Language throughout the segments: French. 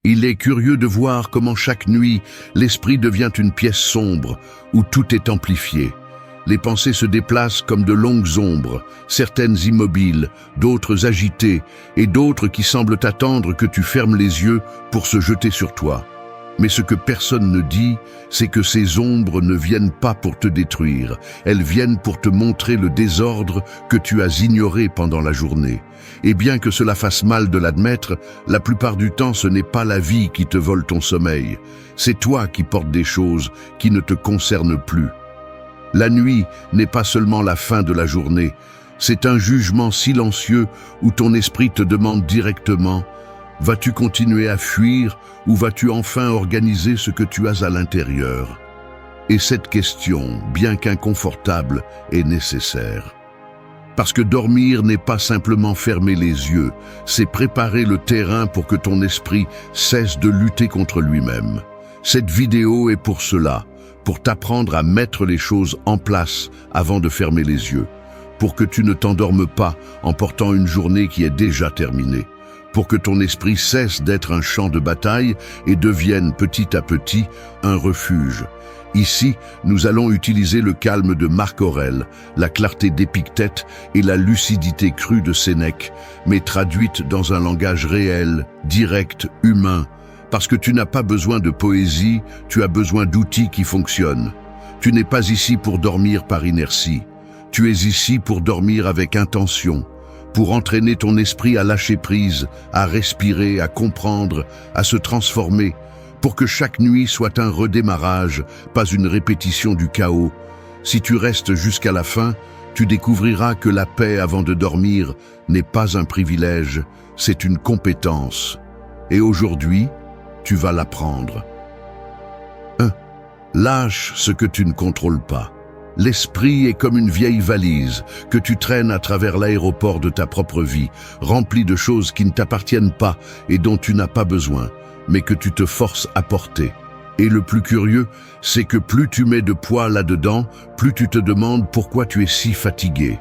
Il est curieux de voir comment chaque nuit, l'esprit devient une pièce sombre, où tout est amplifié. Les pensées se déplacent comme de longues ombres, certaines immobiles, d'autres agitées, et d'autres qui semblent attendre que tu fermes les yeux pour se jeter sur toi. Mais ce que personne ne dit, c'est que ces ombres ne viennent pas pour te détruire, elles viennent pour te montrer le désordre que tu as ignoré pendant la journée. Et bien que cela fasse mal de l'admettre, la plupart du temps ce n'est pas la vie qui te vole ton sommeil, c'est toi qui portes des choses qui ne te concernent plus. La nuit n'est pas seulement la fin de la journée, c'est un jugement silencieux où ton esprit te demande directement: vas-tu continuer à fuir ou vas-tu enfin organiser ce que tu as à l'intérieur? Et cette question, bien qu'inconfortable, est nécessaire. Parce que dormir n'est pas simplement fermer les yeux, c'est préparer le terrain pour que ton esprit cesse de lutter contre lui-même. Cette vidéo est pour cela, pour t'apprendre à mettre les choses en place avant de fermer les yeux, pour que tu ne t'endormes pas en portant une journée qui est déjà terminée, pour que ton esprit cesse d'être un champ de bataille et devienne petit à petit un refuge. Ici, nous allons utiliser le calme de Marc Aurèle, la clarté d'Épictète et la lucidité crue de Sénèque, mais traduite dans un langage réel, direct, humain. Parce que tu n'as pas besoin de poésie, tu as besoin d'outils qui fonctionnent. Tu n'es pas ici pour dormir par inertie. Tu es ici pour dormir avec intention, pour entraîner ton esprit à lâcher prise, à respirer, à comprendre, à se transformer, pour que chaque nuit soit un redémarrage, pas une répétition du chaos. Si tu restes jusqu'à la fin, tu découvriras que la paix avant de dormir n'est pas un privilège, c'est une compétence. Et aujourd'hui, tu vas l'apprendre. 1. Lâche ce que tu ne contrôles pas. L'esprit est comme une vieille valise que tu traînes à travers l'aéroport de ta propre vie, remplie de choses qui ne t'appartiennent pas et dont tu n'as pas besoin, mais que tu te forces à porter. Et le plus curieux, c'est que plus tu mets de poids là-dedans, plus tu te demandes pourquoi tu es si fatigué.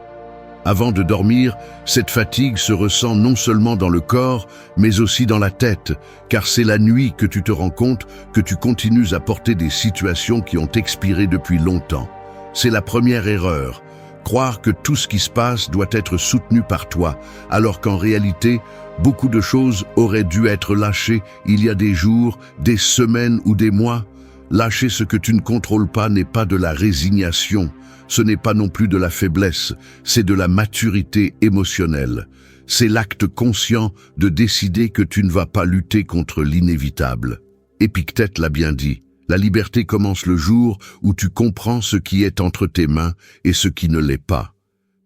Avant de dormir, cette fatigue se ressent non seulement dans le corps, mais aussi dans la tête, car c'est la nuit que tu te rends compte que tu continues à porter des situations qui ont expiré depuis longtemps. C'est la première erreur, croire que tout ce qui se passe doit être soutenu par toi, alors qu'en réalité, beaucoup de choses auraient dû être lâchées il y a des jours, des semaines ou des mois. Lâcher ce que tu ne contrôles pas n'est pas de la résignation. Ce n'est pas non plus de la faiblesse, c'est de la maturité émotionnelle. C'est l'acte conscient de décider que tu ne vas pas lutter contre l'inévitable. Épictète l'a bien dit, la liberté commence le jour où tu comprends ce qui est entre tes mains et ce qui ne l'est pas.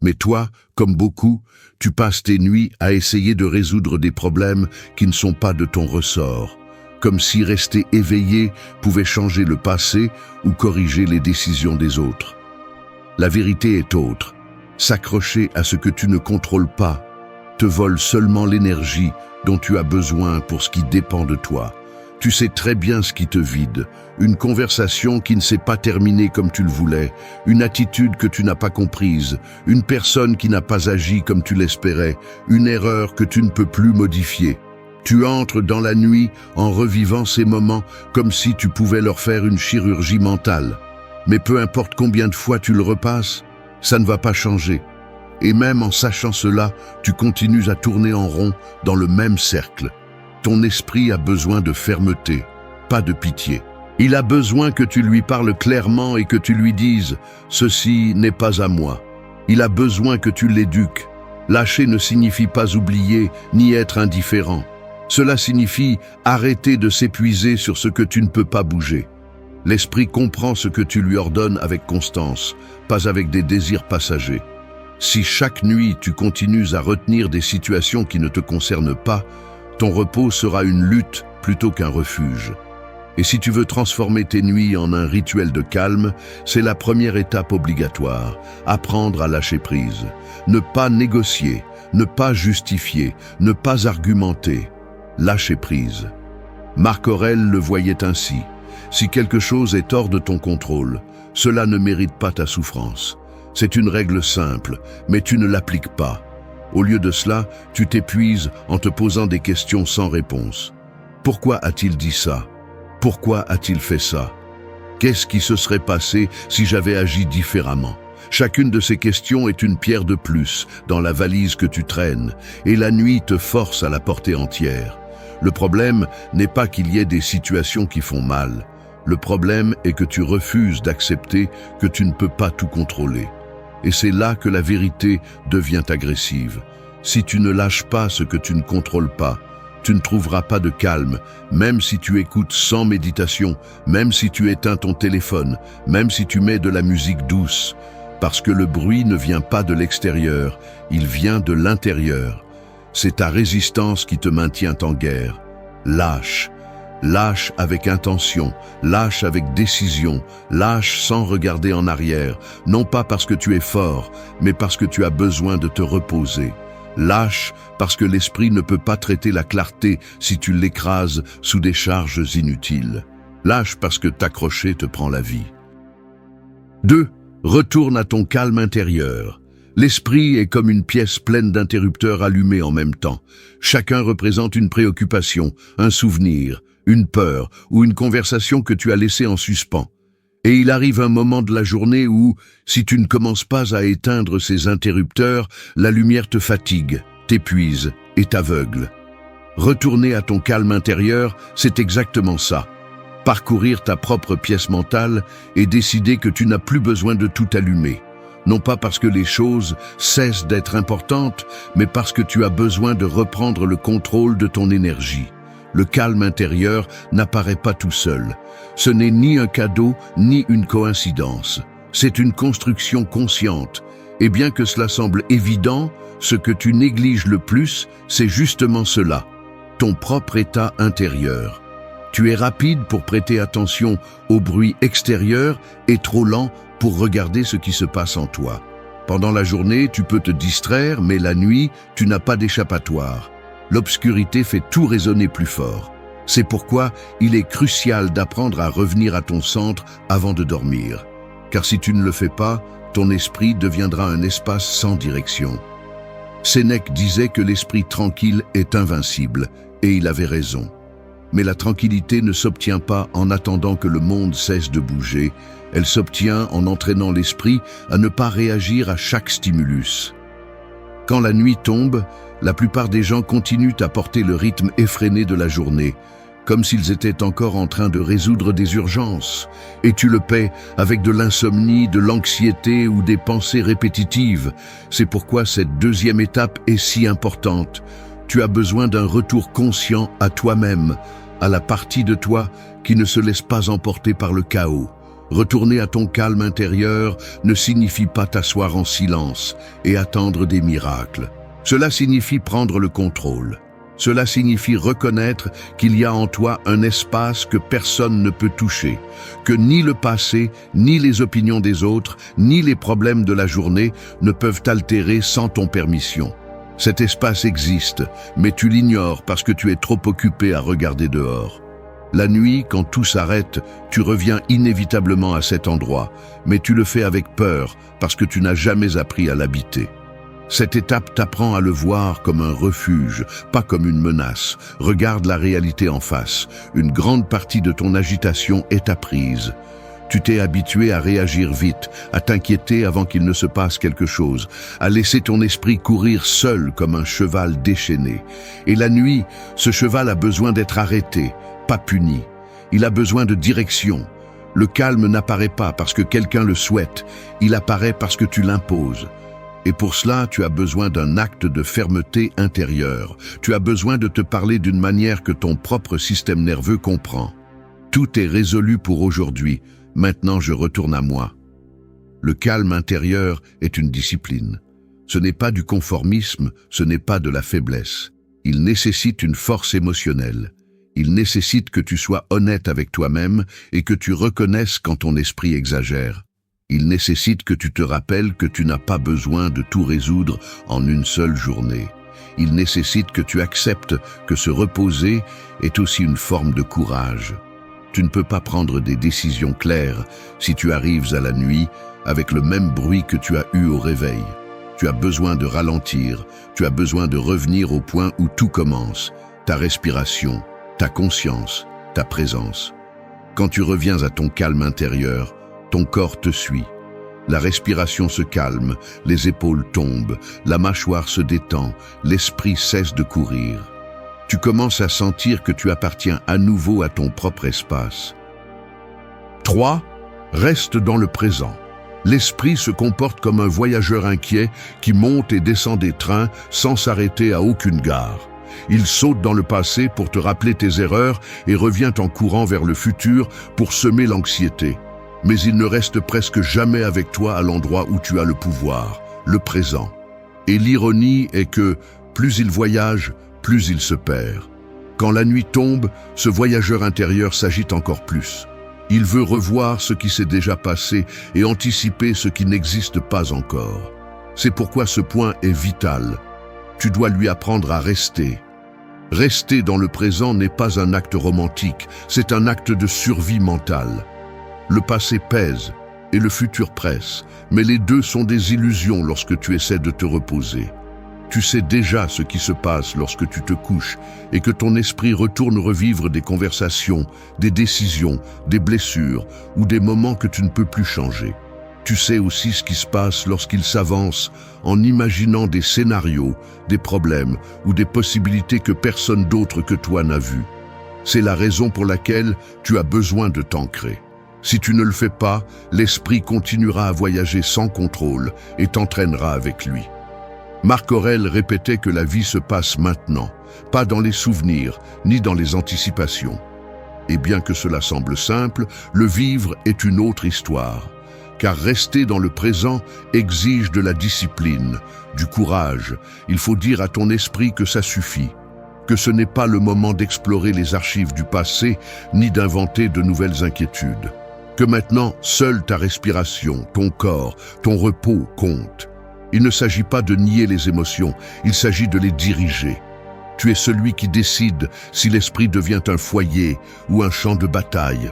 Mais toi, comme beaucoup, tu passes tes nuits à essayer de résoudre des problèmes qui ne sont pas de ton ressort, comme si rester éveillé pouvait changer le passé ou corriger les décisions des autres. La vérité est autre. S'accrocher à ce que tu ne contrôles pas te vole seulement l'énergie dont tu as besoin pour ce qui dépend de toi. Tu sais très bien ce qui te vide, une conversation qui ne s'est pas terminée comme tu le voulais, une attitude que tu n'as pas comprise, une personne qui n'a pas agi comme tu l'espérais, une erreur que tu ne peux plus modifier. Tu entres dans la nuit en revivant ces moments comme si tu pouvais leur faire une chirurgie mentale. Mais peu importe combien de fois tu le repasses, ça ne va pas changer. Et même en sachant cela, tu continues à tourner en rond dans le même cercle. Ton esprit a besoin de fermeté, pas de pitié. Il a besoin que tu lui parles clairement et que tu lui dises « Ceci n'est pas à moi ». Il a besoin que tu l'éduques. Lâcher ne signifie pas oublier ni être indifférent. Cela signifie arrêter de s'épuiser sur ce que tu ne peux pas bouger. L'esprit comprend ce que tu lui ordonnes avec constance, pas avec des désirs passagers. Si chaque nuit tu continues à retenir des situations qui ne te concernent pas, ton repos sera une lutte plutôt qu'un refuge. Et si tu veux transformer tes nuits en un rituel de calme, c'est la première étape obligatoire, apprendre à lâcher prise. Ne pas négocier, ne pas justifier, ne pas argumenter. Lâcher prise. Marc Aurèle le voyait ainsi. Si quelque chose est hors de ton contrôle, cela ne mérite pas ta souffrance. C'est une règle simple, mais tu ne l'appliques pas. Au lieu de cela, tu t'épuises en te posant des questions sans réponse. Pourquoi a-t-il dit ça? Pourquoi a-t-il fait ça? Qu'est-ce qui se serait passé si j'avais agi différemment? Chacune de ces questions est une pierre de plus dans la valise que tu traînes, et la nuit te force à la porter entière. Le problème n'est pas qu'il y ait des situations qui font mal. Le problème est que tu refuses d'accepter que tu ne peux pas tout contrôler. Et c'est là que la vérité devient agressive. Si tu ne lâches pas ce que tu ne contrôles pas, tu ne trouveras pas de calme, même si tu écoutes sans méditation, même si tu éteins ton téléphone, même si tu mets de la musique douce. Parce que le bruit ne vient pas de l'extérieur, il vient de l'intérieur. C'est ta résistance qui te maintient en guerre. Lâche. Lâche avec intention, lâche avec décision, lâche sans regarder en arrière, non pas parce que tu es fort, mais parce que tu as besoin de te reposer. Lâche parce que l'esprit ne peut pas traiter la clarté si tu l'écrases sous des charges inutiles. Lâche parce que t'accrocher te prend la vie. 2. Retourne à ton calme intérieur. L'esprit est comme une pièce pleine d'interrupteurs allumés en même temps. Chacun représente une préoccupation, un souvenir, une peur ou une conversation que tu as laissée en suspens. Et il arrive un moment de la journée où, si tu ne commences pas à éteindre ces interrupteurs, la lumière te fatigue, t'épuise et t'aveugle. Retourner à ton calme intérieur, c'est exactement ça. Parcourir ta propre pièce mentale et décider que tu n'as plus besoin de tout allumer. Non pas parce que les choses cessent d'être importantes, mais parce que tu as besoin de reprendre le contrôle de ton énergie. Le calme intérieur n'apparaît pas tout seul. Ce n'est ni un cadeau, ni une coïncidence. C'est une construction consciente. Et bien que cela semble évident, ce que tu négliges le plus, c'est justement cela, ton propre état intérieur. Tu es rapide pour prêter attention au bruit extérieur et trop lent pour regarder ce qui se passe en toi. Pendant la journée, tu peux te distraire, mais la nuit, tu n'as pas d'échappatoire. L'obscurité fait tout résonner plus fort. C'est pourquoi il est crucial d'apprendre à revenir à ton centre avant de dormir. Car si tu ne le fais pas, ton esprit deviendra un espace sans direction. Sénèque disait que l'esprit tranquille est invincible, et il avait raison. Mais la tranquillité ne s'obtient pas en attendant que le monde cesse de bouger, elle s'obtient en entraînant l'esprit à ne pas réagir à chaque stimulus. Quand la nuit tombe, la plupart des gens continuent à porter le rythme effréné de la journée, comme s'ils étaient encore en train de résoudre des urgences. Et tu le paies avec de l'insomnie, de l'anxiété ou des pensées répétitives. C'est pourquoi cette deuxième étape est si importante. Tu as besoin d'un retour conscient à toi-même, à la partie de toi qui ne se laisse pas emporter par le chaos. Retourner à ton calme intérieur ne signifie pas t'asseoir en silence et attendre des miracles. Cela signifie prendre le contrôle. Cela signifie reconnaître qu'il y a en toi un espace que personne ne peut toucher, que ni le passé, ni les opinions des autres, ni les problèmes de la journée ne peuvent altérer sans ton permission. Cet espace existe, mais tu l'ignores parce que tu es trop occupé à regarder dehors. La nuit, quand tout s'arrête, tu reviens inévitablement à cet endroit, mais tu le fais avec peur parce que tu n'as jamais appris à l'habiter. Cette étape t'apprend à le voir comme un refuge, pas comme une menace. Regarde la réalité en face. Une grande partie de ton agitation est apprise. Tu t'es habitué à réagir vite, à t'inquiéter avant qu'il ne se passe quelque chose, à laisser ton esprit courir seul comme un cheval déchaîné. Et la nuit, ce cheval a besoin d'être arrêté, pas puni. Il a besoin de direction. Le calme n'apparaît pas parce que quelqu'un le souhaite, il apparaît parce que tu l'imposes. Et pour cela, tu as besoin d'un acte de fermeté intérieure. Tu as besoin de te parler d'une manière que ton propre système nerveux comprend. Tout est résolu pour aujourd'hui. Maintenant, je retourne à moi. Le calme intérieur est une discipline. Ce n'est pas du conformisme, ce n'est pas de la faiblesse. Il nécessite une force émotionnelle. Il nécessite que tu sois honnête avec toi-même et que tu reconnaisses quand ton esprit exagère. Il nécessite que tu te rappelles que tu n'as pas besoin de tout résoudre en une seule journée. Il nécessite que tu acceptes que se reposer est aussi une forme de courage. Tu ne peux pas prendre des décisions claires si tu arrives à la nuit avec le même bruit que tu as eu au réveil. Tu as besoin de ralentir, tu as besoin de revenir au point où tout commence, ta respiration, ta conscience, ta présence. Quand tu reviens à ton calme intérieur, ton corps te suit. La respiration se calme, les épaules tombent, la mâchoire se détend, l'esprit cesse de courir. Tu commences à sentir que tu appartiens à nouveau à ton propre espace. 3. Reste dans le présent. L'esprit se comporte comme un voyageur inquiet qui monte et descend des trains sans s'arrêter à aucune gare. Il saute dans le passé pour te rappeler tes erreurs et revient en courant vers le futur pour semer l'anxiété. Mais il ne reste presque jamais avec toi à l'endroit où tu as le pouvoir, le présent. Et l'ironie est que, plus il voyage, plus il se perd. Quand la nuit tombe, ce voyageur intérieur s'agite encore plus. Il veut revoir ce qui s'est déjà passé et anticiper ce qui n'existe pas encore. C'est pourquoi ce point est vital. Tu dois lui apprendre à rester. Rester dans le présent n'est pas un acte romantique, c'est un acte de survie mentale. Le passé pèse et le futur presse, mais les deux sont des illusions lorsque tu essaies de te reposer. Tu sais déjà ce qui se passe lorsque tu te couches et que ton esprit retourne revivre des conversations, des décisions, des blessures ou des moments que tu ne peux plus changer. Tu sais aussi ce qui se passe lorsqu'il s'avance en imaginant des scénarios, des problèmes ou des possibilités que personne d'autre que toi n'a vues. C'est la raison pour laquelle tu as besoin de t'ancrer. Si tu ne le fais pas, l'esprit continuera à voyager sans contrôle et t'entraînera avec lui. Marc Aurèle répétait que la vie se passe maintenant, pas dans les souvenirs ni dans les anticipations. Et bien que cela semble simple, le vivre est une autre histoire. Car rester dans le présent exige de la discipline, du courage. Il faut dire à ton esprit que ça suffit, que ce n'est pas le moment d'explorer les archives du passé ni d'inventer de nouvelles inquiétudes. Que maintenant, seule ta respiration, ton corps, ton repos comptent. Il ne s'agit pas de nier les émotions, il s'agit de les diriger. Tu es celui qui décide si l'esprit devient un foyer ou un champ de bataille.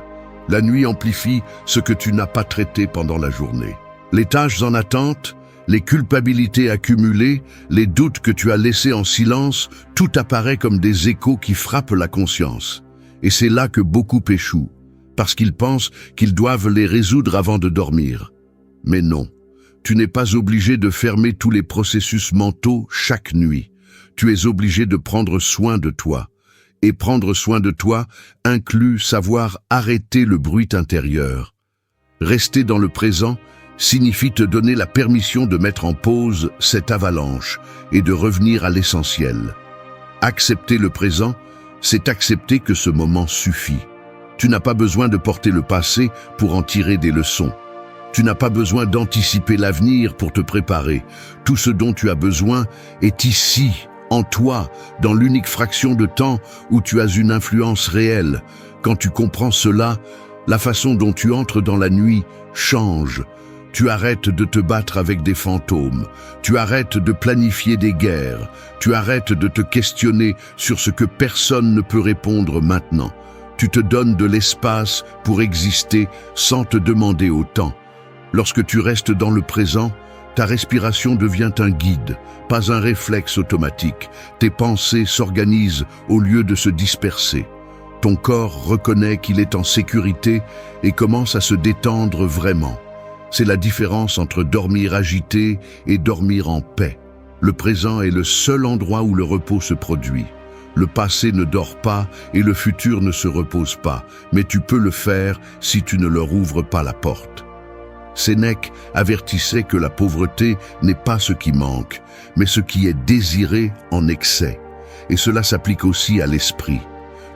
La nuit amplifie ce que tu n'as pas traité pendant la journée. Les tâches en attente, les culpabilités accumulées, les doutes que tu as laissés en silence, tout apparaît comme des échos qui frappent la conscience. Et c'est là que beaucoup échouent, parce qu'ils pensent qu'ils doivent les résoudre avant de dormir. Mais non, tu n'es pas obligé de fermer tous les processus mentaux chaque nuit. Tu es obligé de prendre soin de toi. Et prendre soin de toi inclut savoir arrêter le bruit intérieur. Rester dans le présent signifie te donner la permission de mettre en pause cette avalanche et de revenir à l'essentiel. Accepter le présent, c'est accepter que ce moment suffit. Tu n'as pas besoin de porter le passé pour en tirer des leçons. Tu n'as pas besoin d'anticiper l'avenir pour te préparer. Tout ce dont tu as besoin est ici, en toi, dans l'unique fraction de temps où tu as une influence réelle. Quand tu comprends cela, la façon dont tu entres dans la nuit change. Tu arrêtes de te battre avec des fantômes. Tu arrêtes de planifier des guerres. Tu arrêtes de te questionner sur ce que personne ne peut répondre maintenant. Tu te donnes de l'espace pour exister sans te demander autant. Lorsque tu restes dans le présent, ta respiration devient un guide, pas un réflexe automatique. Tes pensées s'organisent au lieu de se disperser. Ton corps reconnaît qu'il est en sécurité et commence à se détendre vraiment. C'est la différence entre dormir agité et dormir en paix. Le présent est le seul endroit où le repos se produit. Le passé ne dort pas et le futur ne se repose pas, mais tu peux le faire si tu ne leur ouvres pas la porte. Sénèque avertissait que la pauvreté n'est pas ce qui manque, mais ce qui est désiré en excès. Et cela s'applique aussi à l'esprit.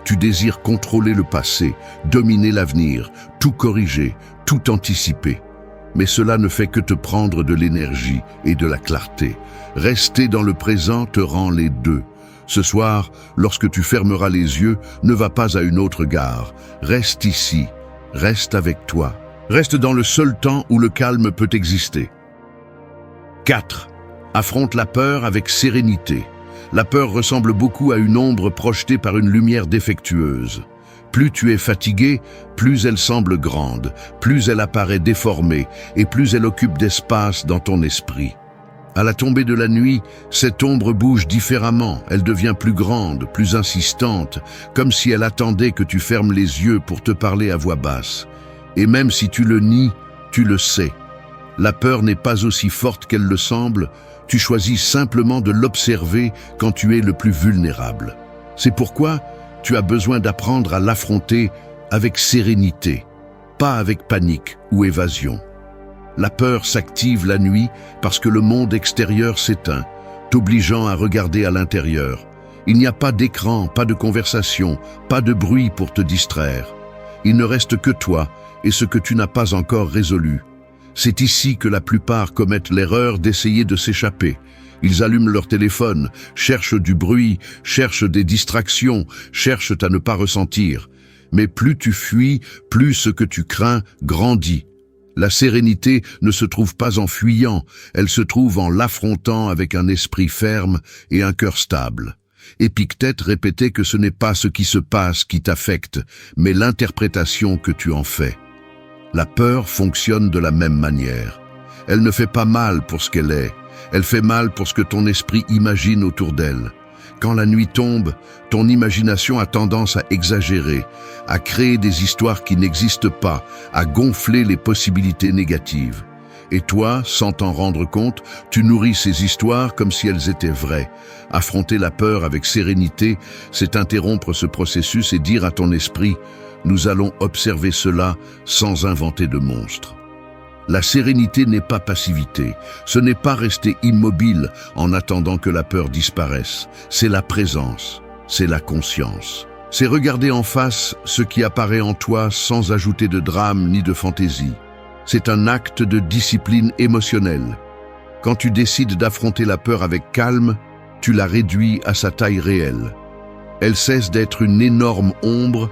Tu désires contrôler le passé, dominer l'avenir, tout corriger, tout anticiper. Mais cela ne fait que te prendre de l'énergie et de la clarté. Rester dans le présent te rend les deux. Ce soir, lorsque tu fermeras les yeux, ne va pas à une autre gare. Reste ici, reste avec toi. Reste dans le seul temps où le calme peut exister. 4. Affronte la peur avec sérénité. La peur ressemble beaucoup à une ombre projetée par une lumière défectueuse. Plus tu es fatigué, plus elle semble grande, plus elle apparaît déformée et plus elle occupe d'espace dans ton esprit. À la tombée de la nuit, cette ombre bouge différemment, elle devient plus grande, plus insistante, comme si elle attendait que tu fermes les yeux pour te parler à voix basse. Et même si tu le nies, tu le sais. La peur n'est pas aussi forte qu'elle le semble, tu choisis simplement de l'observer quand tu es le plus vulnérable. C'est pourquoi tu as besoin d'apprendre à l'affronter avec sérénité, pas avec panique ou évasion. La peur s'active la nuit parce que le monde extérieur s'éteint, t'obligeant à regarder à l'intérieur. Il n'y a pas d'écran, pas de conversation, pas de bruit pour te distraire. Il ne reste que toi et ce que tu n'as pas encore résolu. C'est ici que la plupart commettent l'erreur d'essayer de s'échapper. Ils allument leur téléphone, cherchent du bruit, cherchent des distractions, cherchent à ne pas ressentir. Mais plus tu fuis, plus ce que tu crains grandit. La sérénité ne se trouve pas en fuyant, elle se trouve en l'affrontant avec un esprit ferme et un cœur stable. Épictète répétait que ce n'est pas ce qui se passe qui t'affecte, mais l'interprétation que tu en fais. La peur fonctionne de la même manière. Elle ne fait pas mal pour ce qu'elle est, elle fait mal pour ce que ton esprit imagine autour d'elle. Quand la nuit tombe, ton imagination a tendance à exagérer, à créer des histoires qui n'existent pas, à gonfler les possibilités négatives. Et toi, sans t'en rendre compte, tu nourris ces histoires comme si elles étaient vraies. Affronter la peur avec sérénité, c'est interrompre ce processus et dire à ton esprit « Nous allons observer cela sans inventer de monstres ». La sérénité n'est pas passivité, ce n'est pas rester immobile en attendant que la peur disparaisse, c'est la présence, c'est la conscience. C'est regarder en face ce qui apparaît en toi sans ajouter de drame ni de fantaisie. C'est un acte de discipline émotionnelle. Quand tu décides d'affronter la peur avec calme, tu la réduis à sa taille réelle. Elle cesse d'être une énorme ombre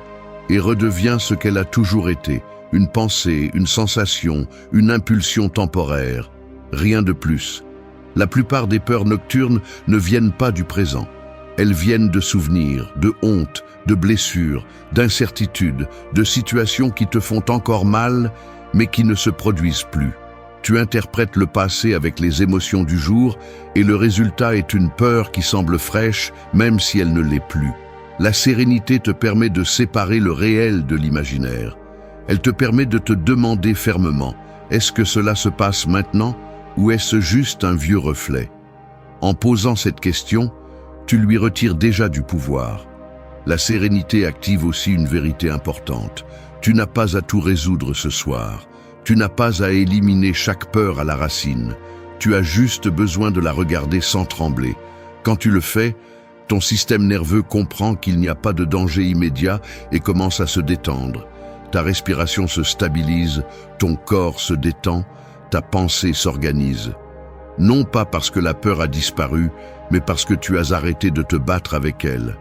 et redevient ce qu'elle a toujours été. Une pensée, une sensation, une impulsion temporaire. Rien de plus. La plupart des peurs nocturnes ne viennent pas du présent. Elles viennent de souvenirs, de honte, de blessures, d'incertitudes, de situations qui te font encore mal, mais qui ne se produisent plus. Tu interprètes le passé avec les émotions du jour et le résultat est une peur qui semble fraîche, même si elle ne l'est plus. La sérénité te permet de séparer le réel de l'imaginaire. Elle te permet de te demander fermement, est-ce que cela se passe maintenant ou est-ce juste un vieux reflet? En posant cette question, tu lui retires déjà du pouvoir. La sérénité active aussi une vérité importante. Tu n'as pas à tout résoudre ce soir. Tu n'as pas à éliminer chaque peur à la racine. Tu as juste besoin de la regarder sans trembler. Quand tu le fais, ton système nerveux comprend qu'il n'y a pas de danger immédiat et commence à se détendre. Ta respiration se stabilise, ton corps se détend, ta pensée s'organise. Non pas parce que la peur a disparu, mais parce que tu as arrêté de te battre avec elle.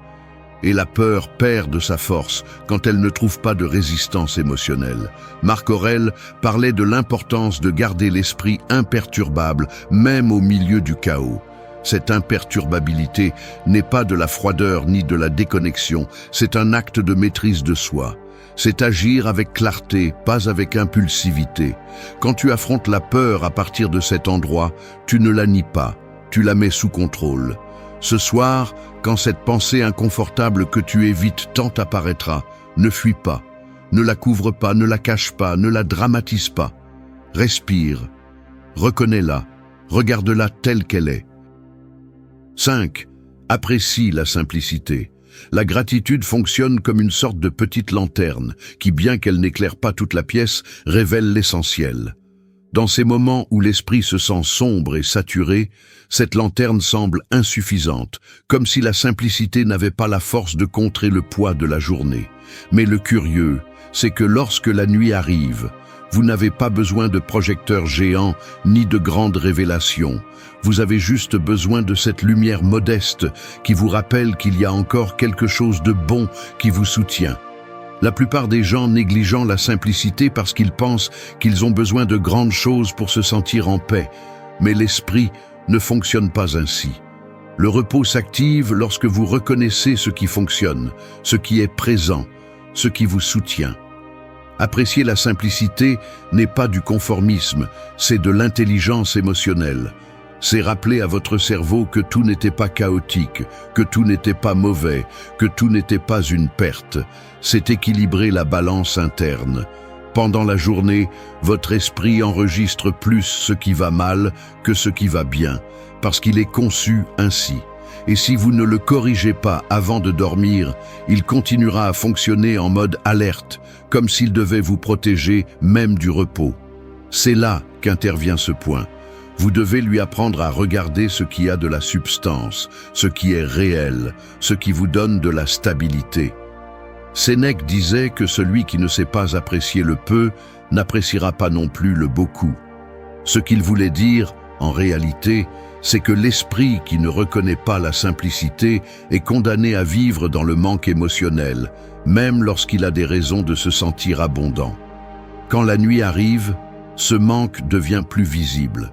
Et la peur perd de sa force quand elle ne trouve pas de résistance émotionnelle. Marc Aurèle parlait de l'importance de garder l'esprit imperturbable, même au milieu du chaos. Cette imperturbabilité n'est pas de la froideur ni de la déconnexion, c'est un acte de maîtrise de soi. C'est agir avec clarté, pas avec impulsivité. Quand tu affrontes la peur à partir de cet endroit, tu ne la nies pas, tu la mets sous contrôle. Ce soir, quand cette pensée inconfortable que tu évites tant apparaîtra, ne fuis pas, ne la couvre pas, ne la cache pas, ne la dramatise pas. Respire, reconnais-la, regarde-la telle qu'elle est. 5. Apprécie la simplicité. La gratitude fonctionne comme une sorte de petite lanterne qui, bien qu'elle n'éclaire pas toute la pièce, révèle l'essentiel. Dans ces moments où l'esprit se sent sombre et saturé, cette lanterne semble insuffisante, comme si la simplicité n'avait pas la force de contrer le poids de la journée. Mais le curieux, c'est que lorsque la nuit arrive, vous n'avez pas besoin de projecteurs géants ni de grandes révélations. Vous avez juste besoin de cette lumière modeste qui vous rappelle qu'il y a encore quelque chose de bon qui vous soutient. La plupart des gens négligeant la simplicité parce qu'ils pensent qu'ils ont besoin de grandes choses pour se sentir en paix. Mais l'esprit ne fonctionne pas ainsi. Le repos s'active lorsque vous reconnaissez ce qui fonctionne, ce qui est présent, ce qui vous soutient. Apprécier la simplicité n'est pas du conformisme, c'est de l'intelligence émotionnelle. C'est rappeler à votre cerveau que tout n'était pas chaotique, que tout n'était pas mauvais, que tout n'était pas une perte. C'est équilibrer la balance interne. Pendant la journée, votre esprit enregistre plus ce qui va mal que ce qui va bien, parce qu'il est conçu ainsi. Et si vous ne le corrigez pas avant de dormir, il continuera à fonctionner en mode alerte, comme s'il devait vous protéger même du repos. C'est là qu'intervient ce point. Vous devez lui apprendre à regarder ce qui a de la substance, ce qui est réel, ce qui vous donne de la stabilité. Sénèque disait que celui qui ne sait pas apprécier le peu n'appréciera pas non plus le beaucoup. Ce qu'il voulait dire, en réalité, c'est que l'esprit qui ne reconnaît pas la simplicité est condamné à vivre dans le manque émotionnel, même lorsqu'il a des raisons de se sentir abondant. Quand la nuit arrive, ce manque devient plus visible.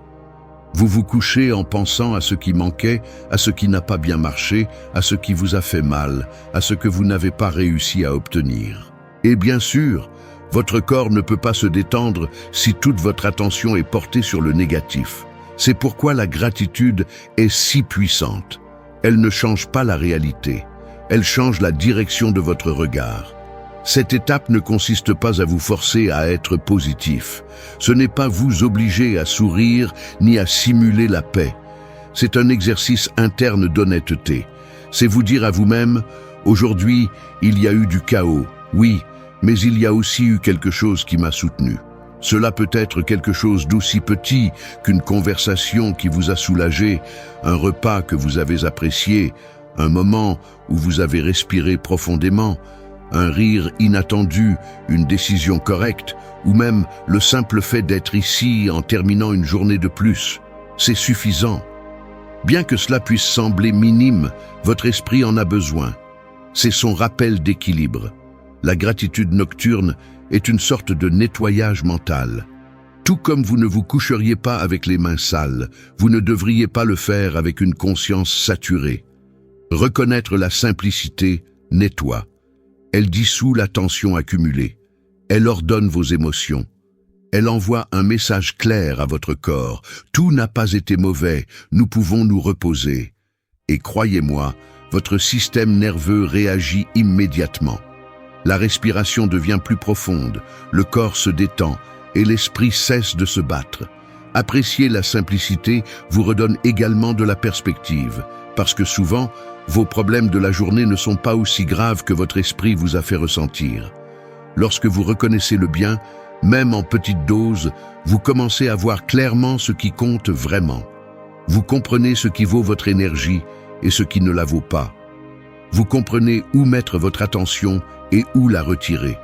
Vous vous couchez en pensant à ce qui manquait, à ce qui n'a pas bien marché, à ce qui vous a fait mal, à ce que vous n'avez pas réussi à obtenir. Et bien sûr, votre corps ne peut pas se détendre si toute votre attention est portée sur le négatif. C'est pourquoi la gratitude est si puissante. Elle ne change pas la réalité, elle change la direction de votre regard. Cette étape ne consiste pas à vous forcer à être positif. Ce n'est pas vous obliger à sourire ni à simuler la paix. C'est un exercice interne d'honnêteté. C'est vous dire à vous-même, aujourd'hui, il y a eu du chaos, oui, mais il y a aussi eu quelque chose qui m'a soutenu. Cela peut être quelque chose d'aussi petit qu'une conversation qui vous a soulagé, un repas que vous avez apprécié, un moment où vous avez respiré profondément, un rire inattendu, une décision correcte, ou même le simple fait d'être ici en terminant une journée de plus. C'est suffisant. Bien que cela puisse sembler minime, votre esprit en a besoin. C'est son rappel d'équilibre. La gratitude nocturne est une sorte de nettoyage mental. Tout comme vous ne vous coucheriez pas avec les mains sales, vous ne devriez pas le faire avec une conscience saturée. Reconnaître la simplicité nettoie. Elle dissout la tension accumulée. Elle ordonne vos émotions. Elle envoie un message clair à votre corps. Tout n'a pas été mauvais, nous pouvons nous reposer. Et croyez-moi, votre système nerveux réagit immédiatement. La respiration devient plus profonde, le corps se détend et l'esprit cesse de se battre. Apprécier la simplicité vous redonne également de la perspective, parce que souvent, vos problèmes de la journée ne sont pas aussi graves que votre esprit vous a fait ressentir. Lorsque vous reconnaissez le bien, même en petite dose, vous commencez à voir clairement ce qui compte vraiment. Vous comprenez ce qui vaut votre énergie et ce qui ne la vaut pas. Vous comprenez où mettre votre attention et où la retirer.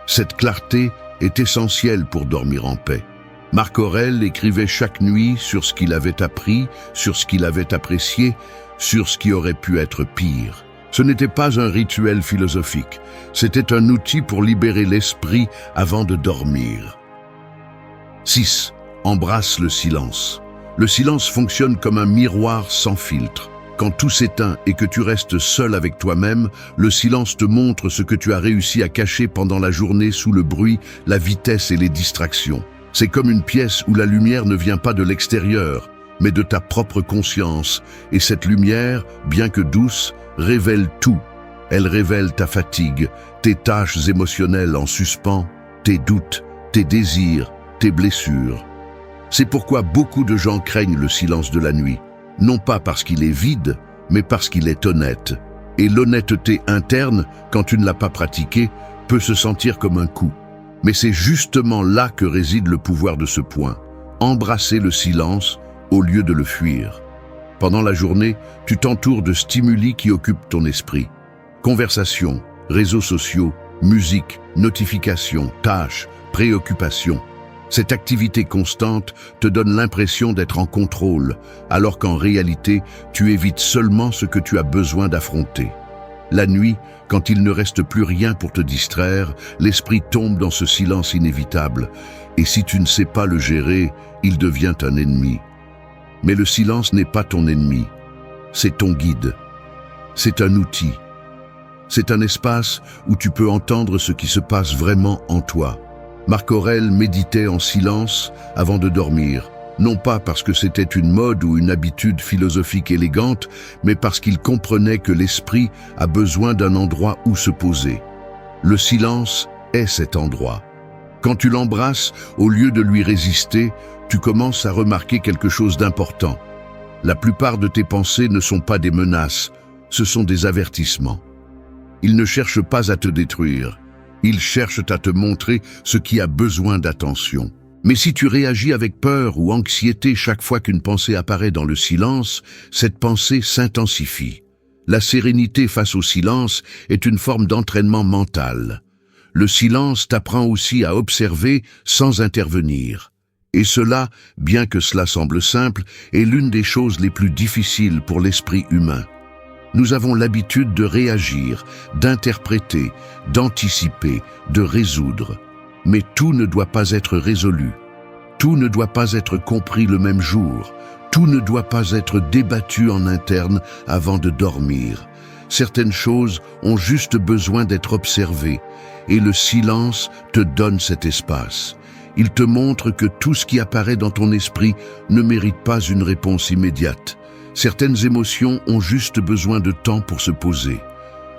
Cette clarté est essentielle pour dormir en paix. Marc Aurèle écrivait chaque nuit sur ce qu'il avait appris, sur ce qu'il avait apprécié, sur ce qui aurait pu être pire. Ce n'était pas un rituel philosophique, c'était un outil pour libérer l'esprit avant de dormir. 6. Embrasse le silence. Le silence fonctionne comme un miroir sans filtre. Quand tout s'éteint et que tu restes seul avec toi-même, le silence te montre ce que tu as réussi à cacher pendant la journée sous le bruit, la vitesse et les distractions. C'est comme une pièce où la lumière ne vient pas de l'extérieur, mais de ta propre conscience. Et cette lumière, bien que douce, révèle tout. Elle révèle ta fatigue, tes tâches émotionnelles en suspens, tes doutes, tes désirs, tes blessures. C'est pourquoi beaucoup de gens craignent le silence de la nuit. Non pas parce qu'il est vide, mais parce qu'il est honnête. Et l'honnêteté interne, quand tu ne l'as pas pratiquée, peut se sentir comme un coup. Mais c'est justement là que réside le pouvoir de ce point. Embrasser le silence au lieu de le fuir. Pendant la journée, tu t'entoures de stimuli qui occupent ton esprit. Conversations, réseaux sociaux, musique, notifications, tâches, préoccupations. Cette activité constante te donne l'impression d'être en contrôle, alors qu'en réalité, tu évites seulement ce que tu as besoin d'affronter. La nuit, quand il ne reste plus rien pour te distraire, l'esprit tombe dans ce silence inévitable. Et si tu ne sais pas le gérer, il devient un ennemi. Mais le silence n'est pas ton ennemi. C'est ton guide. C'est un outil. C'est un espace où tu peux entendre ce qui se passe vraiment en toi. Marc Aurèle méditait en silence avant de dormir, non pas parce que c'était une mode ou une habitude philosophique élégante, mais parce qu'il comprenait que l'esprit a besoin d'un endroit où se poser. Le silence est cet endroit. Quand tu l'embrasses, au lieu de lui résister, tu commences à remarquer quelque chose d'important. La plupart de tes pensées ne sont pas des menaces, ce sont des avertissements. Ils ne cherchent pas à te détruire, ils cherchent à te montrer ce qui a besoin d'attention. Mais si tu réagis avec peur ou anxiété chaque fois qu'une pensée apparaît dans le silence, cette pensée s'intensifie. La sérénité face au silence est une forme d'entraînement mental. Le silence t'apprend aussi à observer sans intervenir. Et cela, bien que cela semble simple, est l'une des choses les plus difficiles pour l'esprit humain. Nous avons l'habitude de réagir, d'interpréter, d'anticiper, de résoudre. Mais tout ne doit pas être résolu. Tout ne doit pas être compris le même jour. Tout ne doit pas être débattu en interne avant de dormir. Certaines choses ont juste besoin d'être observées, et le silence te donne cet espace. Il te montre que tout ce qui apparaît dans ton esprit ne mérite pas une réponse immédiate. Certaines émotions ont juste besoin de temps pour se poser.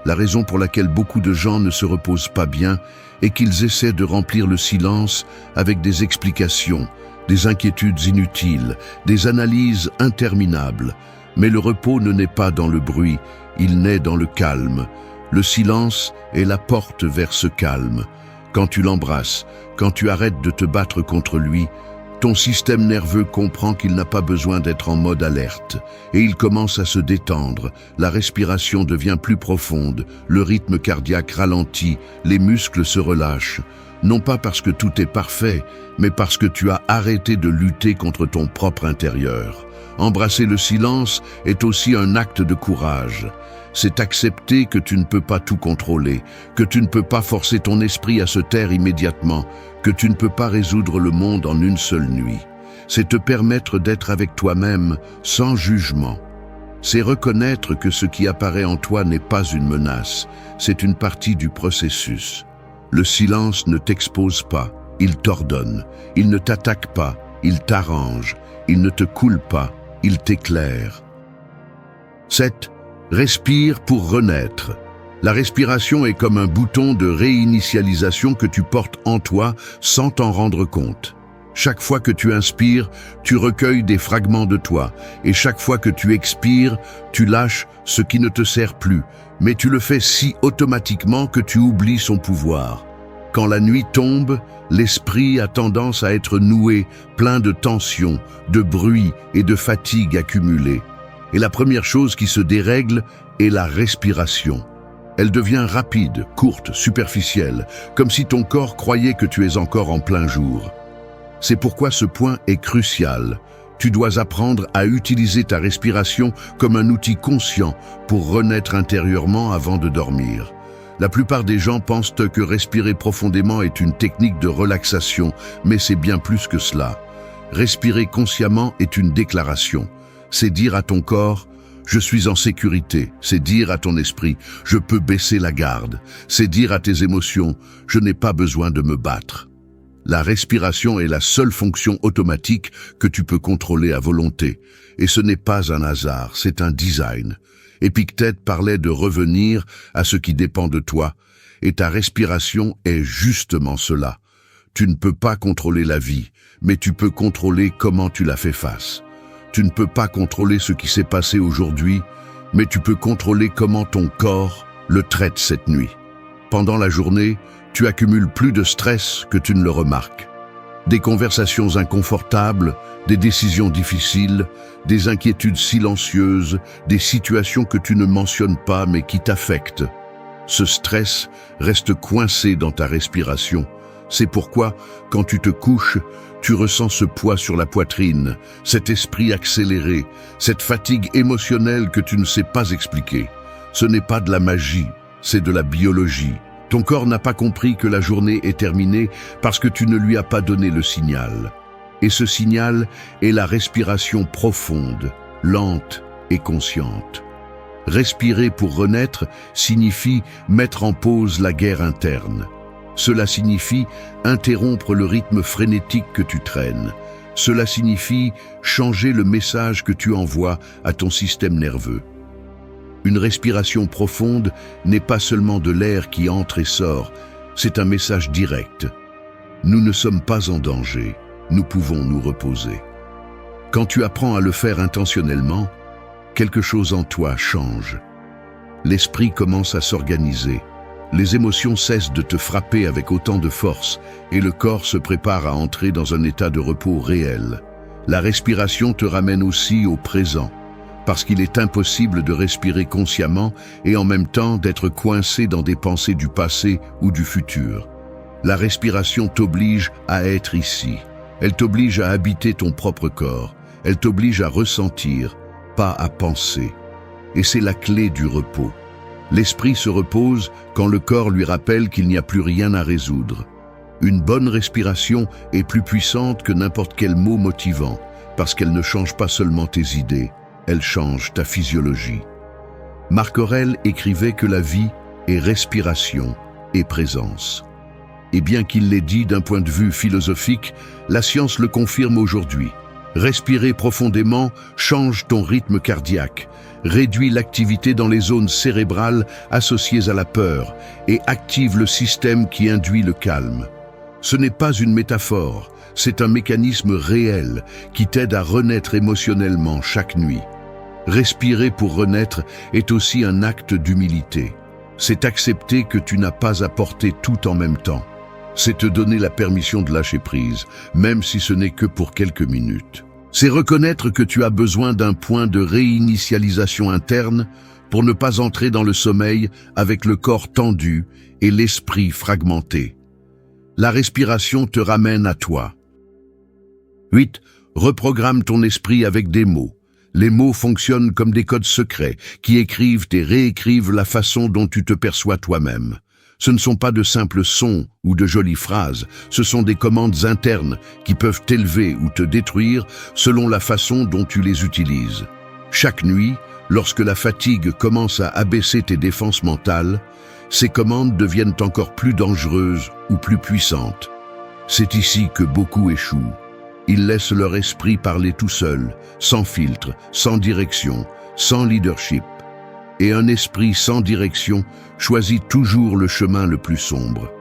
La raison pour laquelle beaucoup de gens ne se reposent pas bien est qu'ils essaient de remplir le silence avec des explications, des inquiétudes inutiles, des analyses interminables. Mais le repos ne naît pas dans le bruit, il naît dans le calme. Le silence est la porte vers ce calme. Quand tu l'embrasses, quand tu arrêtes de te battre contre lui, ton système nerveux comprend qu'il n'a pas besoin d'être en mode alerte et il commence à se détendre, la respiration devient plus profonde, le rythme cardiaque ralentit, les muscles se relâchent, non pas parce que tout est parfait, mais parce que tu as arrêté de lutter contre ton propre intérieur. Embrasser le silence est aussi un acte de courage. C'est accepter que tu ne peux pas tout contrôler, que tu ne peux pas forcer ton esprit à se taire immédiatement, que tu ne peux pas résoudre le monde en une seule nuit. C'est te permettre d'être avec toi-même sans jugement. C'est reconnaître que ce qui apparaît en toi n'est pas une menace, c'est une partie du processus. Le silence ne t'expose pas, il t'ordonne. Il ne t'attaque pas, il t'arrange. Il ne te coule pas, il t'éclaire. 7. Respire pour renaître. La respiration est comme un bouton de réinitialisation que tu portes en toi sans t'en rendre compte. Chaque fois que tu inspires, tu recueilles des fragments de toi, et chaque fois que tu expires, tu lâches ce qui ne te sert plus, mais tu le fais si automatiquement que tu oublies son pouvoir. Quand la nuit tombe, l'esprit a tendance à être noué, plein de tensions, de bruit et de fatigue accumulée. Et la première chose qui se dérègle est la respiration. Elle devient rapide, courte, superficielle, comme si ton corps croyait que tu es encore en plein jour. C'est pourquoi ce point est crucial. Tu dois apprendre à utiliser ta respiration comme un outil conscient pour renaître intérieurement avant de dormir. La plupart des gens pensent que respirer profondément est une technique de relaxation, mais c'est bien plus que cela. Respirer consciemment est une déclaration. C'est dire à ton corps « Je suis en sécurité ». C'est dire à ton esprit « Je peux baisser la garde ». C'est dire à tes émotions « Je n'ai pas besoin de me battre ». La respiration est la seule fonction automatique que tu peux contrôler à volonté. Et ce n'est pas un hasard, c'est un design. Épictète parlait de revenir à ce qui dépend de toi, et ta respiration est justement cela. Tu ne peux pas contrôler la vie, mais tu peux contrôler comment tu la fais face. Tu ne peux pas contrôler ce qui s'est passé aujourd'hui, mais tu peux contrôler comment ton corps le traite cette nuit. Pendant la journée, tu accumules plus de stress que tu ne le remarques. Des conversations inconfortables, des décisions difficiles, des inquiétudes silencieuses, des situations que tu ne mentionnes pas mais qui t'affectent. Ce stress reste coincé dans ta respiration. C'est pourquoi, quand tu te couches, tu ressens ce poids sur la poitrine, cet esprit accéléré, cette fatigue émotionnelle que tu ne sais pas expliquer. Ce n'est pas de la magie, c'est de la biologie. Ton corps n'a pas compris que la journée est terminée parce que tu ne lui as pas donné le signal. Et ce signal est la respiration profonde, lente et consciente. Respirer pour renaître signifie mettre en pause la guerre interne. Cela signifie interrompre le rythme frénétique que tu traînes. Cela signifie changer le message que tu envoies à ton système nerveux. Une respiration profonde n'est pas seulement de l'air qui entre et sort, c'est un message direct. Nous ne sommes pas en danger, nous pouvons nous reposer. Quand tu apprends à le faire intentionnellement, quelque chose en toi change. L'esprit commence à s'organiser. Les émotions cessent de te frapper avec autant de force et le corps se prépare à entrer dans un état de repos réel. La respiration te ramène aussi au présent, parce qu'il est impossible de respirer consciemment et en même temps d'être coincé dans des pensées du passé ou du futur. La respiration t'oblige à être ici. Elle t'oblige à habiter ton propre corps. Elle t'oblige à ressentir, pas à penser. Et c'est la clé du repos. L'esprit se repose quand le corps lui rappelle qu'il n'y a plus rien à résoudre. Une bonne respiration est plus puissante que n'importe quel mot motivant, parce qu'elle ne change pas seulement tes idées, elle change ta physiologie. Marc Aurèle écrivait que la vie est respiration et présence. Et bien qu'il l'ait dit d'un point de vue philosophique, la science le confirme aujourd'hui. Respirer profondément change ton rythme cardiaque, réduit l'activité dans les zones cérébrales associées à la peur et active le système qui induit le calme. Ce n'est pas une métaphore, c'est un mécanisme réel qui t'aide à renaître émotionnellement chaque nuit. Respirer pour renaître est aussi un acte d'humilité. C'est accepter que tu n'as pas à porter tout en même temps. C'est te donner la permission de lâcher prise, même si ce n'est que pour quelques minutes. C'est reconnaître que tu as besoin d'un point de réinitialisation interne pour ne pas entrer dans le sommeil avec le corps tendu et l'esprit fragmenté. La respiration te ramène à toi. 8. Reprogramme ton esprit avec des mots. Les mots fonctionnent comme des codes secrets qui écrivent et réécrivent la façon dont tu te perçois toi-même. Ce ne sont pas de simples sons ou de jolies phrases, ce sont des commandes internes qui peuvent t'élever ou te détruire selon la façon dont tu les utilises. Chaque nuit, lorsque la fatigue commence à abaisser tes défenses mentales, ces commandes deviennent encore plus dangereuses ou plus puissantes. C'est ici que beaucoup échouent. Ils laissent leur esprit parler tout seul, sans filtre, sans direction, sans leadership. Et un esprit sans direction choisit toujours le chemin le plus sombre.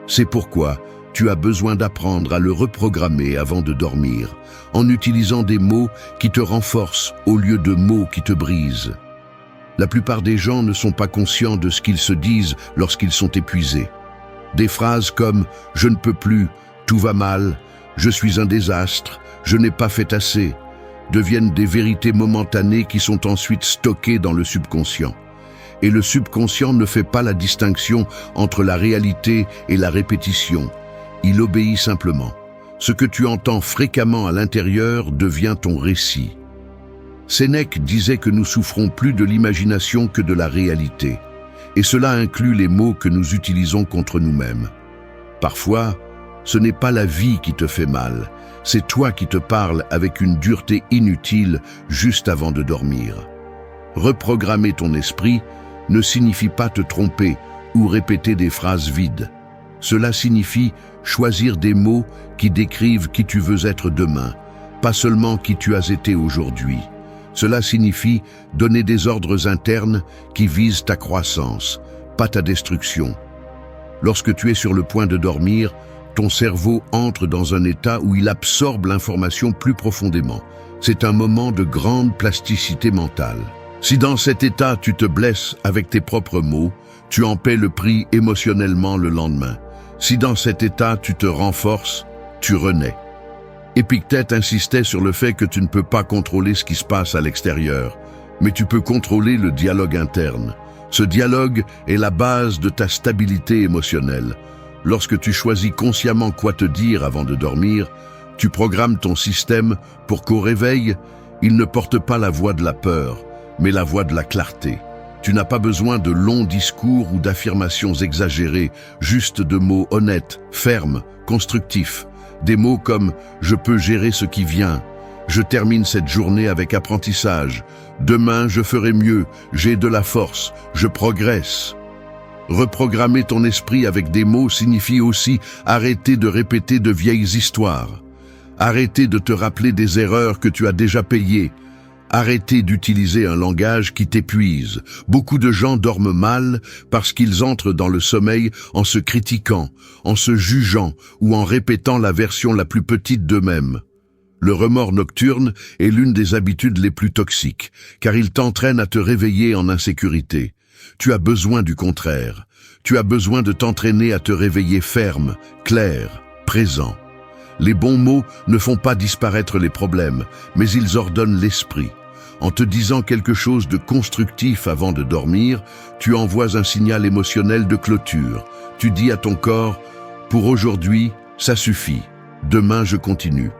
C'est pourquoi tu as besoin d'apprendre à le reprogrammer avant de dormir, en utilisant des mots qui te renforcent au lieu de mots qui te brisent. La plupart des gens ne sont pas conscients de ce qu'ils se disent lorsqu'ils sont épuisés. Des phrases comme « je ne peux plus »,« tout va mal »,« je suis un désastre »,« je n'ai pas fait assez », deviennent des vérités momentanées qui sont ensuite stockées dans le subconscient. Et le subconscient ne fait pas la distinction entre la réalité et la répétition. Il obéit simplement. Ce que tu entends fréquemment à l'intérieur devient ton récit. Sénèque disait que nous souffrons plus de l'imagination que de la réalité. Et cela inclut les mots que nous utilisons contre nous-mêmes. Parfois, ce n'est pas la vie qui te fait mal, c'est toi qui te parles avec une dureté inutile juste avant de dormir. Reprogrammer ton esprit ne signifie pas te tromper ou répéter des phrases vides. Cela signifie choisir des mots qui décrivent qui tu veux être demain, pas seulement qui tu as été aujourd'hui. Cela signifie donner des ordres internes qui visent ta croissance, pas ta destruction. Lorsque tu es sur le point de dormir, ton cerveau entre dans un état où il absorbe l'information plus profondément. C'est un moment de grande plasticité mentale. Si dans cet état tu te blesses avec tes propres mots, tu en paies le prix émotionnellement le lendemain. Si dans cet état tu te renforces, tu renais. Épictète insistait sur le fait que tu ne peux pas contrôler ce qui se passe à l'extérieur, mais tu peux contrôler le dialogue interne. Ce dialogue est la base de ta stabilité émotionnelle. Lorsque tu choisis consciemment quoi te dire avant de dormir, tu programmes ton système pour qu'au réveil, il ne porte pas la voix de la peur, mais la voix de la clarté. Tu n'as pas besoin de longs discours ou d'affirmations exagérées, juste de mots honnêtes, fermes, constructifs. Des mots comme « je peux gérer ce qui vient »,« je termine cette journée avec apprentissage »,« demain je ferai mieux »,« j'ai de la force »,« je progresse ». Reprogrammer ton esprit avec des mots signifie aussi arrêter de répéter de vieilles histoires. Arrêtez de te rappeler des erreurs que tu as déjà payées. Arrêtez d'utiliser un langage qui t'épuise. Beaucoup de gens dorment mal parce qu'ils entrent dans le sommeil en se critiquant, en se jugeant ou en répétant la version la plus petite d'eux-mêmes. Le remords nocturne est l'une des habitudes les plus toxiques, car il t'entraîne à te réveiller en insécurité. Tu as besoin du contraire. Tu as besoin de t'entraîner à te réveiller ferme, clair, présent. Les bons mots ne font pas disparaître les problèmes, mais ils ordonnent l'esprit. En te disant quelque chose de constructif avant de dormir, tu envoies un signal émotionnel de clôture. Tu dis à ton corps, « Pour aujourd'hui, ça suffit. Demain, je continue. »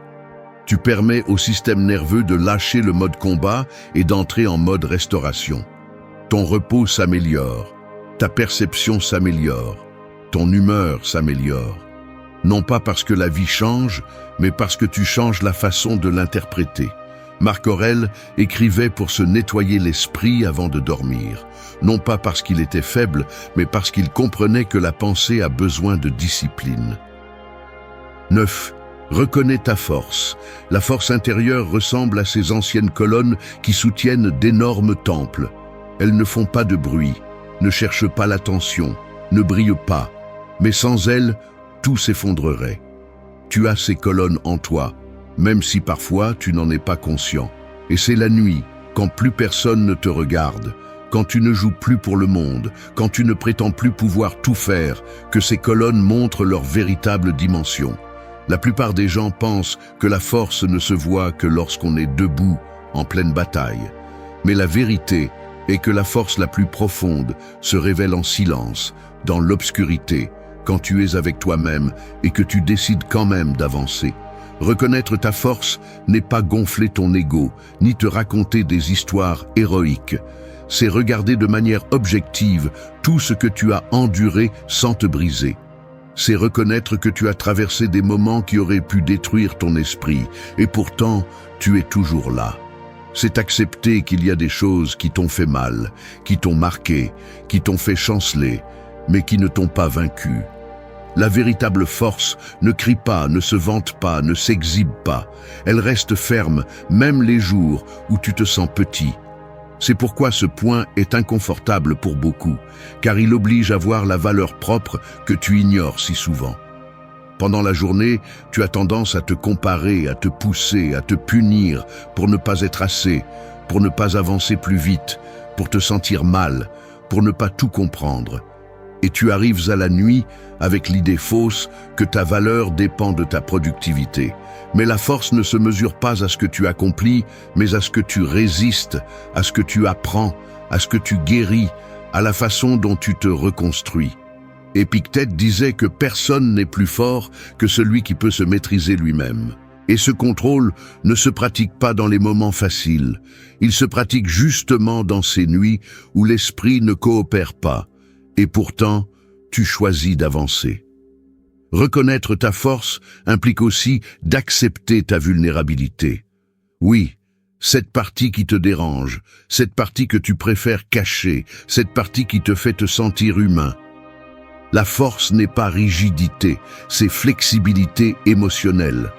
Tu permets au système nerveux de lâcher le mode combat et d'entrer en mode restauration. Ton repos s'améliore, ta perception s'améliore, ton humeur s'améliore. Non pas parce que la vie change, mais parce que tu changes la façon de l'interpréter. Marc Aurèle écrivait pour se nettoyer l'esprit avant de dormir, non pas parce qu'il était faible, mais parce qu'il comprenait que la pensée a besoin de discipline. 9. Reconnais ta force. La force intérieure ressemble à ces anciennes colonnes qui soutiennent d'énormes temples. Elles ne font pas de bruit, ne cherchent pas l'attention, ne brillent pas, mais sans elles, tout s'effondrerait. Tu as ces colonnes en toi, même si parfois tu n'en es pas conscient. Et c'est la nuit, quand plus personne ne te regarde, quand tu ne joues plus pour le monde, quand tu ne prétends plus pouvoir tout faire, que ces colonnes montrent leur véritable dimension. La plupart des gens pensent que la force ne se voit que lorsqu'on est debout, en pleine bataille. Mais la vérité est que la force la plus profonde se révèle en silence, dans l'obscurité, quand tu es avec toi-même et que tu décides quand même d'avancer. Reconnaître ta force n'est pas gonfler ton ego, ni te raconter des histoires héroïques. C'est regarder de manière objective tout ce que tu as enduré sans te briser. C'est reconnaître que tu as traversé des moments qui auraient pu détruire ton esprit, et pourtant, tu es toujours là. C'est accepter qu'il y a des choses qui t'ont fait mal, qui t'ont marqué, qui t'ont fait chanceler, mais qui ne t'ont pas vaincu. La véritable force ne crie pas, ne se vante pas, ne s'exhibe pas. Elle reste ferme, même les jours où tu te sens petit. C'est pourquoi ce point est inconfortable pour beaucoup, car il oblige à voir la valeur propre que tu ignores si souvent. Pendant la journée, tu as tendance à te comparer, à te pousser, à te punir pour ne pas être assez, pour ne pas avancer plus vite, pour te sentir mal, pour ne pas tout comprendre. Et tu arrives à la nuit avec l'idée fausse que ta valeur dépend de ta productivité. Mais la force ne se mesure pas à ce que tu accomplis, mais à ce que tu résistes, à ce que tu apprends, à ce que tu guéris, à la façon dont tu te reconstruis. Épictète disait que personne n'est plus fort que celui qui peut se maîtriser lui-même. Et ce contrôle ne se pratique pas dans les moments faciles. Il se pratique justement dans ces nuits où l'esprit ne coopère pas. Et pourtant, tu choisis d'avancer. Reconnaître ta force implique aussi d'accepter ta vulnérabilité. Oui, cette partie qui te dérange, cette partie que tu préfères cacher, cette partie qui te fait te sentir humain. La force n'est pas rigidité, c'est flexibilité émotionnelle.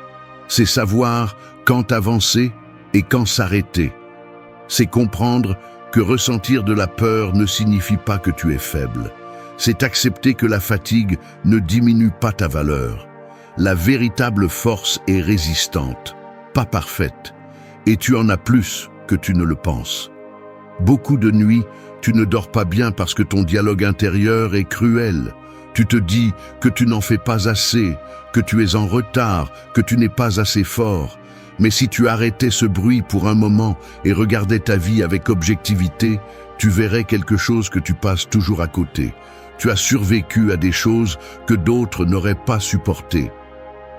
C'est savoir quand avancer et quand s'arrêter. C'est comprendre que ressentir de la peur ne signifie pas que tu es faible. C'est accepter que la fatigue ne diminue pas ta valeur. La véritable force est résistante, pas parfaite, et tu en as plus que tu ne le penses. Beaucoup de nuits, tu ne dors pas bien parce que ton dialogue intérieur est cruel. Tu te dis que tu n'en fais pas assez, que tu es en retard, que tu n'es pas assez fort. Mais si tu arrêtais ce bruit pour un moment et regardais ta vie avec objectivité, tu verrais quelque chose que tu passes toujours à côté. Tu as survécu à des choses que d'autres n'auraient pas supportées.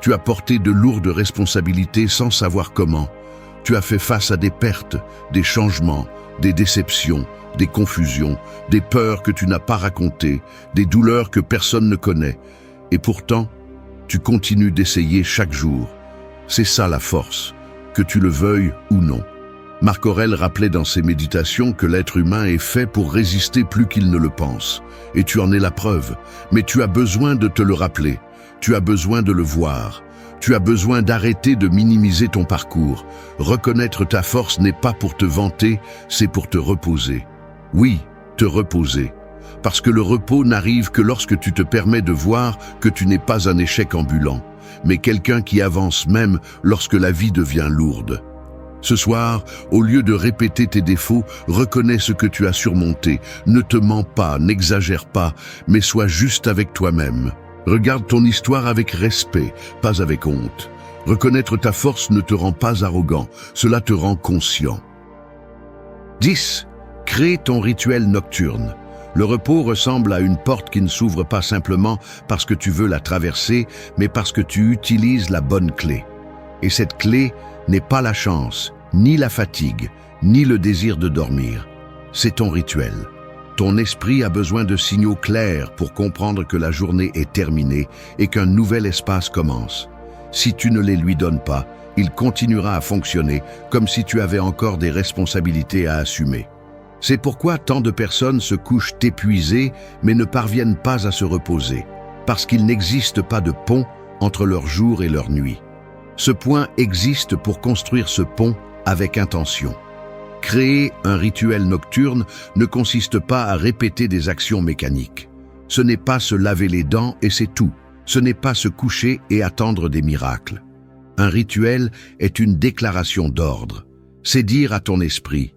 Tu as porté de lourdes responsabilités sans savoir comment. Tu as fait face à des pertes, des changements, des déceptions, des confusions, des peurs que tu n'as pas racontées, des douleurs que personne ne connaît. Et pourtant, tu continues d'essayer chaque jour. C'est ça la force, que tu le veuilles ou non. Marc Aurèle rappelait dans ses méditations que l'être humain est fait pour résister plus qu'il ne le pense. Et tu en es la preuve. Mais tu as besoin de te le rappeler. Tu as besoin de le voir. Tu as besoin d'arrêter de minimiser ton parcours. Reconnaître ta force n'est pas pour te vanter, c'est pour te reposer. Oui, te reposer. Parce que le repos n'arrive que lorsque tu te permets de voir que tu n'es pas un échec ambulant, mais quelqu'un qui avance même lorsque la vie devient lourde. Ce soir, au lieu de répéter tes défauts, reconnais ce que tu as surmonté. Ne te mens pas, n'exagère pas, mais sois juste avec toi-même. Regarde ton histoire avec respect, pas avec honte. Reconnaître ta force ne te rend pas arrogant, cela te rend conscient. 10. Crée ton rituel nocturne. Le repos ressemble à une porte qui ne s'ouvre pas simplement parce que tu veux la traverser, mais parce que tu utilises la bonne clé. Et cette clé n'est pas la chance, ni la fatigue, ni le désir de dormir. C'est ton rituel. Ton esprit a besoin de signaux clairs pour comprendre que la journée est terminée et qu'un nouvel espace commence. Si tu ne les lui donnes pas, il continuera à fonctionner comme si tu avais encore des responsabilités à assumer. C'est pourquoi tant de personnes se couchent épuisées mais ne parviennent pas à se reposer, parce qu'il n'existe pas de pont entre leur jour et leur nuit. Ce point existe pour construire ce pont avec intention. Créer un rituel nocturne ne consiste pas à répéter des actions mécaniques. Ce n'est pas se laver les dents et c'est tout. Ce n'est pas se coucher et attendre des miracles. Un rituel est une déclaration d'ordre. C'est dire à ton esprit,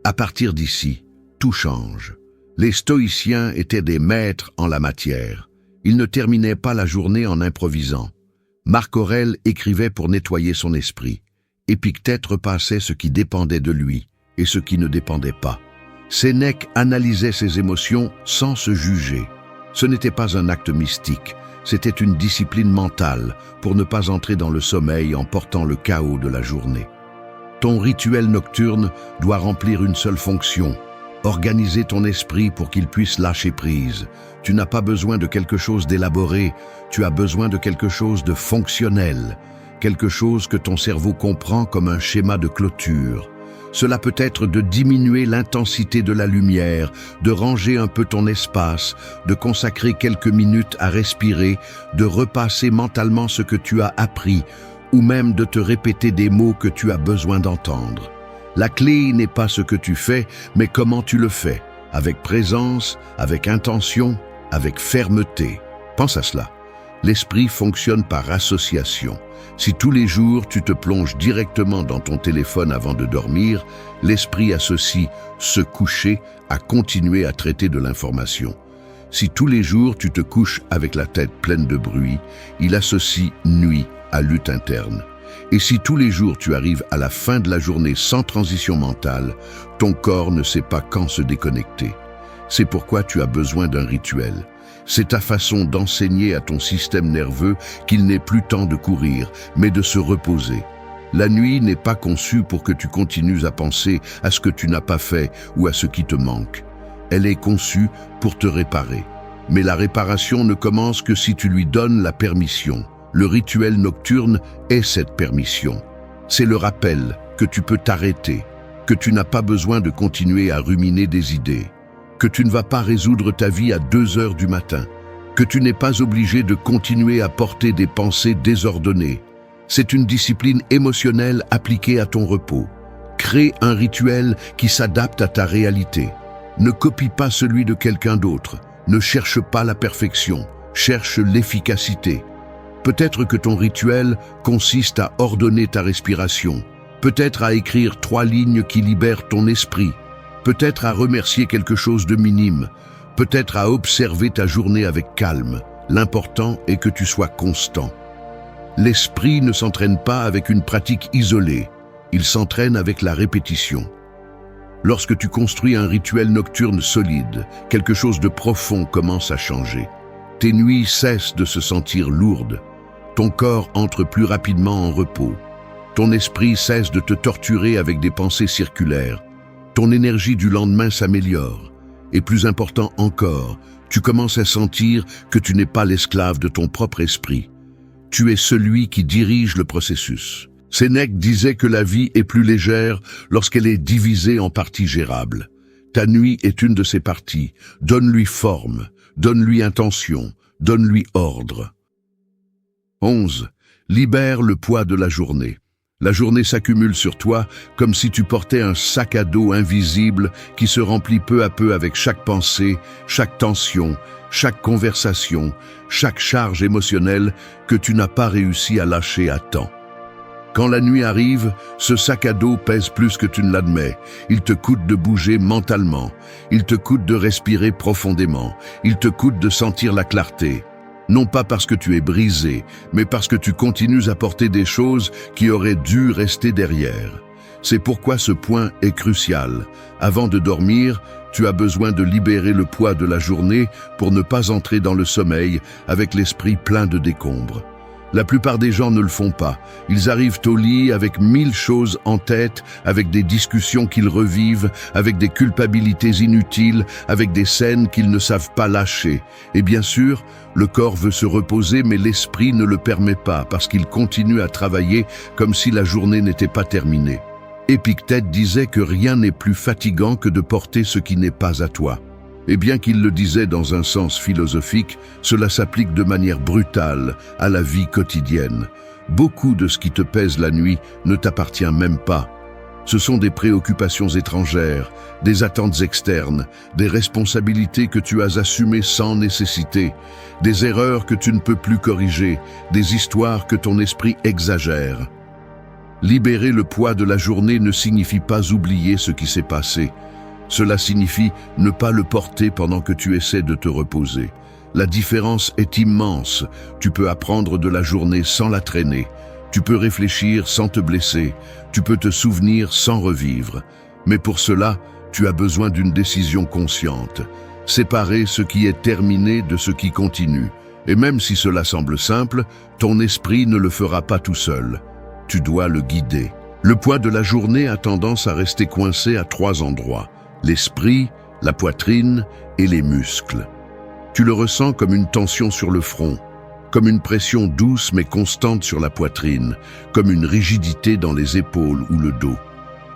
à partir d'ici, tout change. Les stoïciens étaient des maîtres en la matière. Ils ne terminaient pas la journée en improvisant. Marc Aurèle écrivait pour nettoyer son esprit. Épictète repassait ce qui dépendait de lui et ce qui ne dépendait pas. Sénèque analysait ses émotions sans se juger. Ce n'était pas un acte mystique, c'était une discipline mentale pour ne pas entrer dans le sommeil en portant le chaos de la journée. Ton rituel nocturne doit remplir une seule fonction, organiser ton esprit pour qu'il puisse lâcher prise. Tu n'as pas besoin de quelque chose d'élaboré, tu as besoin de quelque chose de fonctionnel, quelque chose que ton cerveau comprend comme un schéma de clôture. Cela peut être de diminuer l'intensité de la lumière, de ranger un peu ton espace, de consacrer quelques minutes à respirer, de repasser mentalement ce que tu as appris, ou même de te répéter des mots que tu as besoin d'entendre. La clé n'est pas ce que tu fais, mais comment tu le fais, avec présence, avec intention, avec fermeté. Pense à cela. L'esprit fonctionne par association. Si tous les jours tu te plonges directement dans ton téléphone avant de dormir, l'esprit associe se coucher à continuer à traiter de l'information. Si tous les jours tu te couches avec la tête pleine de bruit, il associe nuit à lutte interne. Et si tous les jours tu arrives à la fin de la journée sans transition mentale, ton corps ne sait pas quand se déconnecter. C'est pourquoi tu as besoin d'un rituel. C'est ta façon d'enseigner à ton système nerveux qu'il n'est plus temps de courir, mais de se reposer. La nuit n'est pas conçue pour que tu continues à penser à ce que tu n'as pas fait ou à ce qui te manque. Elle est conçue pour te réparer. Mais la réparation ne commence que si tu lui donnes la permission. Le rituel nocturne est cette permission. C'est le rappel que tu peux t'arrêter, que tu n'as pas besoin de continuer à ruminer des idées, que tu ne vas pas résoudre ta vie à 2 heures du matin, que tu n'es pas obligé de continuer à porter des pensées désordonnées. C'est une discipline émotionnelle appliquée à ton repos. Crée un rituel qui s'adapte à ta réalité. Ne copie pas celui de quelqu'un d'autre. Ne cherche pas la perfection, cherche l'efficacité. Peut-être que ton rituel consiste à ordonner ta respiration, peut-être à écrire 3 lignes qui libèrent ton esprit, peut-être à remercier quelque chose de minime, peut-être à observer ta journée avec calme. L'important est que tu sois constant. L'esprit ne s'entraîne pas avec une pratique isolée, il s'entraîne avec la répétition. Lorsque tu construis un rituel nocturne solide, quelque chose de profond commence à changer. Tes nuits cessent de se sentir lourdes. Ton corps entre plus rapidement en repos. Ton esprit cesse de te torturer avec des pensées circulaires. Ton énergie du lendemain s'améliore. Et plus important encore, tu commences à sentir que tu n'es pas l'esclave de ton propre esprit. Tu es celui qui dirige le processus. Sénèque disait que la vie est plus légère lorsqu'elle est divisée en parties gérables. Ta nuit est une de ces parties. Donne-lui forme, donne-lui intention, donne-lui ordre. 11. Libère le poids de la journée. La journée s'accumule sur toi comme si tu portais un sac à dos invisible qui se remplit peu à peu avec chaque pensée, chaque tension, chaque conversation, chaque charge émotionnelle que tu n'as pas réussi à lâcher à temps. Quand la nuit arrive, ce sac à dos pèse plus que tu ne l'admets. Il te coûte de bouger mentalement. Il te coûte de respirer profondément. Il te coûte de sentir la clarté. Non pas parce que tu es brisé, mais parce que tu continues à porter des choses qui auraient dû rester derrière. C'est pourquoi ce point est crucial. Avant de dormir, tu as besoin de libérer le poids de la journée pour ne pas entrer dans le sommeil avec l'esprit plein de décombres. La plupart des gens ne le font pas. Ils arrivent au lit avec 1000 choses en tête, avec des discussions qu'ils revivent, avec des culpabilités inutiles, avec des scènes qu'ils ne savent pas lâcher. Et bien sûr, le corps veut se reposer, mais l'esprit ne le permet pas parce qu'il continue à travailler comme si la journée n'était pas terminée. Épictète disait que rien n'est plus fatigant que de porter ce qui n'est pas à toi. Et bien qu'il le disait dans un sens philosophique, cela s'applique de manière brutale à la vie quotidienne. Beaucoup de ce qui te pèse la nuit ne t'appartient même pas. Ce sont des préoccupations étrangères, des attentes externes, des responsabilités que tu as assumées sans nécessité, des erreurs que tu ne peux plus corriger, des histoires que ton esprit exagère. Libérer le poids de la journée ne signifie pas oublier ce qui s'est passé. Cela signifie ne pas le porter pendant que tu essaies de te reposer. La différence est immense. Tu peux apprendre de la journée sans la traîner. Tu peux réfléchir sans te blesser. Tu peux te souvenir sans revivre. Mais pour cela, tu as besoin d'une décision consciente. Séparer ce qui est terminé de ce qui continue. Et même si cela semble simple, ton esprit ne le fera pas tout seul. Tu dois le guider. Le poids de la journée a tendance à rester coincé à 3 endroits. L'esprit, la poitrine et les muscles. Tu le ressens comme une tension sur le front, comme une pression douce mais constante sur la poitrine, comme une rigidité dans les épaules ou le dos.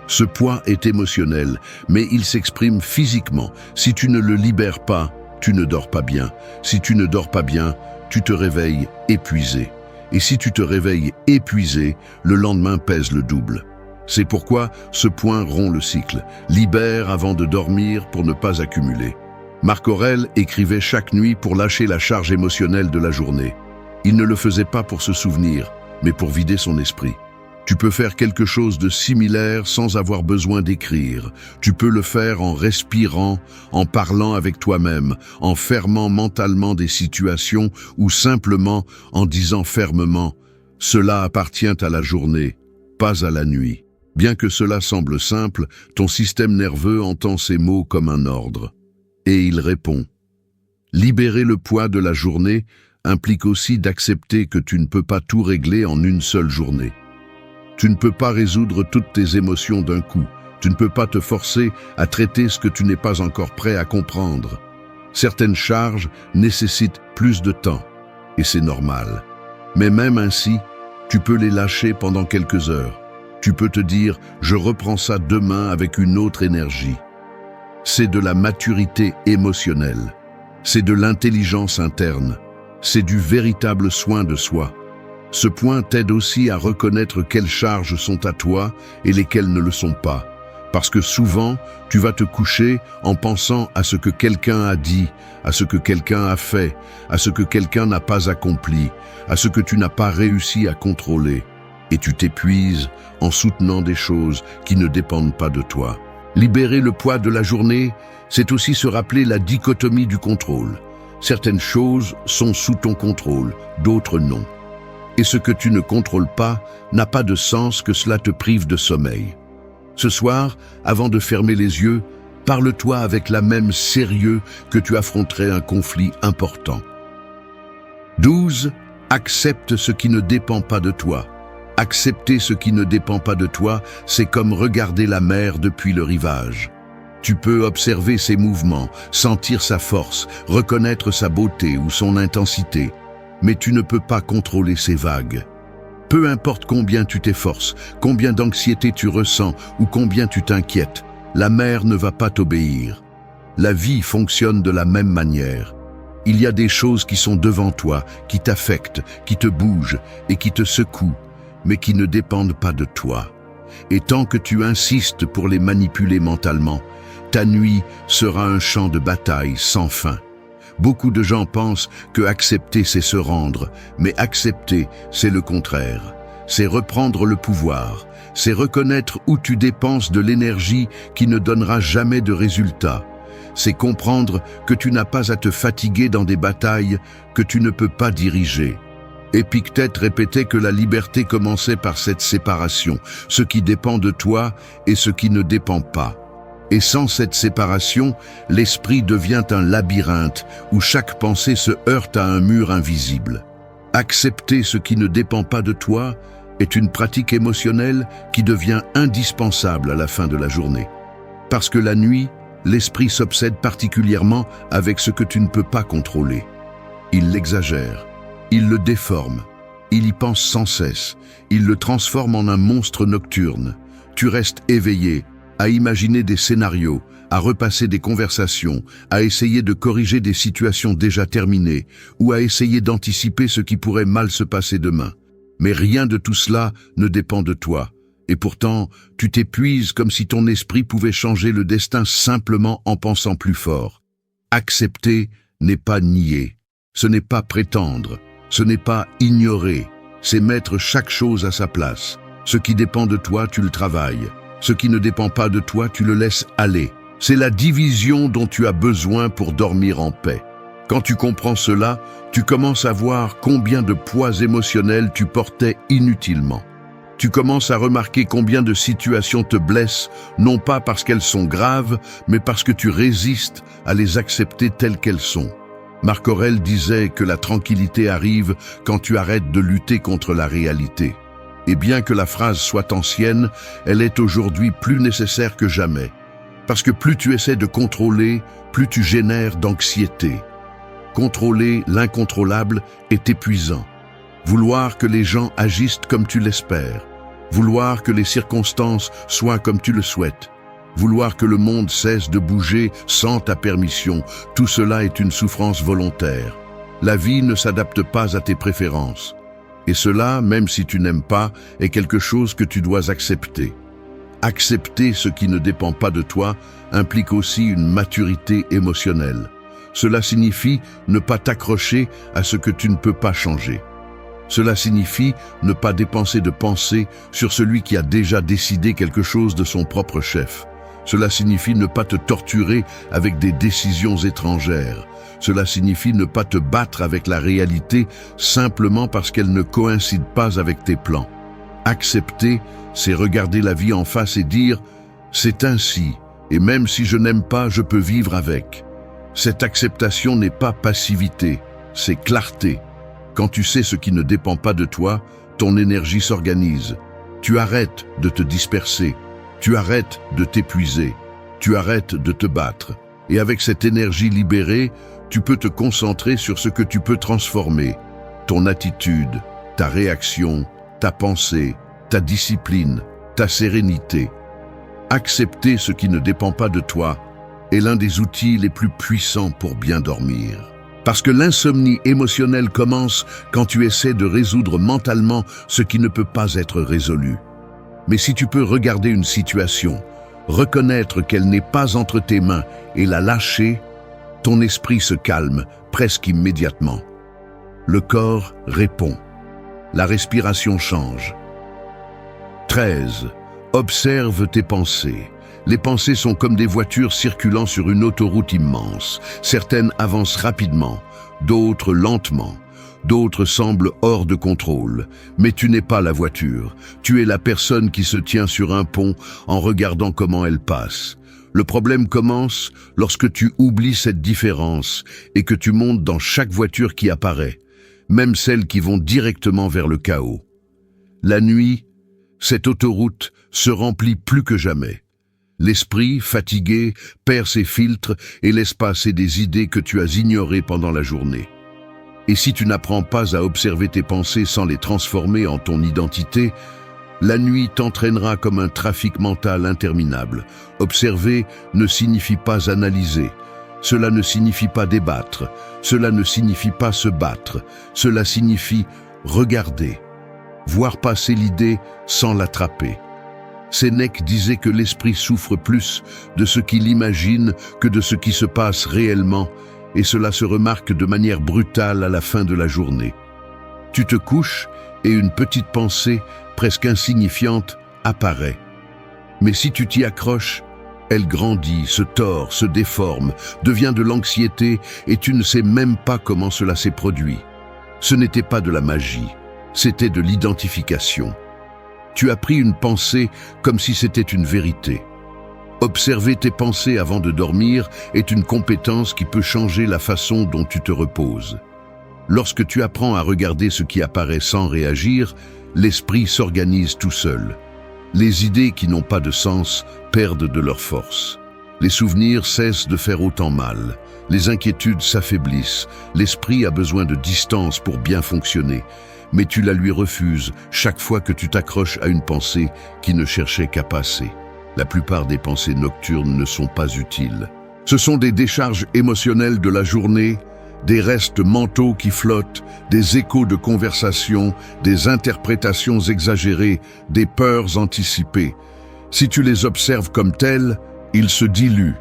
Ce poids est émotionnel, mais il s'exprime physiquement. Si tu ne le libères pas, tu ne dors pas bien. Si tu ne dors pas bien, tu te réveilles épuisé. Et si tu te réveilles épuisé, le lendemain pèse le double. C'est pourquoi ce point rompt le cycle. Libère avant de dormir pour ne pas accumuler. Marc Aurèle écrivait chaque nuit pour lâcher la charge émotionnelle de la journée. Il ne le faisait pas pour se souvenir, mais pour vider son esprit. Tu peux faire quelque chose de similaire sans avoir besoin d'écrire. Tu peux le faire en respirant, en parlant avec toi-même, en fermant mentalement des situations ou simplement en disant fermement « Cela appartient à la journée, pas à la nuit ». Bien que cela semble simple, ton système nerveux entend ces mots comme un ordre. Et il répond. Libérer le poids de la journée implique aussi d'accepter que tu ne peux pas tout régler en une seule journée. Tu ne peux pas résoudre toutes tes émotions d'un coup. Tu ne peux pas te forcer à traiter ce que tu n'es pas encore prêt à comprendre. Certaines charges nécessitent plus de temps, et c'est normal. Mais même ainsi, tu peux les lâcher pendant quelques heures. Tu peux te dire « je reprends ça demain avec une autre énergie ». C'est de la maturité émotionnelle. C'est de l'intelligence interne. C'est du véritable soin de soi. Ce point t'aide aussi à reconnaître quelles charges sont à toi et lesquelles ne le sont pas. Parce que souvent, tu vas te coucher en pensant à ce que quelqu'un a dit, à ce que quelqu'un a fait, à ce que quelqu'un n'a pas accompli, à ce que tu n'as pas réussi à contrôler. Et tu t'épuises en soutenant des choses qui ne dépendent pas de toi. Libérer le poids de la journée, c'est aussi se rappeler la dichotomie du contrôle. Certaines choses sont sous ton contrôle, d'autres non. Et ce que tu ne contrôles pas n'a pas de sens que cela te prive de sommeil. Ce soir, avant de fermer les yeux, parle-toi avec la même sérieux que tu affronterais un conflit important. 12. Accepte ce qui ne dépend pas de toi. Accepter ce qui ne dépend pas de toi, c'est comme regarder la mer depuis le rivage. Tu peux observer ses mouvements, sentir sa force, reconnaître sa beauté ou son intensité, mais tu ne peux pas contrôler ses vagues. Peu importe combien tu t'efforces, combien d'anxiété tu ressens ou combien tu t'inquiètes, la mer ne va pas t'obéir. La vie fonctionne de la même manière. Il y a des choses qui sont devant toi, qui t'affectent, qui te bougent et qui te secouent, mais qui ne dépendent pas de toi. Et tant que tu insistes pour les manipuler mentalement, ta nuit sera un champ de bataille sans fin. Beaucoup de gens pensent que accepter c'est se rendre, mais accepter c'est le contraire. C'est reprendre le pouvoir, c'est reconnaître où tu dépenses de l'énergie qui ne donnera jamais de résultat. C'est comprendre que tu n'as pas à te fatiguer dans des batailles que tu ne peux pas diriger. Épictète répétait que la liberté commençait par cette séparation, ce qui dépend de toi et ce qui ne dépend pas. Et sans cette séparation, l'esprit devient un labyrinthe où chaque pensée se heurte à un mur invisible. Accepter ce qui ne dépend pas de toi est une pratique émotionnelle qui devient indispensable à la fin de la journée. Parce que la nuit, l'esprit s'obsède particulièrement avec ce que tu ne peux pas contrôler. Il l'exagère, il le déforme, il y pense sans cesse, il le transforme en un monstre nocturne. Tu restes éveillé, à imaginer des scénarios, à repasser des conversations, à essayer de corriger des situations déjà terminées, ou à essayer d'anticiper ce qui pourrait mal se passer demain. Mais rien de tout cela ne dépend de toi. Et pourtant, tu t'épuises comme si ton esprit pouvait changer le destin simplement en pensant plus fort. Accepter n'est pas nier, ce n'est pas prétendre, ce n'est pas ignorer, c'est mettre chaque chose à sa place. Ce qui dépend de toi, tu le travailles. Ce qui ne dépend pas de toi, tu le laisses aller. C'est la division dont tu as besoin pour dormir en paix. Quand tu comprends cela, tu commences à voir combien de poids émotionnels tu portais inutilement. Tu commences à remarquer combien de situations te blessent, non pas parce qu'elles sont graves, mais parce que tu résistes à les accepter telles qu'elles sont. Marc Aurèle disait que la tranquillité arrive quand tu arrêtes de lutter contre la réalité. Et bien que la phrase soit ancienne, elle est aujourd'hui plus nécessaire que jamais. Parce que plus tu essaies de contrôler, plus tu génères d'anxiété. Contrôler l'incontrôlable est épuisant. Vouloir que les gens agissent comme tu l'espères. Vouloir que les circonstances soient comme tu le souhaites. Vouloir que le monde cesse de bouger sans ta permission, tout cela est une souffrance volontaire. La vie ne s'adapte pas à tes préférences. Et cela, même si tu n'aimes pas, est quelque chose que tu dois accepter. Accepter ce qui ne dépend pas de toi implique aussi une maturité émotionnelle. Cela signifie ne pas t'accrocher à ce que tu ne peux pas changer. Cela signifie ne pas dépenser de pensée sur celui qui a déjà décidé quelque chose de son propre chef. Cela signifie ne pas te torturer avec des décisions étrangères. Cela signifie ne pas te battre avec la réalité simplement parce qu'elle ne coïncide pas avec tes plans. Accepter, c'est regarder la vie en face et dire « c'est ainsi, et même si je n'aime pas, je peux vivre avec ». Cette acceptation n'est pas passivité, c'est clarté. Quand tu sais ce qui ne dépend pas de toi, ton énergie s'organise. Tu arrêtes de te disperser, tu arrêtes de t'épuiser, tu arrêtes de te battre. Et avec cette énergie libérée, tu peux te concentrer sur ce que tu peux transformer. Ton attitude, ta réaction, ta pensée, ta discipline, ta sérénité. Accepter ce qui ne dépend pas de toi est l'un des outils les plus puissants pour bien dormir. Parce que l'insomnie émotionnelle commence quand tu essaies de résoudre mentalement ce qui ne peut pas être résolu. Mais si tu peux regarder une situation, reconnaître qu'elle n'est pas entre tes mains et la lâcher, ton esprit se calme presque immédiatement. Le corps répond. La respiration change. 13. Observe tes pensées. Les pensées sont comme des voitures circulant sur une autoroute immense. Certaines avancent rapidement, d'autres lentement. D'autres semblent hors de contrôle. Mais tu n'es pas la voiture. Tu es la personne qui se tient sur un pont en regardant comment elle passe. Le problème commence lorsque tu oublies cette différence et que tu montes dans chaque voiture qui apparaît, même celles qui vont directement vers le chaos. La nuit, cette autoroute se remplit plus que jamais. L'esprit, fatigué, perd ses filtres et laisse passer des idées que tu as ignorées pendant la journée. Et si tu n'apprends pas à observer tes pensées sans les transformer en ton identité, la nuit t'entraînera comme un trafic mental interminable. Observer ne signifie pas analyser. Cela ne signifie pas débattre, cela ne signifie pas se battre, cela signifie regarder, voir passer l'idée sans l'attraper. Sénèque disait que l'esprit souffre plus de ce qu'il imagine que de ce qui se passe réellement, et cela se remarque de manière brutale à la fin de la journée. Tu te couches et une petite pensée, presque insignifiante, apparaît. Mais si tu t'y accroches, elle grandit, se tord, se déforme, devient de l'anxiété et tu ne sais même pas comment cela s'est produit. Ce n'était pas de la magie, c'était de l'identification. Tu as pris une pensée comme si c'était une vérité. Observer tes pensées avant de dormir est une compétence qui peut changer la façon dont tu te reposes. Lorsque tu apprends à regarder ce qui apparaît sans réagir, l'esprit s'organise tout seul. Les idées qui n'ont pas de sens perdent de leur force. Les souvenirs cessent de faire autant mal. Les inquiétudes s'affaiblissent. L'esprit a besoin de distance pour bien fonctionner. Mais tu la lui refuses chaque fois que tu t'accroches à une pensée qui ne cherchait qu'à passer. La plupart des pensées nocturnes ne sont pas utiles. Ce sont des décharges émotionnelles de la journée, des restes mentaux qui flottent, des échos de conversation, des interprétations exagérées, des peurs anticipées. Si tu les observes comme telles, ils se diluent.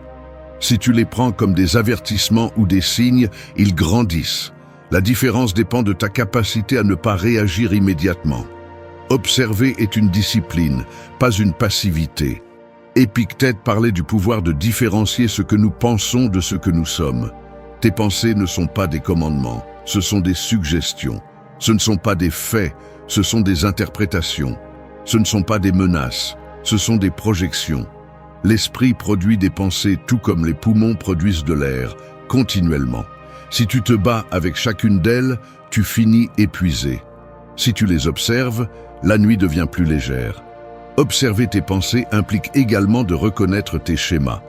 Si tu les prends comme des avertissements ou des signes, ils grandissent. La différence dépend de ta capacité à ne pas réagir immédiatement. Observer est une discipline, pas une passivité. Épictète parlait du pouvoir de différencier ce que nous pensons de ce que nous sommes. Tes pensées ne sont pas des commandements, ce sont des suggestions. Ce ne sont pas des faits, ce sont des interprétations. Ce ne sont pas des menaces, ce sont des projections. L'esprit produit des pensées tout comme les poumons produisent de l'air, continuellement. Si tu te bats avec chacune d'elles, tu finis épuisé. Si tu les observes, la nuit devient plus légère. Observer tes pensées implique également de reconnaître tes schémas.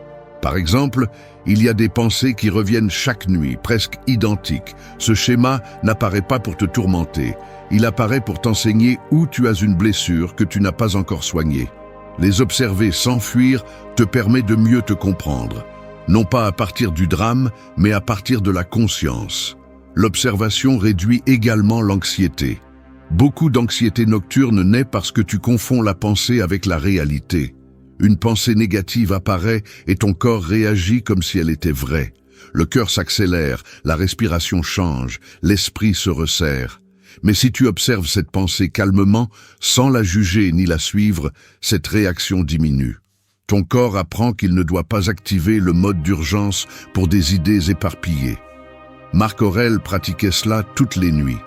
Par exemple, il y a des pensées qui reviennent chaque nuit, presque identiques. Ce schéma n'apparaît pas pour te tourmenter. Il apparaît pour t'enseigner où tu as une blessure que tu n'as pas encore soignée. Les observer sans fuir te permet de mieux te comprendre. Non pas à partir du drame, mais à partir de la conscience. L'observation réduit également l'anxiété. Beaucoup d'anxiété nocturne naît parce que tu confonds la pensée avec la réalité. Une pensée négative apparaît et ton corps réagit comme si elle était vraie. Le cœur s'accélère, la respiration change, l'esprit se resserre. Mais si tu observes cette pensée calmement, sans la juger ni la suivre, cette réaction diminue. Ton corps apprend qu'il ne doit pas activer le mode d'urgence pour des idées éparpillées. Marc Aurèle pratiquait cela toutes les nuits.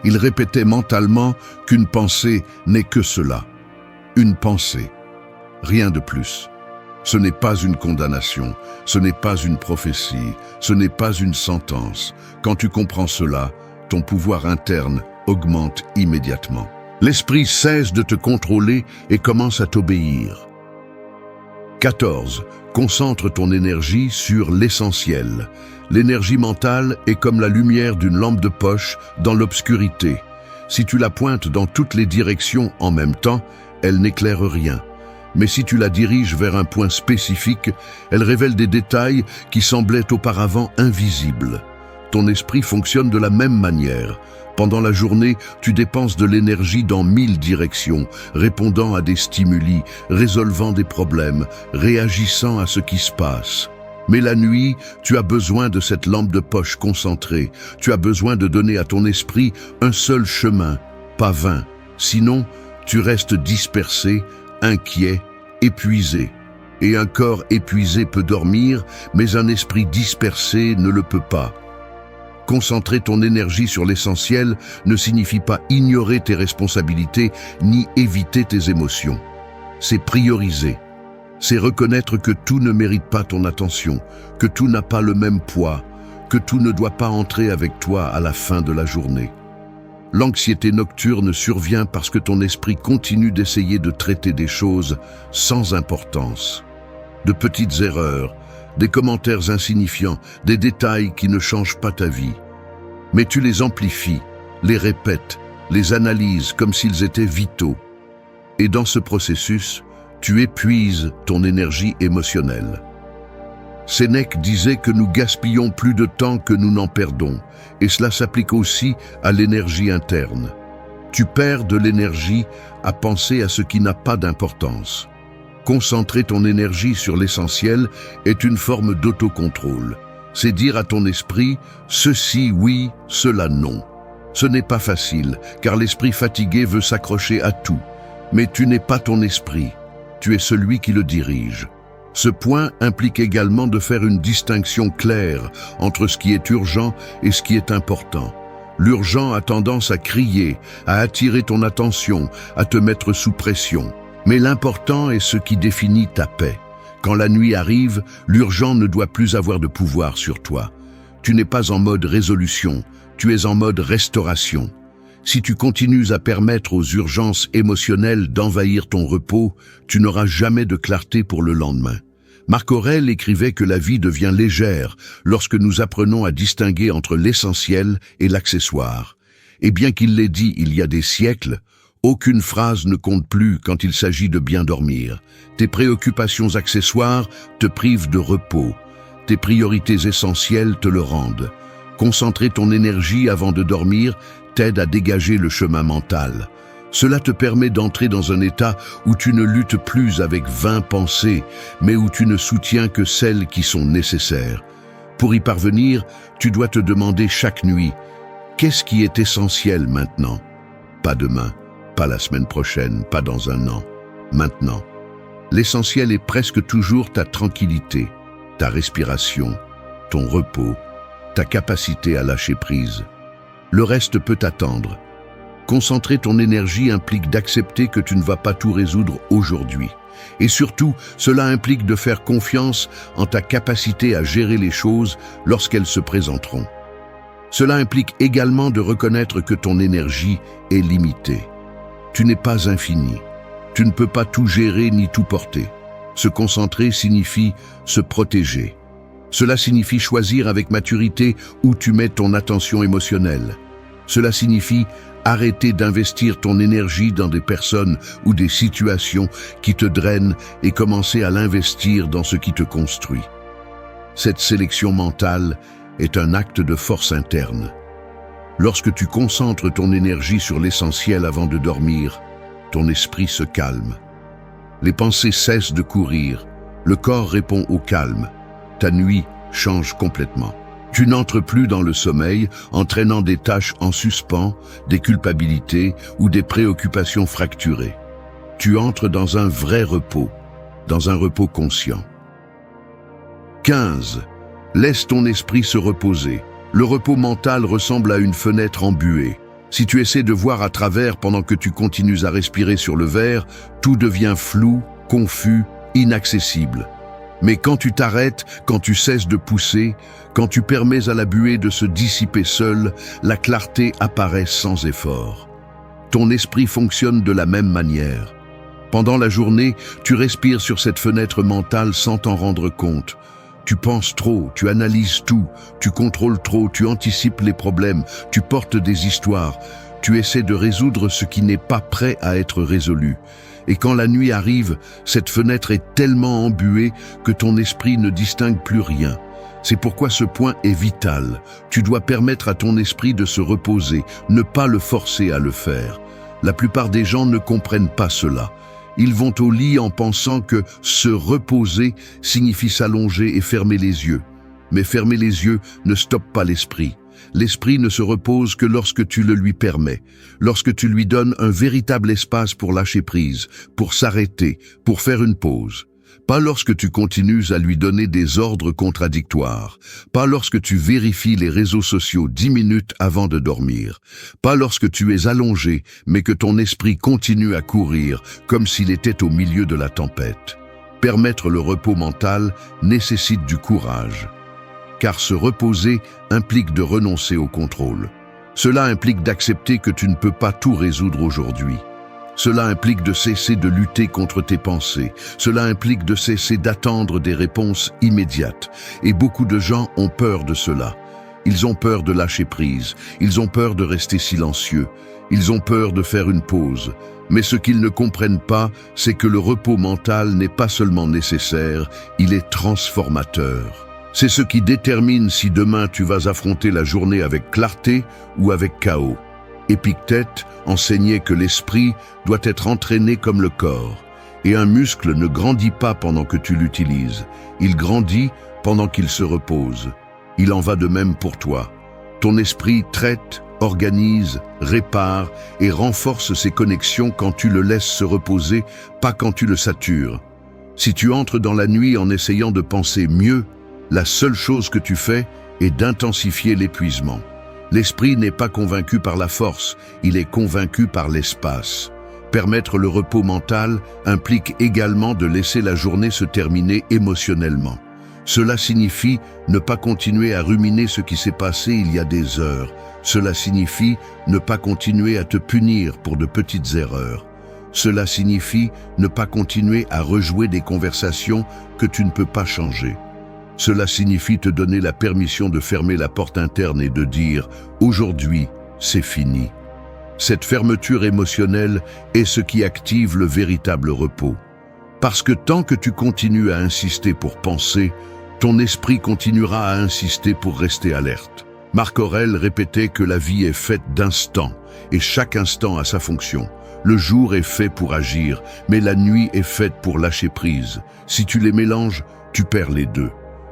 Il répétait mentalement qu'une pensée n'est que cela. Une pensée. Rien de plus. Ce n'est pas une condamnation, ce n'est pas une prophétie, ce n'est pas une sentence. Quand tu comprends cela, ton pouvoir interne augmente immédiatement. L'esprit cesse de te contrôler et commence à t'obéir. 14. Concentre ton énergie sur l'essentiel. L'énergie mentale est comme la lumière d'une lampe de poche dans l'obscurité. Si tu la pointes dans toutes les directions en même temps, elle n'éclaire rien. Mais si tu la diriges vers un point spécifique, elle révèle des détails qui semblaient auparavant invisibles. Ton esprit fonctionne de la même manière. Pendant la journée, tu dépenses de l'énergie dans 1000 directions, répondant à des stimuli, résolvant des problèmes, réagissant à ce qui se passe. Mais la nuit, tu as besoin de cette lampe de poche concentrée. Tu as besoin de donner à ton esprit un seul chemin, pas 20. Sinon, tu restes dispersé, inquiet, épuisé. Et un corps épuisé peut dormir, mais un esprit dispersé ne le peut pas. Concentrer ton énergie sur l'essentiel ne signifie pas ignorer tes responsabilités ni éviter tes émotions. C'est prioriser. C'est reconnaître que tout ne mérite pas ton attention, que tout n'a pas le même poids, que tout ne doit pas entrer avec toi à la fin de la journée. L'anxiété nocturne survient parce que ton esprit continue d'essayer de traiter des choses sans importance. De petites erreurs, des commentaires insignifiants, des détails qui ne changent pas ta vie. Mais tu les amplifies, les répètes, les analyses comme s'ils étaient vitaux. Et dans ce processus, tu épuises ton énergie émotionnelle. Sénèque disait que nous gaspillons plus de temps que nous n'en perdons, et cela s'applique aussi à l'énergie interne. Tu perds de l'énergie à penser à ce qui n'a pas d'importance. Concentrer ton énergie sur l'essentiel est une forme d'autocontrôle. C'est dire à ton esprit « ceci oui, cela non ». Ce n'est pas facile, car l'esprit fatigué veut s'accrocher à tout. Mais tu n'es pas ton esprit, tu es celui qui le dirige. Ce point implique également de faire une distinction claire entre ce qui est urgent et ce qui est important. L'urgent a tendance à crier, à attirer ton attention, à te mettre sous pression. Mais l'important est ce qui définit ta paix. Quand la nuit arrive, l'urgent ne doit plus avoir de pouvoir sur toi. Tu n'es pas en mode résolution, tu es en mode restauration. Si tu continues à permettre aux urgences émotionnelles d'envahir ton repos, tu n'auras jamais de clarté pour le lendemain. Marc Aurèle écrivait que la vie devient légère lorsque nous apprenons à distinguer entre l'essentiel et l'accessoire. Et bien qu'il l'ait dit il y a des siècles, aucune phrase ne compte plus quand il s'agit de bien dormir. Tes préoccupations accessoires te privent de repos. Tes priorités essentielles te le rendent. Concentrer ton énergie avant de dormir t'aide à dégager le chemin mental. Cela te permet d'entrer dans un état où tu ne luttes plus avec 20 pensées, mais où tu ne soutiens que celles qui sont nécessaires. Pour y parvenir, tu dois te demander chaque nuit, qu'est-ce qui est essentiel maintenant? Pas demain, pas la semaine prochaine, pas dans un an, maintenant. L'essentiel est presque toujours ta tranquillité, ta respiration, ton repos, ta capacité à lâcher prise. Le reste peut attendre. Concentrer ton énergie implique d'accepter que tu ne vas pas tout résoudre aujourd'hui. Et surtout, cela implique de faire confiance en ta capacité à gérer les choses lorsqu'elles se présenteront. Cela implique également de reconnaître que ton énergie est limitée. Tu n'es pas infini. Tu ne peux pas tout gérer ni tout porter. Se concentrer signifie se protéger. Cela signifie choisir avec maturité où tu mets ton attention émotionnelle. Cela signifie arrêter d'investir ton énergie dans des personnes ou des situations qui te drainent et commencer à l'investir dans ce qui te construit. Cette sélection mentale est un acte de force interne. Lorsque tu concentres ton énergie sur l'essentiel avant de dormir, ton esprit se calme. Les pensées cessent de courir, le corps répond au calme. Ta nuit change complètement. Tu n'entres plus dans le sommeil en traînant des tâches en suspens, des culpabilités ou des préoccupations fracturées. Tu entres dans un vrai repos, dans un repos conscient. 15. Laisse ton esprit se reposer. Le repos mental ressemble à une fenêtre embuée. Si tu essaies de voir à travers pendant que tu continues à respirer sur le verre, tout devient flou, confus, inaccessible. Mais quand tu t'arrêtes, quand tu cesses de pousser, quand tu permets à la buée de se dissiper seule, la clarté apparaît sans effort. Ton esprit fonctionne de la même manière. Pendant la journée, tu respires sur cette fenêtre mentale sans t'en rendre compte. Tu penses trop, tu analyses tout, tu contrôles trop, tu anticipes les problèmes, tu portes des histoires, tu essaies de résoudre ce qui n'est pas prêt à être résolu. Et quand la nuit arrive, cette fenêtre est tellement embuée que ton esprit ne distingue plus rien. C'est pourquoi ce point est vital. Tu dois permettre à ton esprit de se reposer, ne pas le forcer à le faire. La plupart des gens ne comprennent pas cela. Ils vont au lit en pensant que se reposer signifie s'allonger et fermer les yeux. Mais fermer les yeux ne stoppe pas l'esprit. L'esprit ne se repose que lorsque tu le lui permets, lorsque tu lui donnes un véritable espace pour lâcher prise, pour s'arrêter, pour faire une pause. Pas lorsque tu continues à lui donner des ordres contradictoires, pas lorsque tu vérifies les réseaux sociaux 10 minutes avant de dormir, pas lorsque tu es allongé mais que ton esprit continue à courir comme s'il était au milieu de la tempête. Permettre le repos mental nécessite du courage. Car se reposer implique de renoncer au contrôle. Cela implique d'accepter que tu ne peux pas tout résoudre aujourd'hui. Cela implique de cesser de lutter contre tes pensées. Cela implique de cesser d'attendre des réponses immédiates. Et beaucoup de gens ont peur de cela. Ils ont peur de lâcher prise, ils ont peur de rester silencieux, ils ont peur de faire une pause. Mais ce qu'ils ne comprennent pas, c'est que le repos mental n'est pas seulement nécessaire, il est transformateur. C'est ce qui détermine si demain tu vas affronter la journée avec clarté ou avec chaos. Épictète enseignait que l'esprit doit être entraîné comme le corps. Et un muscle ne grandit pas pendant que tu l'utilises, il grandit pendant qu'il se repose. Il en va de même pour toi. Ton esprit traite, organise, répare et renforce ses connexions quand tu le laisses se reposer, pas quand tu le satures. Si tu entres dans la nuit en essayant de penser mieux, la seule chose que tu fais est d'intensifier l'épuisement. L'esprit n'est pas convaincu par la force, il est convaincu par l'espace. Permettre le repos mental implique également de laisser la journée se terminer émotionnellement. Cela signifie ne pas continuer à ruminer ce qui s'est passé il y a des heures. Cela signifie ne pas continuer à te punir pour de petites erreurs. Cela signifie ne pas continuer à rejouer des conversations que tu ne peux pas changer. Cela signifie te donner la permission de fermer la porte interne et de dire « Aujourd'hui, c'est fini ». Cette fermeture émotionnelle est ce qui active le véritable repos. Parce que tant que tu continues à insister pour penser, ton esprit continuera à insister pour rester alerte. Marc Aurèle répétait que la vie est faite d'instants, et chaque instant a sa fonction. Le jour est fait pour agir, mais la nuit est faite pour lâcher prise. Si tu les mélanges, tu perds les deux.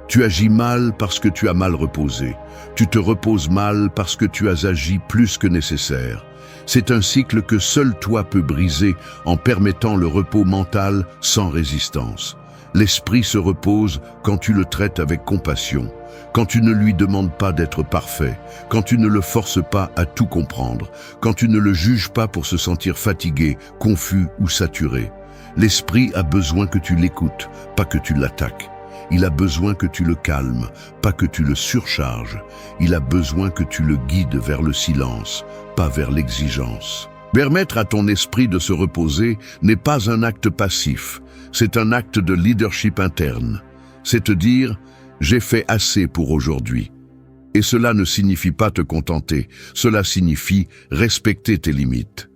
Tu agis mal parce que tu as mal reposé. Tu te reposes mal parce que tu as agi plus que nécessaire. C'est un cycle que seul toi peux briser en permettant le repos mental sans résistance. L'esprit se repose quand tu le traites avec compassion, quand tu ne lui demandes pas d'être parfait, quand tu ne le forces pas à tout comprendre, quand tu ne le juges pas pour se sentir fatigué, confus ou saturé. L'esprit a besoin que tu l'écoutes, pas que tu l'attaques. Il a besoin que tu le calmes, pas que tu le surcharges. Il a besoin que tu le guides vers le silence, pas vers l'exigence. Permettre à ton esprit de se reposer n'est pas un acte passif, c'est un acte de leadership interne. C'est te dire « j'ai fait assez pour aujourd'hui ». Et cela ne signifie pas te contenter, cela signifie respecter tes limites.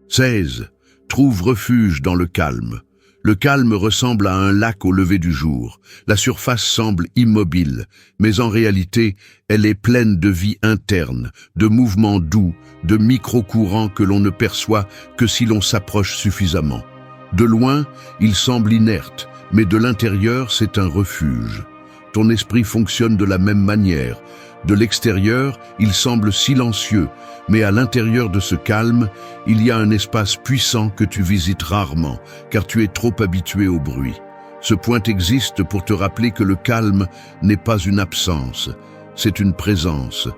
16. Trouve refuge dans le calme. Le calme ressemble à un lac au lever du jour. La surface semble immobile, mais en réalité, elle est pleine de vie interne, de mouvements doux, de micro-courants que l'on ne perçoit que si l'on s'approche suffisamment. De loin, il semble inerte, mais de l'intérieur, c'est un refuge. Ton esprit fonctionne de la même manière. De l'extérieur, il semble silencieux, mais à l'intérieur de ce calme, il y a un espace puissant que tu visites rarement, car tu es trop habitué au bruit. Ce point existe pour te rappeler que le calme n'est pas une absence, c'est une présence.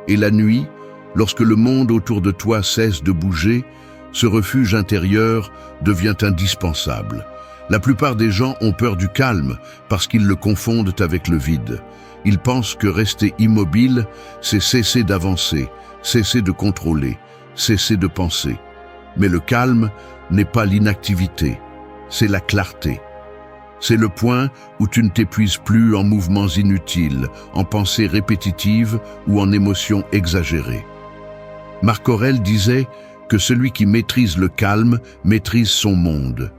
Et la nuit, lorsque le monde autour de toi cesse de bouger, ce refuge intérieur devient indispensable. La plupart des gens ont peur du calme parce qu'ils le confondent avec le vide. Ils pensent que rester immobile, c'est cesser d'avancer, cesser de contrôler, cesser de penser. Mais le calme n'est pas l'inactivité, c'est la clarté. C'est le point où tu ne t'épuises plus en mouvements inutiles, en pensées répétitives ou en émotions exagérées. Marc Aurèle disait que celui qui maîtrise le calme maîtrise son monde.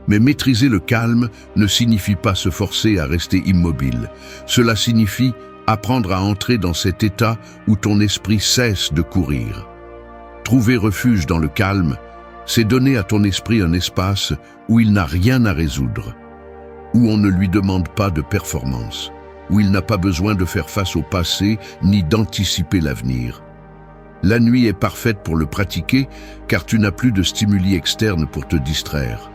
Mais maîtriser le calme ne signifie pas se forcer à rester immobile. Cela signifie apprendre à entrer dans cet état où ton esprit cesse de courir. Trouver refuge dans le calme, c'est donner à ton esprit un espace où il n'a rien à résoudre, où on ne lui demande pas de performance, où il n'a pas besoin de faire face au passé ni d'anticiper l'avenir. La nuit est parfaite pour le pratiquer car tu n'as plus de stimuli externes pour te distraire.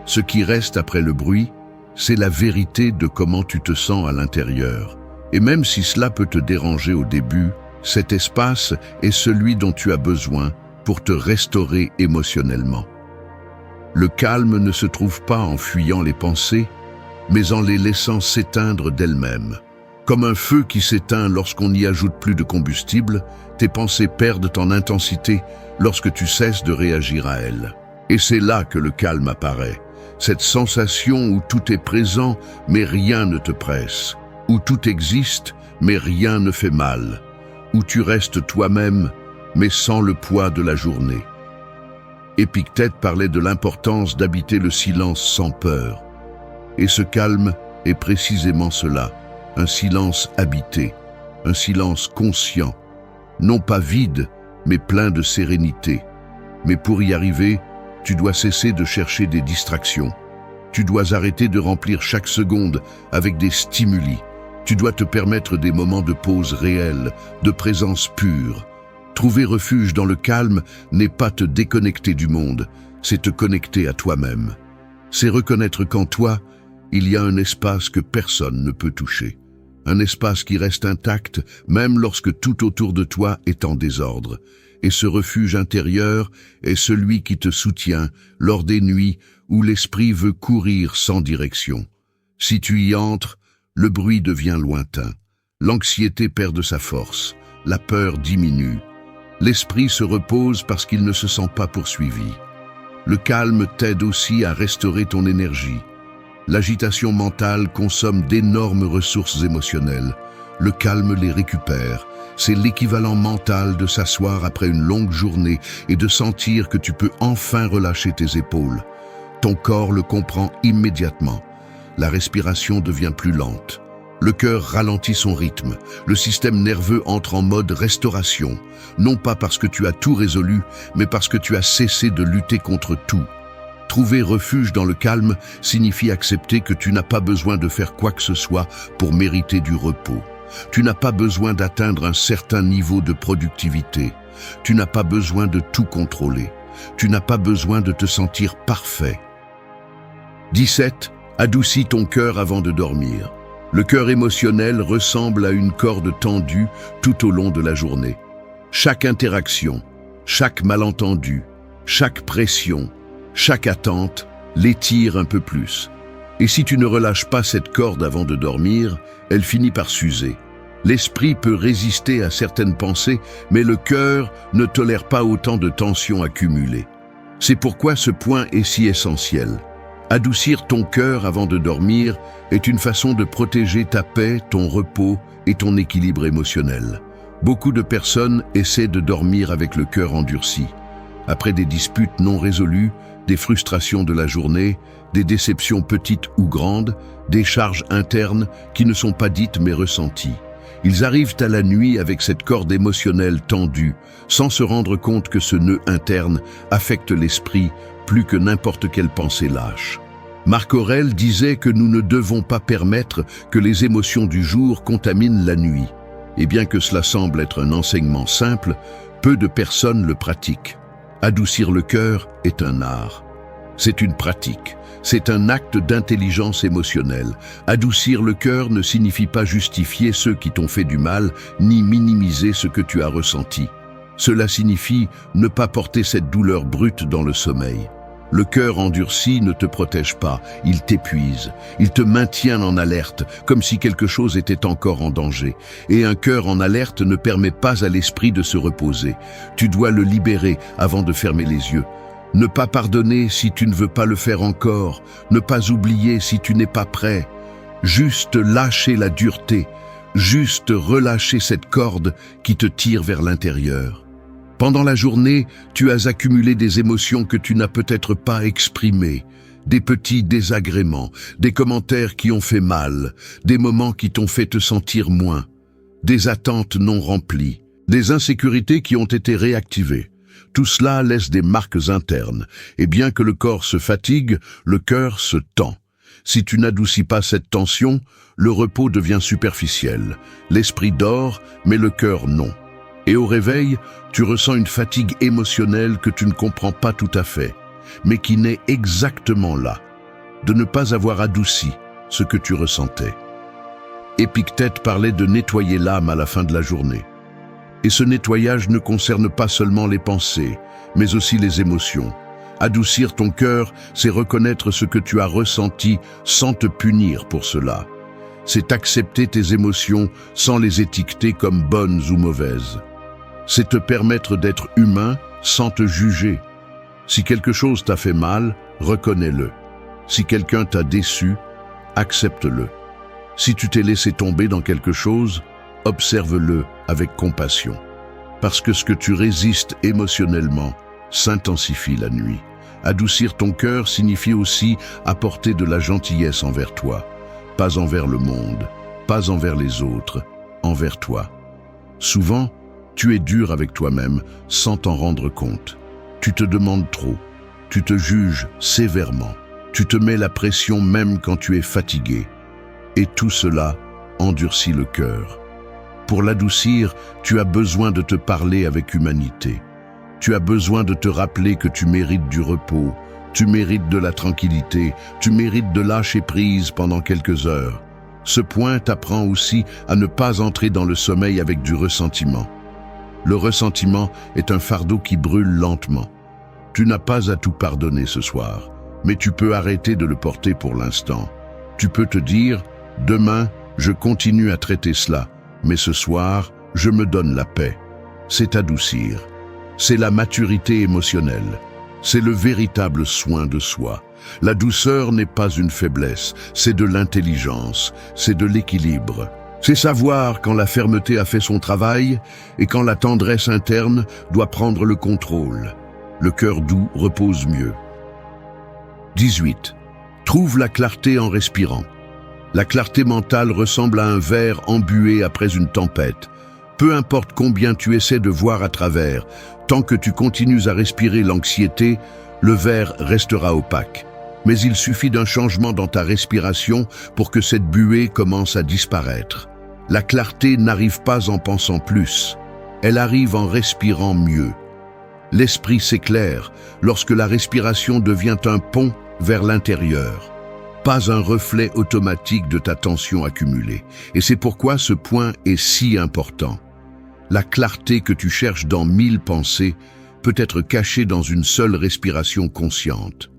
Ce qui reste après le bruit, c'est la vérité de comment tu te sens à l'intérieur. Et même si cela peut te déranger au début, cet espace est celui dont tu as besoin pour te restaurer émotionnellement. Le calme ne se trouve pas en fuyant les pensées, mais en les laissant s'éteindre d'elles-mêmes. Comme un feu qui s'éteint lorsqu'on n'y ajoute plus de combustible, tes pensées perdent en intensité lorsque tu cesses de réagir à elles. Et c'est là que le calme apparaît. Cette sensation où tout est présent, mais rien ne te presse, où tout existe, mais rien ne fait mal, où tu restes toi-même, mais sans le poids de la journée. Épictète parlait de l'importance d'habiter le silence sans peur. Et ce calme est précisément cela, un silence habité, un silence conscient, non pas vide, mais plein de sérénité. Mais pour y arriver, tu dois cesser de chercher des distractions. Tu dois arrêter de remplir chaque seconde avec des stimuli. Tu dois te permettre des moments de pause réelle, de présence pure. Trouver refuge dans le calme n'est pas te déconnecter du monde, c'est te connecter à toi-même. C'est reconnaître qu'en toi, il y a un espace que personne ne peut toucher. Un espace qui reste intact même lorsque tout autour de toi est en désordre. Et ce refuge intérieur est celui qui te soutient lors des nuits où l'esprit veut courir sans direction. Si tu y entres, le bruit devient lointain. L'anxiété perd de sa force. La peur diminue. L'esprit se repose parce qu'il ne se sent pas poursuivi. Le calme t'aide aussi à restaurer ton énergie. L'agitation mentale consomme d'énormes ressources émotionnelles. Le calme les récupère. C'est l'équivalent mental de s'asseoir après une longue journée et de sentir que tu peux enfin relâcher tes épaules. Ton corps le comprend immédiatement. La respiration devient plus lente. Le cœur ralentit son rythme. Le système nerveux entre en mode restauration. Non pas parce que tu as tout résolu, mais parce que tu as cessé de lutter contre tout. Trouver refuge dans le calme signifie accepter que tu n'as pas besoin de faire quoi que ce soit pour mériter du repos. Tu n'as pas besoin d'atteindre un certain niveau de productivité. Tu n'as pas besoin de tout contrôler. Tu n'as pas besoin de te sentir parfait. 17. Adoucis ton cœur avant de dormir. Le cœur émotionnel ressemble à une corde tendue tout au long de la journée. Chaque interaction, chaque malentendu, chaque pression, chaque attente l'étire un peu plus. Et si tu ne relâches pas cette corde avant de dormir, elle finit par s'user. L'esprit peut résister à certaines pensées, mais le cœur ne tolère pas autant de tensions accumulées. C'est pourquoi ce point est si essentiel. Adoucir ton cœur avant de dormir est une façon de protéger ta paix, ton repos et ton équilibre émotionnel. Beaucoup de personnes essaient de dormir avec le cœur endurci. Après des disputes non résolues, des frustrations de la journée, des déceptions petites ou grandes, des charges internes qui ne sont pas dites mais ressenties. Ils arrivent à la nuit avec cette corde émotionnelle tendue, sans se rendre compte que ce nœud interne affecte l'esprit plus que n'importe quelle pensée lâche. Marc Aurèle disait que nous ne devons pas permettre que les émotions du jour contaminent la nuit. Et bien que cela semble être un enseignement simple, peu de personnes le pratiquent. Adoucir le cœur est un art. C'est une pratique. C'est un acte d'intelligence émotionnelle. Adoucir le cœur ne signifie pas justifier ceux qui t'ont fait du mal, ni minimiser ce que tu as ressenti. Cela signifie ne pas porter cette douleur brute dans le sommeil. Le cœur endurci ne te protège pas, il t'épuise, il te maintient en alerte, comme si quelque chose était encore en danger. Et un cœur en alerte ne permet pas à l'esprit de se reposer. Tu dois le libérer avant de fermer les yeux. Ne pas pardonner si tu ne veux pas le faire encore, ne pas oublier si tu n'es pas prêt. Juste lâcher la dureté, juste relâcher cette corde qui te tire vers l'intérieur. Pendant la journée, tu as accumulé des émotions que tu n'as peut-être pas exprimées, des petits désagréments, des commentaires qui ont fait mal, des moments qui t'ont fait te sentir moins, des attentes non remplies, des insécurités qui ont été réactivées. Tout cela laisse des marques internes, et bien que le corps se fatigue, le cœur se tend. Si tu n'adoucis pas cette tension, le repos devient superficiel. L'esprit dort, mais le cœur non. Et au réveil, tu ressens une fatigue émotionnelle que tu ne comprends pas tout à fait, mais qui naît exactement là, de ne pas avoir adouci ce que tu ressentais. Épictète parlait de nettoyer l'âme à la fin de la journée. Et ce nettoyage ne concerne pas seulement les pensées, mais aussi les émotions. Adoucir ton cœur, c'est reconnaître ce que tu as ressenti sans te punir pour cela. C'est accepter tes émotions sans les étiqueter comme bonnes ou mauvaises. C'est te permettre d'être humain sans te juger. Si quelque chose t'a fait mal, reconnais-le. Si quelqu'un t'a déçu, accepte-le. Si tu t'es laissé tomber dans quelque chose, observe-le avec compassion. Parce que ce que tu résistes émotionnellement s'intensifie la nuit. Adoucir ton cœur signifie aussi apporter de la gentillesse envers toi, pas envers le monde, pas envers les autres, envers toi. Souvent, tu es dur avec toi-même sans t'en rendre compte. Tu te demandes trop, tu te juges sévèrement, tu te mets la pression même quand tu es fatigué. Et tout cela endurcit le cœur. Pour l'adoucir, tu as besoin de te parler avec humanité. Tu as besoin de te rappeler que tu mérites du repos, tu mérites de la tranquillité, tu mérites de lâcher prise pendant quelques heures. Ce point t'apprend aussi à ne pas entrer dans le sommeil avec du ressentiment. Le ressentiment est un fardeau qui brûle lentement. Tu n'as pas à tout pardonner ce soir, mais tu peux arrêter de le porter pour l'instant. Tu peux te dire, demain, je continue à traiter cela, mais ce soir, je me donne la paix. C'est adoucir. C'est la maturité émotionnelle. C'est le véritable soin de soi. La douceur n'est pas une faiblesse, c'est de l'intelligence, c'est de l'équilibre. C'est savoir quand la fermeté a fait son travail et quand la tendresse interne doit prendre le contrôle. Le cœur doux repose mieux. 18. Trouve la clarté en respirant. La clarté mentale ressemble à un verre embué après une tempête. Peu importe combien tu essaies de voir à travers, tant que tu continues à respirer l'anxiété, le verre restera opaque. Mais il suffit d'un changement dans ta respiration pour que cette buée commence à disparaître. La clarté n'arrive pas en pensant plus, elle arrive en respirant mieux. L'esprit s'éclaire lorsque la respiration devient un pont vers l'intérieur, pas un reflet automatique de ta tension accumulée. Et c'est pourquoi ce point est si important. La clarté que tu cherches dans 1000 pensées peut être cachée dans une seule respiration consciente.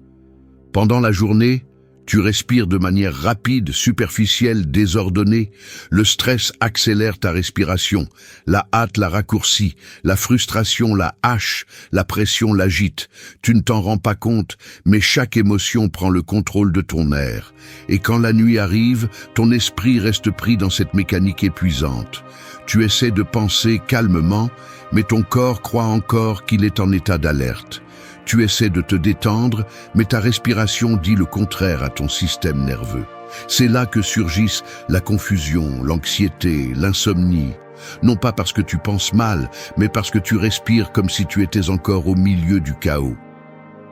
Pendant la journée, tu respires de manière rapide, superficielle, désordonnée. Le stress accélère ta respiration, la hâte la raccourcit, la frustration la hache, la pression l'agite. Tu ne t'en rends pas compte, mais chaque émotion prend le contrôle de ton air. Et quand la nuit arrive, ton esprit reste pris dans cette mécanique épuisante. Tu essaies de penser calmement, mais ton corps croit encore qu'il est en état d'alerte. Tu essaies de te détendre, mais ta respiration dit le contraire à ton système nerveux. C'est là que surgissent la confusion, l'anxiété, l'insomnie. Non pas parce que tu penses mal, mais parce que tu respires comme si tu étais encore au milieu du chaos.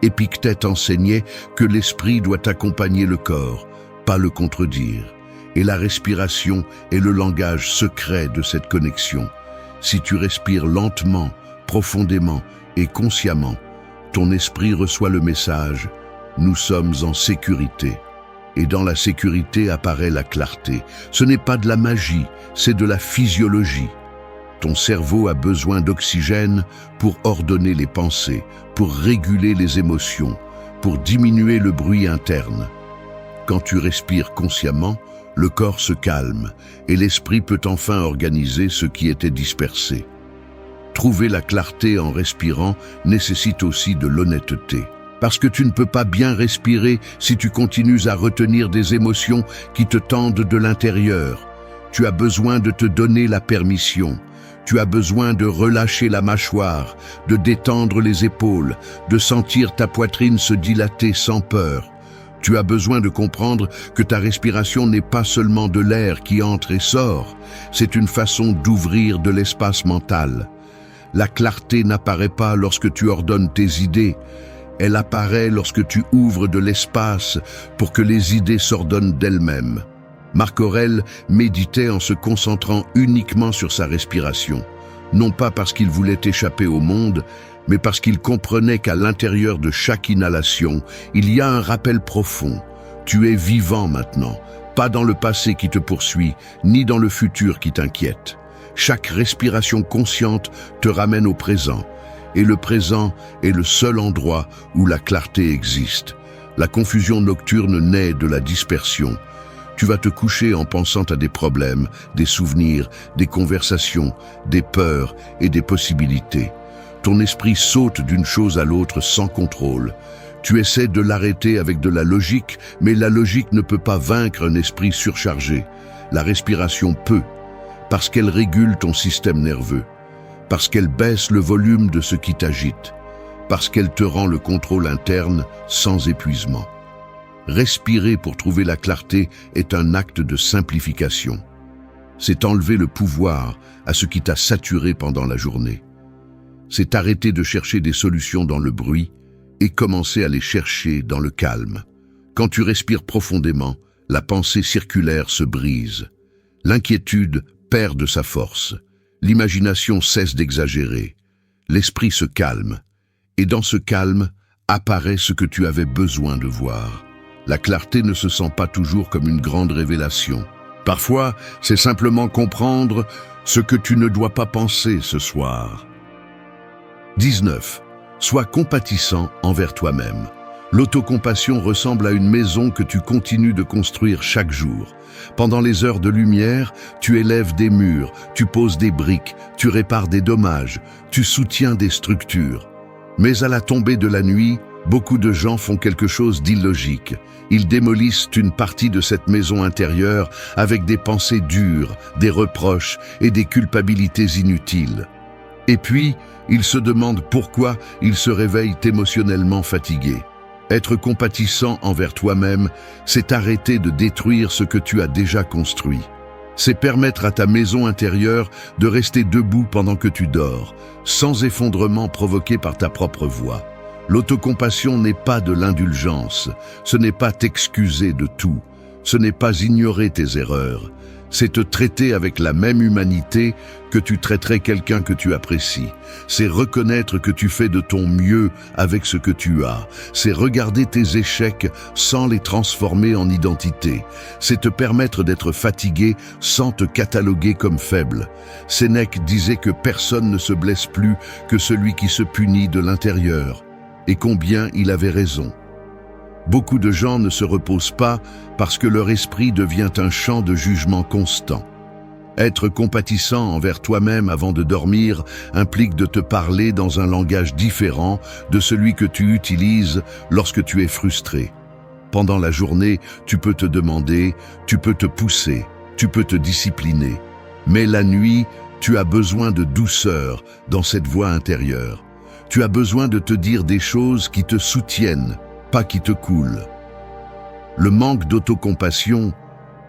Épictète enseignait que l'esprit doit accompagner le corps, pas le contredire. Et la respiration est le langage secret de cette connexion. Si tu respires lentement, profondément et consciemment, ton esprit reçoit le message « Nous sommes en sécurité ». Et dans la sécurité apparaît la clarté. Ce n'est pas de la magie, c'est de la physiologie. Ton cerveau a besoin d'oxygène pour ordonner les pensées, pour réguler les émotions, pour diminuer le bruit interne. Quand tu respires consciemment, le corps se calme et l'esprit peut enfin organiser ce qui était dispersé. Trouver la clarté en respirant nécessite aussi de l'honnêteté. Parce que tu ne peux pas bien respirer si tu continues à retenir des émotions qui te tendent de l'intérieur. Tu as besoin de te donner la permission. Tu as besoin de relâcher la mâchoire, de détendre les épaules, de sentir ta poitrine se dilater sans peur. Tu as besoin de comprendre que ta respiration n'est pas seulement de l'air qui entre et sort, c'est une façon d'ouvrir de l'espace mental. La clarté n'apparaît pas lorsque tu ordonnes tes idées, elle apparaît lorsque tu ouvres de l'espace pour que les idées s'ordonnent d'elles-mêmes. Marc Aurèle méditait en se concentrant uniquement sur sa respiration, non pas parce qu'il voulait échapper au monde, mais parce qu'il comprenait qu'à l'intérieur de chaque inhalation, il y a un rappel profond. Tu es vivant maintenant, pas dans le passé qui te poursuit, ni dans le futur qui t'inquiète. Chaque respiration consciente te ramène au présent, et le présent est le seul endroit où la clarté existe. La confusion nocturne naît de la dispersion. Tu vas te coucher en pensant à des problèmes, des souvenirs, des conversations, des peurs et des possibilités. Ton esprit saute d'une chose à l'autre sans contrôle. Tu essaies de l'arrêter avec de la logique, mais la logique ne peut pas vaincre un esprit surchargé. La respiration peut, parce qu'elle régule ton système nerveux, parce qu'elle baisse le volume de ce qui t'agite, parce qu'elle te rend le contrôle interne sans épuisement. Respirer pour trouver la clarté est un acte de simplification. C'est enlever le pouvoir à ce qui t'a saturé pendant la journée. C'est arrêter de chercher des solutions dans le bruit et commencer à les chercher dans le calme. Quand tu respires profondément, la pensée circulaire se brise. L'inquiétude perd de sa force. L'imagination cesse d'exagérer. L'esprit se calme. Et dans ce calme, apparaît ce que tu avais besoin de voir. La clarté ne se sent pas toujours comme une grande révélation. Parfois, c'est simplement comprendre ce que tu ne dois pas penser ce soir. 19. Sois compatissant envers toi-même. L'autocompassion ressemble à une maison que tu continues de construire chaque jour. Pendant les heures de lumière, tu élèves des murs, tu poses des briques, tu répares des dommages, tu soutiens des structures. Mais à la tombée de la nuit, beaucoup de gens font quelque chose d'illogique. Ils démolissent une partie de cette maison intérieure avec des pensées dures, des reproches et des culpabilités inutiles. Et puis, ils se demandent pourquoi ils se réveillent émotionnellement fatigués. Être compatissant envers toi-même, c'est arrêter de détruire ce que tu as déjà construit. C'est permettre à ta maison intérieure de rester debout pendant que tu dors, sans effondrement provoqué par ta propre voix. L'autocompassion n'est pas de l'indulgence, ce n'est pas t'excuser de tout, ce n'est pas ignorer tes erreurs, c'est te traiter avec la même humanité que tu traiterais quelqu'un que tu apprécies. C'est reconnaître que tu fais de ton mieux avec ce que tu as. C'est regarder tes échecs sans les transformer en identité. C'est te permettre d'être fatigué sans te cataloguer comme faible. Sénèque disait que personne ne se blesse plus que celui qui se punit de l'intérieur. Et combien il avait raison. Beaucoup de gens ne se reposent pas parce que leur esprit devient un champ de jugement constant. Être compatissant envers toi-même avant de dormir implique de te parler dans un langage différent de celui que tu utilises lorsque tu es frustré. Pendant la journée, tu peux te demander, tu peux te pousser, tu peux te discipliner. Mais la nuit, tu as besoin de douceur dans cette voix intérieure. Tu as besoin de te dire des choses qui te soutiennent, pas qui te coulent. Le manque d'autocompassion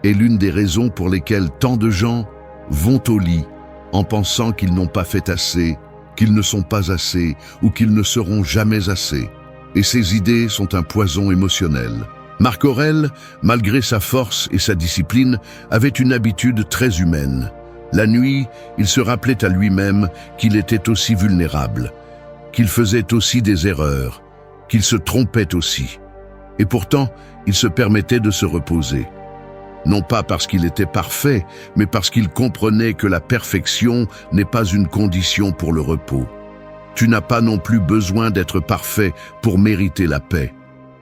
est l'une des raisons pour lesquelles tant de gens vont au lit en pensant qu'ils n'ont pas fait assez, qu'ils ne sont pas assez ou qu'ils ne seront jamais assez. Et ces idées sont un poison émotionnel. Marc Aurèle, malgré sa force et sa discipline, avait une habitude très humaine. La nuit, il se rappelait à lui-même qu'il était aussi vulnérable, qu'il faisait aussi des erreurs, qu'il se trompait aussi. Et pourtant, il se permettait de se reposer. Non pas parce qu'il était parfait, mais parce qu'il comprenait que la perfection n'est pas une condition pour le repos. Tu n'as pas non plus besoin d'être parfait pour mériter la paix.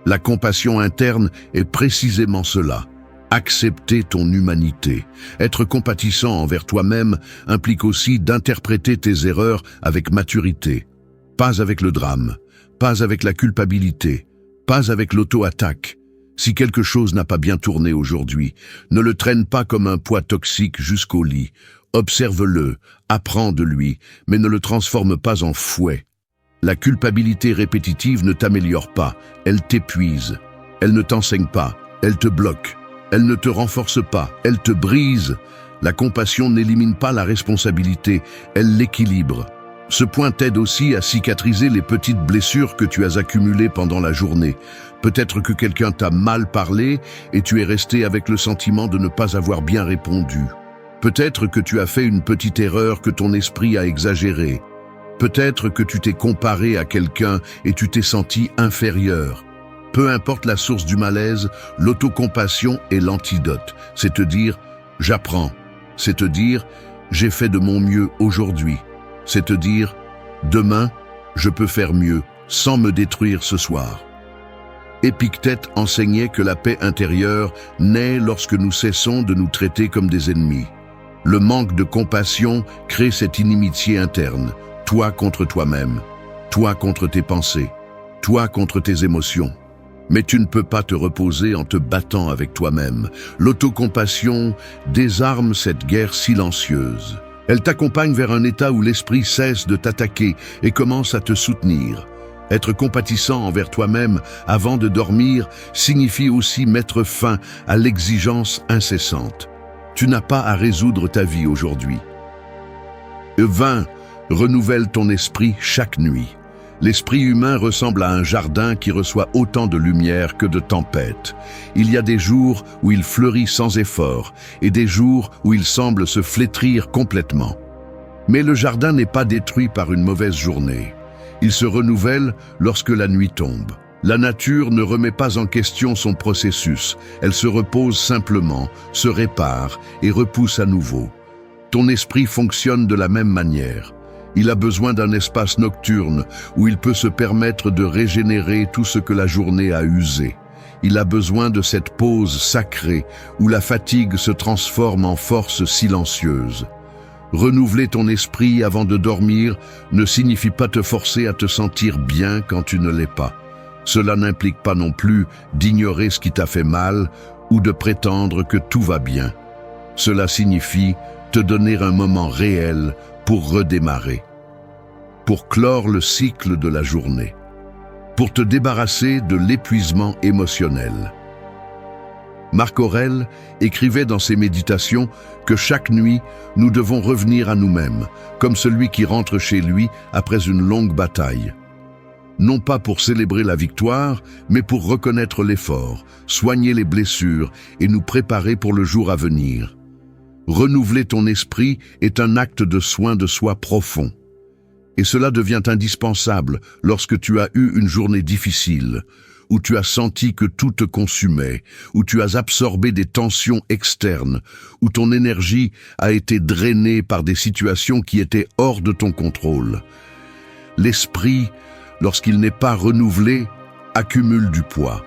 La compassion interne est précisément cela. Accepter ton humanité. Être compatissant envers toi-même implique aussi d'interpréter tes erreurs avec maturité. Pas avec le drame, pas avec la culpabilité, pas avec l'auto-attaque. Si quelque chose n'a pas bien tourné aujourd'hui, ne le traîne pas comme un poids toxique jusqu'au lit. Observe-le, apprends de lui, mais ne le transforme pas en fouet. La culpabilité répétitive ne t'améliore pas, elle t'épuise. Elle ne t'enseigne pas, elle te bloque. Elle ne te renforce pas, elle te brise. La compassion n'élimine pas la responsabilité, elle l'équilibre. Ce point t'aide aussi à cicatriser les petites blessures que tu as accumulées pendant la journée. Peut-être que quelqu'un t'a mal parlé et tu es resté avec le sentiment de ne pas avoir bien répondu. Peut-être que tu as fait une petite erreur que ton esprit a exagérée. Peut-être que tu t'es comparé à quelqu'un et tu t'es senti inférieur. Peu importe la source du malaise, l'autocompassion est l'antidote. C'est te dire « j'apprends ». C'est te dire « j'ai fait de mon mieux aujourd'hui ». C'est te dire « demain, je peux faire mieux sans me détruire ce soir ». Épictète enseignait que la paix intérieure naît lorsque nous cessons de nous traiter comme des ennemis. Le manque de compassion crée cette inimitié interne, toi contre toi-même, toi contre tes pensées, toi contre tes émotions. Mais tu ne peux pas te reposer en te battant avec toi-même. L'autocompassion désarme cette guerre silencieuse. Elle t'accompagne vers un état où l'esprit cesse de t'attaquer et commence à te soutenir. Être compatissant envers toi-même avant de dormir signifie aussi mettre fin à l'exigence incessante. Tu n'as pas à résoudre ta vie aujourd'hui. 20. Renouvelle ton esprit chaque nuit. L'esprit humain ressemble à un jardin qui reçoit autant de lumière que de tempêtes. Il y a des jours où il fleurit sans effort et des jours où il semble se flétrir complètement. Mais le jardin n'est pas détruit par une mauvaise journée. Il se renouvelle lorsque la nuit tombe. La nature ne remet pas en question son processus. Elle se repose simplement, se répare et repousse à nouveau. Ton esprit fonctionne de la même manière. Il a besoin d'un espace nocturne où il peut se permettre de régénérer tout ce que la journée a usé. Il a besoin de cette pause sacrée où la fatigue se transforme en force silencieuse. Renouveler ton esprit avant de dormir ne signifie pas te forcer à te sentir bien quand tu ne l'es pas. Cela n'implique pas non plus d'ignorer ce qui t'a fait mal ou de prétendre que tout va bien. Cela signifie te donner un moment réel pour redémarrer, pour clore le cycle de la journée, pour te débarrasser de l'épuisement émotionnel. Marc Aurèle écrivait dans ses méditations que chaque nuit, nous devons revenir à nous-mêmes, comme celui qui rentre chez lui après une longue bataille. Non pas pour célébrer la victoire, mais pour reconnaître l'effort, soigner les blessures et nous préparer pour le jour à venir. Renouveler ton esprit est un acte de soin de soi profond. Et cela devient indispensable lorsque tu as eu une journée difficile, où tu as senti que tout te consumait, où tu as absorbé des tensions externes, où ton énergie a été drainée par des situations qui étaient hors de ton contrôle. L'esprit, lorsqu'il n'est pas renouvelé, accumule du poids.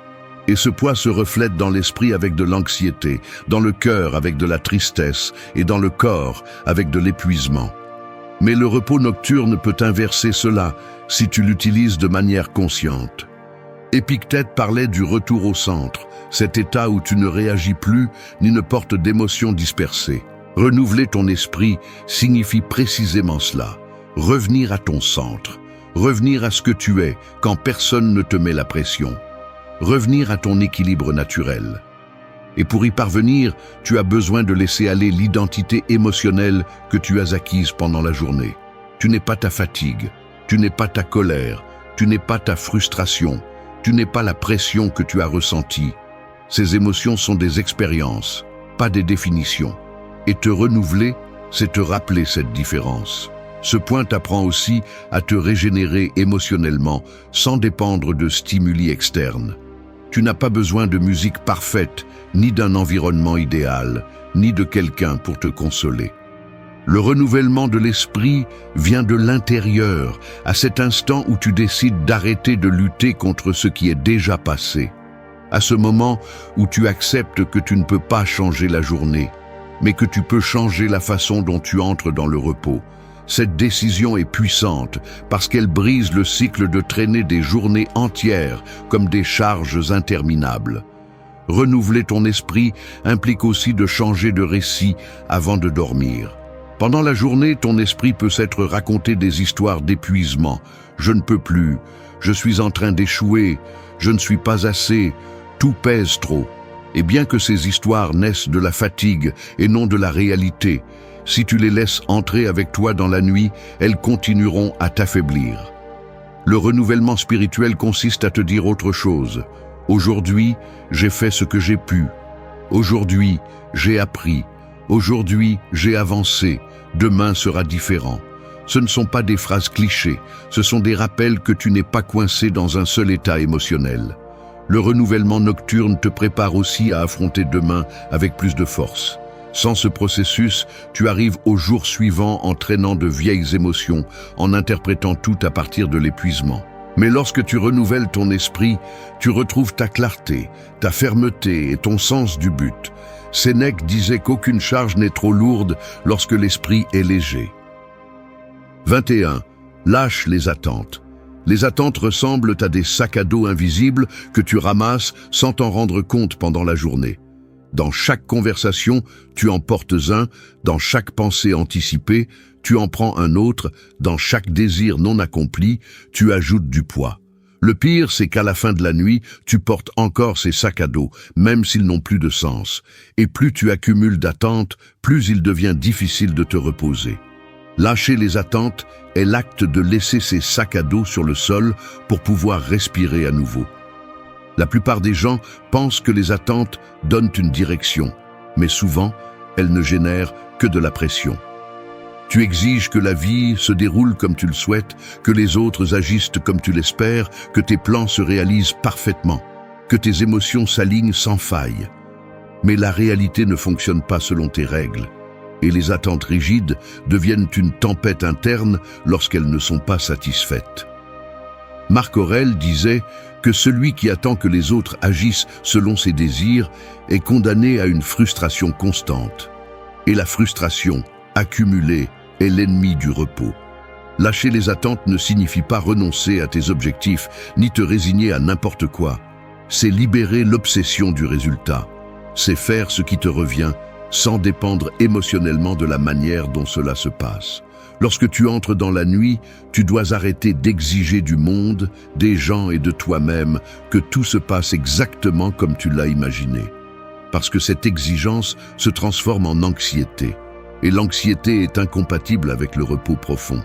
Et ce poids se reflète dans l'esprit avec de l'anxiété, dans le cœur avec de la tristesse et dans le corps avec de l'épuisement. Mais le repos nocturne peut inverser cela si tu l'utilises de manière consciente. Épictète parlait du retour au centre, cet état où tu ne réagis plus ni ne portes d'émotions dispersées. Renouveler ton esprit signifie précisément cela, revenir à ton centre, revenir à ce que tu es quand personne ne te met la pression. Revenir à ton équilibre naturel. Et pour y parvenir, tu as besoin de laisser aller l'identité émotionnelle que tu as acquise pendant la journée. Tu n'es pas ta fatigue, tu n'es pas ta colère, tu n'es pas ta frustration, tu n'es pas la pression que tu as ressentie. Ces émotions sont des expériences, pas des définitions. Et te renouveler, c'est te rappeler cette différence. Ce point t'apprend aussi à te régénérer émotionnellement sans dépendre de stimuli externes. Tu n'as pas besoin de musique parfaite, ni d'un environnement idéal, ni de quelqu'un pour te consoler. Le renouvellement de l'esprit vient de l'intérieur, à cet instant où tu décides d'arrêter de lutter contre ce qui est déjà passé. À ce moment où tu acceptes que tu ne peux pas changer la journée, mais que tu peux changer la façon dont tu entres dans le repos. Cette décision est puissante parce qu'elle brise le cycle de traîner des journées entières comme des charges interminables. Renouveler ton esprit implique aussi de changer de récit avant de dormir. Pendant la journée, ton esprit peut s'être raconté des histoires d'épuisement. Je ne peux plus, je suis en train d'échouer, je ne suis pas assez, tout pèse trop. Et bien que ces histoires naissent de la fatigue et non de la réalité, si tu les laisses entrer avec toi dans la nuit, elles continueront à t'affaiblir. Le renouvellement spirituel consiste à te dire autre chose. Aujourd'hui, j'ai fait ce que j'ai pu. Aujourd'hui, j'ai appris. Aujourd'hui, j'ai avancé. Demain sera différent. Ce ne sont pas des phrases clichés, ce sont des rappels que tu n'es pas coincé dans un seul état émotionnel. Le renouvellement nocturne te prépare aussi à affronter demain avec plus de force. Sans ce processus, tu arrives au jour suivant en traînant de vieilles émotions, en interprétant tout à partir de l'épuisement. Mais lorsque tu renouvelles ton esprit, tu retrouves ta clarté, ta fermeté et ton sens du but. Sénèque disait qu'aucune charge n'est trop lourde lorsque l'esprit est léger. 21. Lâche les attentes. Les attentes ressemblent à des sacs à dos invisibles que tu ramasses sans t'en rendre compte pendant la journée. Dans chaque conversation, tu en portes un, dans chaque pensée anticipée, tu en prends un autre, dans chaque désir non accompli, tu ajoutes du poids. Le pire, c'est qu'à la fin de la nuit, tu portes encore ces sacs à dos, même s'ils n'ont plus de sens. Et plus tu accumules d'attentes, plus il devient difficile de te reposer. Lâcher les attentes est l'acte de laisser ces sacs à dos sur le sol pour pouvoir respirer à nouveau. La plupart des gens pensent que les attentes donnent une direction, mais souvent, elles ne génèrent que de la pression. Tu exiges que la vie se déroule comme tu le souhaites, que les autres agissent comme tu l'espères, que tes plans se réalisent parfaitement, que tes émotions s'alignent sans faille. Mais la réalité ne fonctionne pas selon tes règles, et les attentes rigides deviennent une tempête interne lorsqu'elles ne sont pas satisfaites. Marc Aurèle disait que celui qui attend que les autres agissent selon ses désirs est condamné à une frustration constante. Et la frustration, accumulée, est l'ennemi du repos. Lâcher les attentes ne signifie pas renoncer à tes objectifs, ni te résigner à n'importe quoi. C'est libérer l'obsession du résultat. C'est faire ce qui te revient, sans dépendre émotionnellement de la manière dont cela se passe. Lorsque tu entres dans la nuit, tu dois arrêter d'exiger du monde, des gens et de toi-même que tout se passe exactement comme tu l'as imaginé. Parce que cette exigence se transforme en anxiété, et l'anxiété est incompatible avec le repos profond.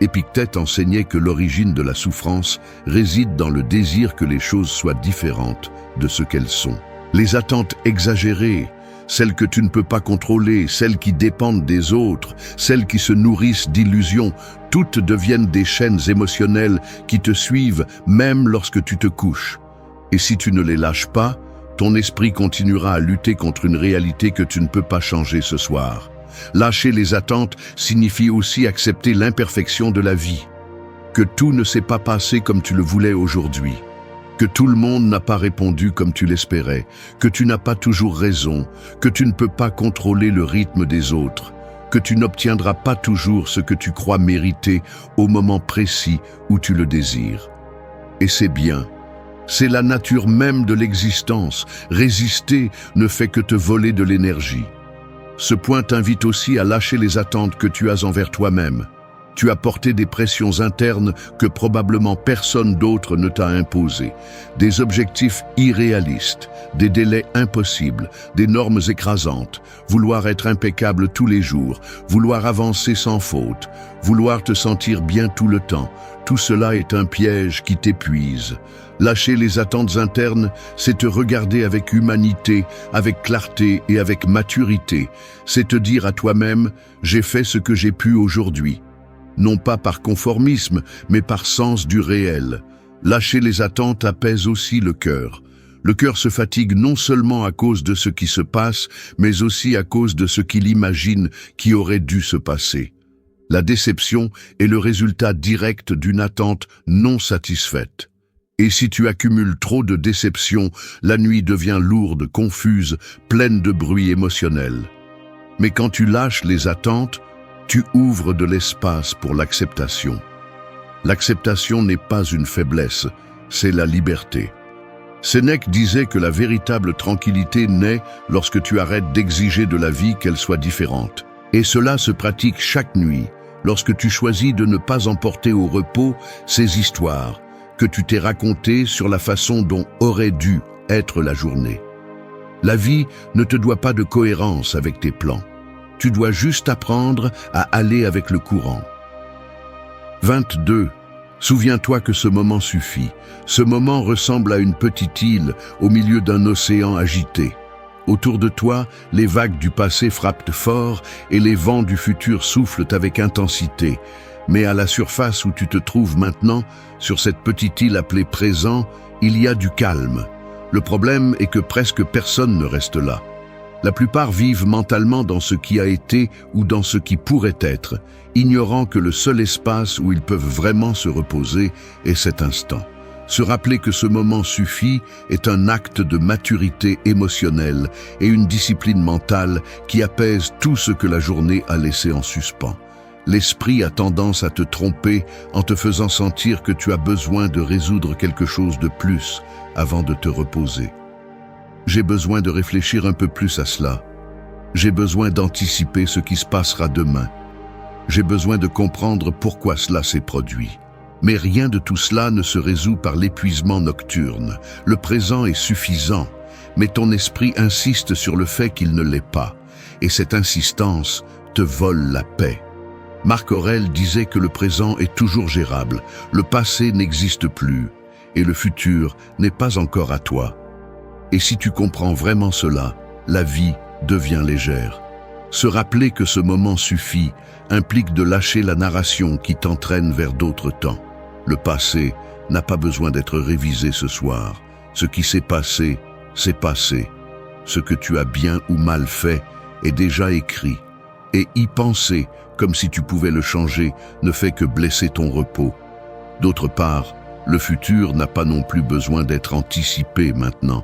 Épictète enseignait que l'origine de la souffrance réside dans le désir que les choses soient différentes de ce qu'elles sont. Les attentes exagérées, celles que tu ne peux pas contrôler, celles qui dépendent des autres, celles qui se nourrissent d'illusions, toutes deviennent des chaînes émotionnelles qui te suivent même lorsque tu te couches. Et si tu ne les lâches pas, ton esprit continuera à lutter contre une réalité que tu ne peux pas changer ce soir. Lâcher les attentes signifie aussi accepter l'imperfection de la vie, que tout ne s'est pas passé comme tu le voulais aujourd'hui, que tout le monde n'a pas répondu comme tu l'espérais, que tu n'as pas toujours raison, que tu ne peux pas contrôler le rythme des autres, que tu n'obtiendras pas toujours ce que tu crois mériter au moment précis où tu le désires. Et c'est bien. C'est la nature même de l'existence. Résister ne fait que te voler de l'énergie. Ce point t'invite aussi à lâcher les attentes que tu as envers toi-même. Tu as porté des pressions internes que probablement personne d'autre ne t'a imposées. Des objectifs irréalistes, des délais impossibles, des normes écrasantes, vouloir être impeccable tous les jours, vouloir avancer sans faute, vouloir te sentir bien tout le temps. Tout cela est un piège qui t'épuise. Lâcher les attentes internes, c'est te regarder avec humanité, avec clarté et avec maturité. C'est te dire à toi-même « j'ai fait ce que j'ai pu aujourd'hui ». Non pas par conformisme, mais par sens du réel. Lâcher les attentes apaise aussi le cœur. Le cœur se fatigue non seulement à cause de ce qui se passe, mais aussi à cause de ce qu'il imagine qui aurait dû se passer. La déception est le résultat direct d'une attente non satisfaite. Et si tu accumules trop de déceptions, la nuit devient lourde, confuse, pleine de bruit émotionnel. Mais quand tu lâches les attentes, tu ouvres de l'espace pour l'acceptation. L'acceptation n'est pas une faiblesse, c'est la liberté. Sénèque disait que la véritable tranquillité naît lorsque tu arrêtes d'exiger de la vie qu'elle soit différente. Et cela se pratique chaque nuit, lorsque tu choisis de ne pas emporter au repos ces histoires que tu t'es racontées sur la façon dont aurait dû être la journée. La vie ne te doit pas de cohérence avec tes plans. Tu dois juste apprendre à aller avec le courant. 22. Souviens-toi que ce moment suffit. Ce moment ressemble à une petite île au milieu d'un océan agité. Autour de toi, les vagues du passé frappent fort et les vents du futur soufflent avec intensité. Mais à la surface où tu te trouves maintenant, sur cette petite île appelée présent, il y a du calme. Le problème est que presque personne ne reste là. La plupart vivent mentalement dans ce qui a été ou dans ce qui pourrait être, ignorant que le seul espace où ils peuvent vraiment se reposer est cet instant. Se rappeler que ce moment suffit est un acte de maturité émotionnelle et une discipline mentale qui apaise tout ce que la journée a laissé en suspens. L'esprit a tendance à te tromper en te faisant sentir que tu as besoin de résoudre quelque chose de plus avant de te reposer. J'ai besoin de réfléchir un peu plus à cela. J'ai besoin d'anticiper ce qui se passera demain. J'ai besoin de comprendre pourquoi cela s'est produit. Mais rien de tout cela ne se résout par l'épuisement nocturne. Le présent est suffisant, mais ton esprit insiste sur le fait qu'il ne l'est pas. Et cette insistance te vole la paix. Marc Aurèle disait que le présent est toujours gérable, le passé n'existe plus, et le futur n'est pas encore à toi. Et si tu comprends vraiment cela, la vie devient légère. Se rappeler que ce moment suffit implique de lâcher la narration qui t'entraîne vers d'autres temps. Le passé n'a pas besoin d'être révisé ce soir. Ce qui s'est passé, c'est passé. Ce que tu as bien ou mal fait est déjà écrit. Et y penser, comme si tu pouvais le changer, ne fait que blesser ton repos. D'autre part, le futur n'a pas non plus besoin d'être anticipé maintenant.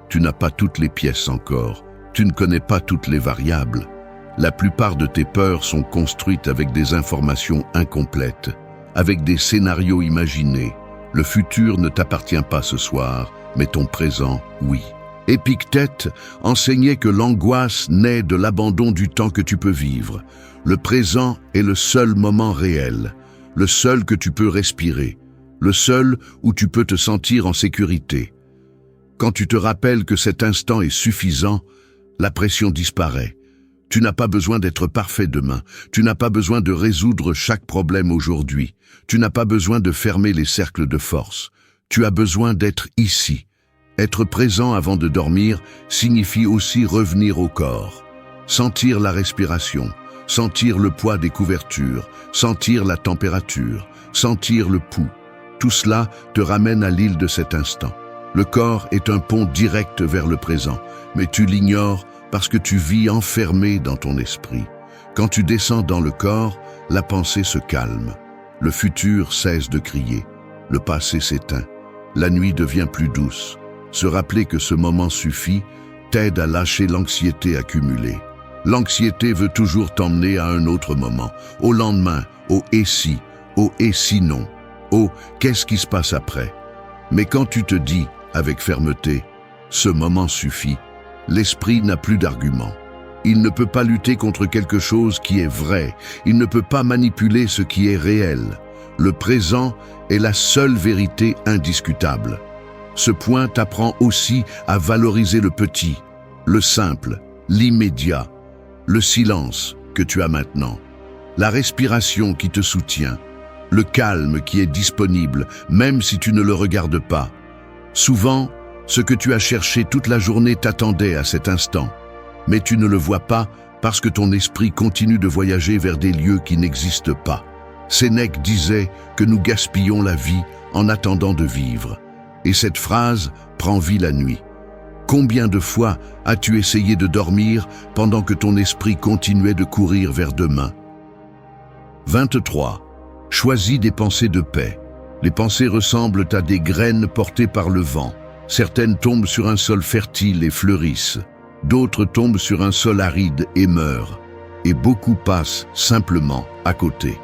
Tu n'as pas toutes les pièces encore. Tu ne connais pas toutes les variables. La plupart de tes peurs sont construites avec des informations incomplètes, avec des scénarios imaginés. Le futur ne t'appartient pas ce soir, mais ton présent, oui. Épictète enseignait que l'angoisse naît de l'abandon du temps que tu peux vivre. Le présent est le seul moment réel, le seul que tu peux respirer, le seul où tu peux te sentir en sécurité. Quand tu te rappelles que cet instant est suffisant, la pression disparaît. Tu n'as pas besoin d'être parfait demain. Tu n'as pas besoin de résoudre chaque problème aujourd'hui. Tu n'as pas besoin de fermer les cercles de force. Tu as besoin d'être ici. Être présent avant de dormir signifie aussi revenir au corps. Sentir la respiration, sentir le poids des couvertures, sentir la température, sentir le pouls. Tout cela te ramène à l'île de cet instant. Le corps est un pont direct vers le présent, mais tu l'ignores parce que tu vis enfermé dans ton esprit. Quand tu descends dans le corps, la pensée se calme. Le futur cesse de crier. Le passé s'éteint. La nuit devient plus douce. Se rappeler que ce moment suffit t'aide à lâcher l'anxiété accumulée. L'anxiété veut toujours t'emmener à un autre moment, au lendemain, au « et si », au « et sinon », au « qu'est-ce qui se passe après ». Mais quand tu te dis, avec fermeté, « ce moment suffit », l'esprit n'a plus d'argument. Il ne peut pas lutter contre quelque chose qui est vrai. Il ne peut pas manipuler ce qui est réel. Le présent est la seule vérité indiscutable. Ce point t'apprend aussi à valoriser le petit, le simple, l'immédiat, le silence que tu as maintenant, la respiration qui te soutient, le calme qui est disponible, même si tu ne le regardes pas. Souvent, ce que tu as cherché toute la journée t'attendait à cet instant, mais tu ne le vois pas parce que ton esprit continue de voyager vers des lieux qui n'existent pas. Sénèque disait que nous gaspillons la vie en attendant de vivre. Et cette phrase prend vie la nuit. Combien de fois as-tu essayé de dormir pendant que ton esprit continuait de courir vers demain? 23. Choisis des pensées de paix. Les pensées ressemblent à des graines portées par le vent. Certaines tombent sur un sol fertile et fleurissent. D'autres tombent sur un sol aride et meurent. Et beaucoup passent simplement à côté.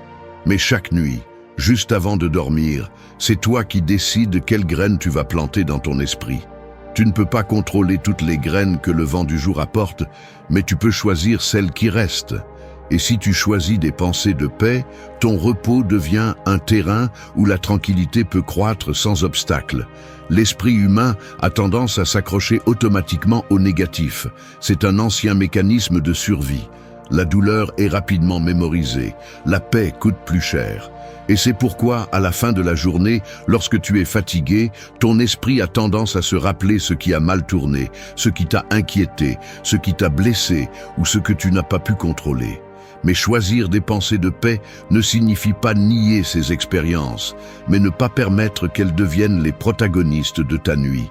Mais chaque nuit, juste avant de dormir, c'est toi qui décides quelles graines tu vas planter dans ton esprit. Tu ne peux pas contrôler toutes les graines que le vent du jour apporte, mais tu peux choisir celles qui restent. Et si tu choisis des pensées de paix, ton repos devient un terrain où la tranquillité peut croître sans obstacle. L'esprit humain a tendance à s'accrocher automatiquement au négatif. C'est un ancien mécanisme de survie. La douleur est rapidement mémorisée. La paix coûte plus cher. Et c'est pourquoi, à la fin de la journée, lorsque tu es fatigué, ton esprit a tendance à se rappeler ce qui a mal tourné, ce qui t'a inquiété, ce qui t'a blessé ou ce que tu n'as pas pu contrôler. Mais choisir des pensées de paix ne signifie pas nier ces expériences, mais ne pas permettre qu'elles deviennent les protagonistes de ta nuit.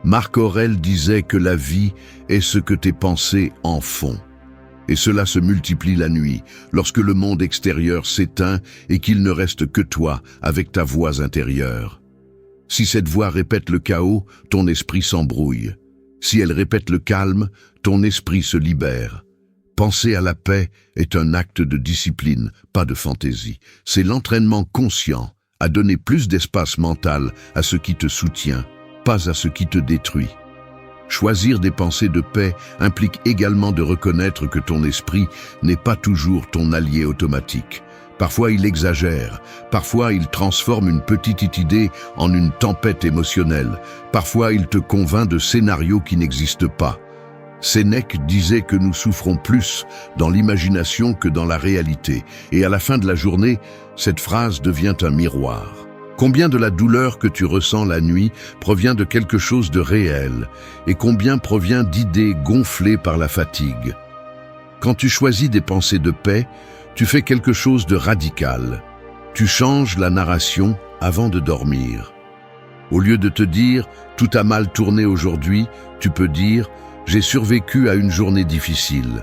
Marc Aurèle disait que la vie est ce que tes pensées en font. Et cela se multiplie la nuit, lorsque le monde extérieur s'éteint et qu'il ne reste que toi avec ta voix intérieure. Si cette voix répète le chaos, ton esprit s'embrouille. Si elle répète le calme, ton esprit se libère. Penser à la paix est un acte de discipline, pas de fantaisie. C'est l'entraînement conscient à donner plus d'espace mental à ce qui te soutient, pas à ce qui te détruit. Choisir des pensées de paix implique également de reconnaître que ton esprit n'est pas toujours ton allié automatique. Parfois il exagère, parfois il transforme une petite idée en une tempête émotionnelle, parfois il te convainc de scénarios qui n'existent pas. Sénèque disait que nous souffrons plus dans l'imagination que dans la réalité, et à la fin de la journée, cette phrase devient un miroir. Combien de la douleur que tu ressens la nuit provient de quelque chose de réel, et combien provient d'idées gonflées par la fatigue? Quand tu choisis des pensées de paix, tu fais quelque chose de radical. Tu changes la narration avant de dormir. Au lieu de te dire « tout a mal tourné aujourd'hui », tu peux dire « j'ai survécu à une journée difficile ».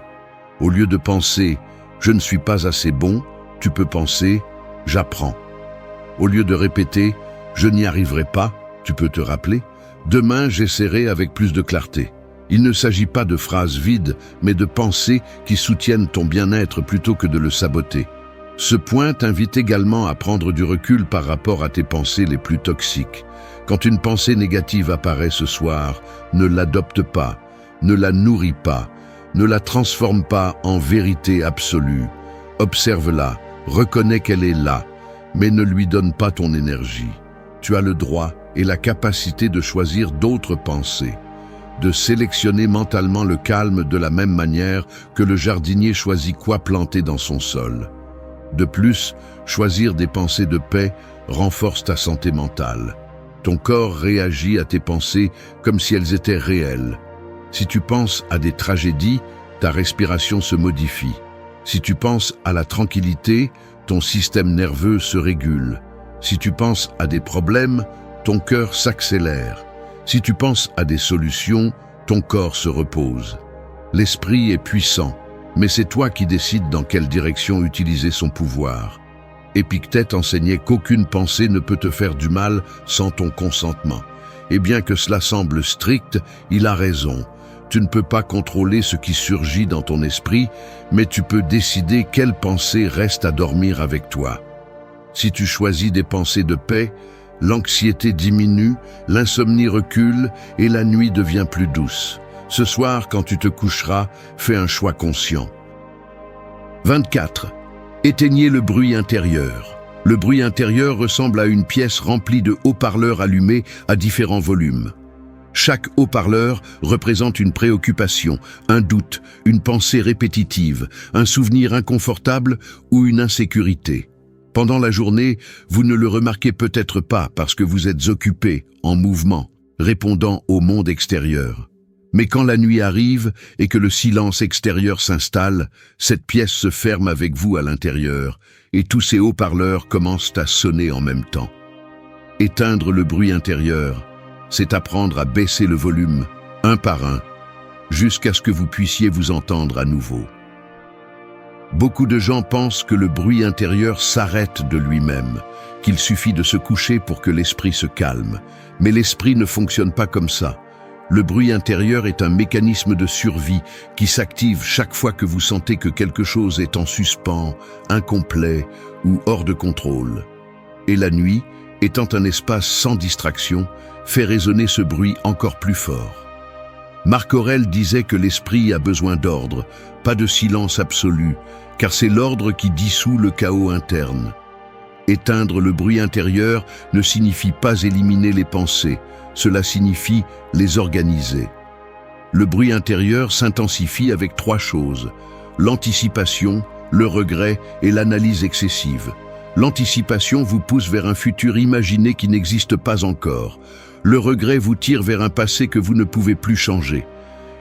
Au lieu de penser « je ne suis pas assez bon », tu peux penser « j'apprends ». Au lieu de répéter « je n'y arriverai pas », tu peux te rappeler « demain j'essaierai avec plus de clarté ». Il ne s'agit pas de phrases vides, mais de pensées qui soutiennent ton bien-être plutôt que de le saboter. Ce point t'invite également à prendre du recul par rapport à tes pensées les plus toxiques. Quand une pensée négative apparaît ce soir, ne l'adopte pas, ne la nourris pas, ne la transforme pas en vérité absolue. Observe-la, reconnais qu'elle est là, mais ne lui donne pas ton énergie. Tu as le droit et la capacité de choisir d'autres pensées, de sélectionner mentalement le calme de la même manière que le jardinier choisit quoi planter dans son sol. De plus, choisir des pensées de paix renforce ta santé mentale. Ton corps réagit à tes pensées comme si elles étaient réelles. Si tu penses à des tragédies, ta respiration se modifie. Si tu penses à la tranquillité, ton système nerveux se régule. Si tu penses à des problèmes, ton cœur s'accélère. Si tu penses à des solutions, ton corps se repose. L'esprit est puissant, mais c'est toi qui décides dans quelle direction utiliser son pouvoir. Épictète enseignait qu'aucune pensée ne peut te faire du mal sans ton consentement. Et bien que cela semble strict, il a raison. Tu ne peux pas contrôler ce qui surgit dans ton esprit, mais tu peux décider quelles pensées restent à dormir avec toi. Si tu choisis des pensées de paix, l'anxiété diminue, l'insomnie recule et la nuit devient plus douce. Ce soir, quand tu te coucheras, fais un choix conscient. 24. Éteignez le bruit intérieur. Le bruit intérieur ressemble à une pièce remplie de haut-parleurs allumés à différents volumes. Chaque haut-parleur représente une préoccupation, un doute, une pensée répétitive, un souvenir inconfortable ou une insécurité. Pendant la journée, vous ne le remarquez peut-être pas parce que vous êtes occupé, en mouvement, répondant au monde extérieur. Mais quand la nuit arrive et que le silence extérieur s'installe, cette pièce se ferme avec vous à l'intérieur et tous ces haut-parleurs commencent à sonner en même temps. Éteindre le bruit intérieur, c'est apprendre à baisser le volume, un par un, jusqu'à ce que vous puissiez vous entendre à nouveau. Beaucoup de gens pensent que le bruit intérieur s'arrête de lui-même, qu'il suffit de se coucher pour que l'esprit se calme. Mais l'esprit ne fonctionne pas comme ça. Le bruit intérieur est un mécanisme de survie qui s'active chaque fois que vous sentez que quelque chose est en suspens, incomplet ou hors de contrôle. Et la nuit, étant un espace sans distraction, fait résonner ce bruit encore plus fort. Marc Aurèle disait que l'esprit a besoin d'ordre, pas de silence absolu, car c'est l'ordre qui dissout le chaos interne. Éteindre le bruit intérieur ne signifie pas éliminer les pensées, cela signifie les organiser. Le bruit intérieur s'intensifie avec 3 choses: l'anticipation, le regret et l'analyse excessive. L'anticipation vous pousse vers un futur imaginé qui n'existe pas encore. Le regret vous tire vers un passé que vous ne pouvez plus changer.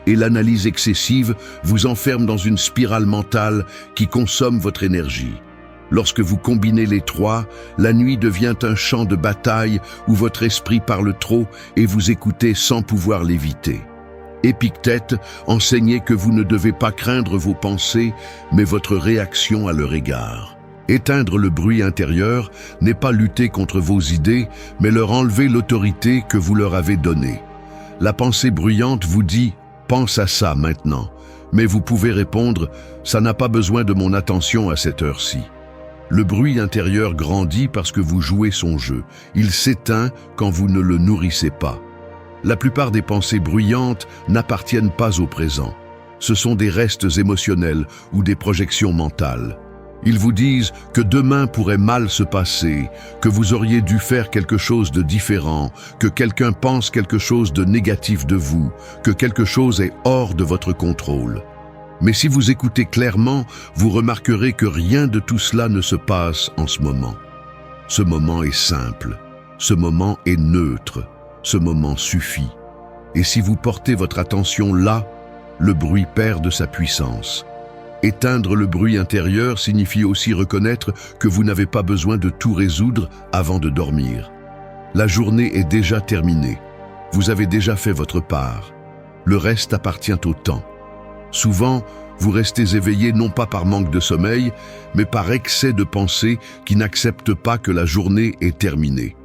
Et l'analyse excessive vous enferme dans une spirale mentale qui consomme votre énergie. Lorsque vous combinez les 3, la nuit devient un champ de bataille où votre esprit parle trop et vous écoutez sans pouvoir l'éviter. Épictète enseignait que vous ne devez pas craindre vos pensées, mais votre réaction à leur égard. Éteindre le bruit intérieur n'est pas lutter contre vos idées, mais leur enlever l'autorité que vous leur avez donnée. La pensée bruyante vous dit « pense à ça maintenant », Mais vous pouvez répondre, ça n'a pas besoin de mon attention à cette heure-ci. Le bruit intérieur grandit parce que vous jouez son jeu. Il s'éteint quand vous ne le nourrissez pas. La plupart des pensées bruyantes n'appartiennent pas au présent. Ce sont des restes émotionnels ou des projections mentales. Ils vous disent que demain pourrait mal se passer, que vous auriez dû faire quelque chose de différent, que quelqu'un pense quelque chose de négatif de vous, que quelque chose est hors de votre contrôle. Mais si vous écoutez clairement, vous remarquerez que rien de tout cela ne se passe en ce moment. Ce moment est simple, ce moment est neutre, ce moment suffit. Et si vous portez votre attention là, le bruit perd de sa puissance. Éteindre le bruit intérieur signifie aussi reconnaître que vous n'avez pas besoin de tout résoudre avant de dormir. La journée est déjà terminée. Vous avez déjà fait votre part. Le reste appartient au temps. Souvent, vous restez éveillé non pas par manque de sommeil, mais par excès de pensée qui n'acceptent pas que la journée est terminée.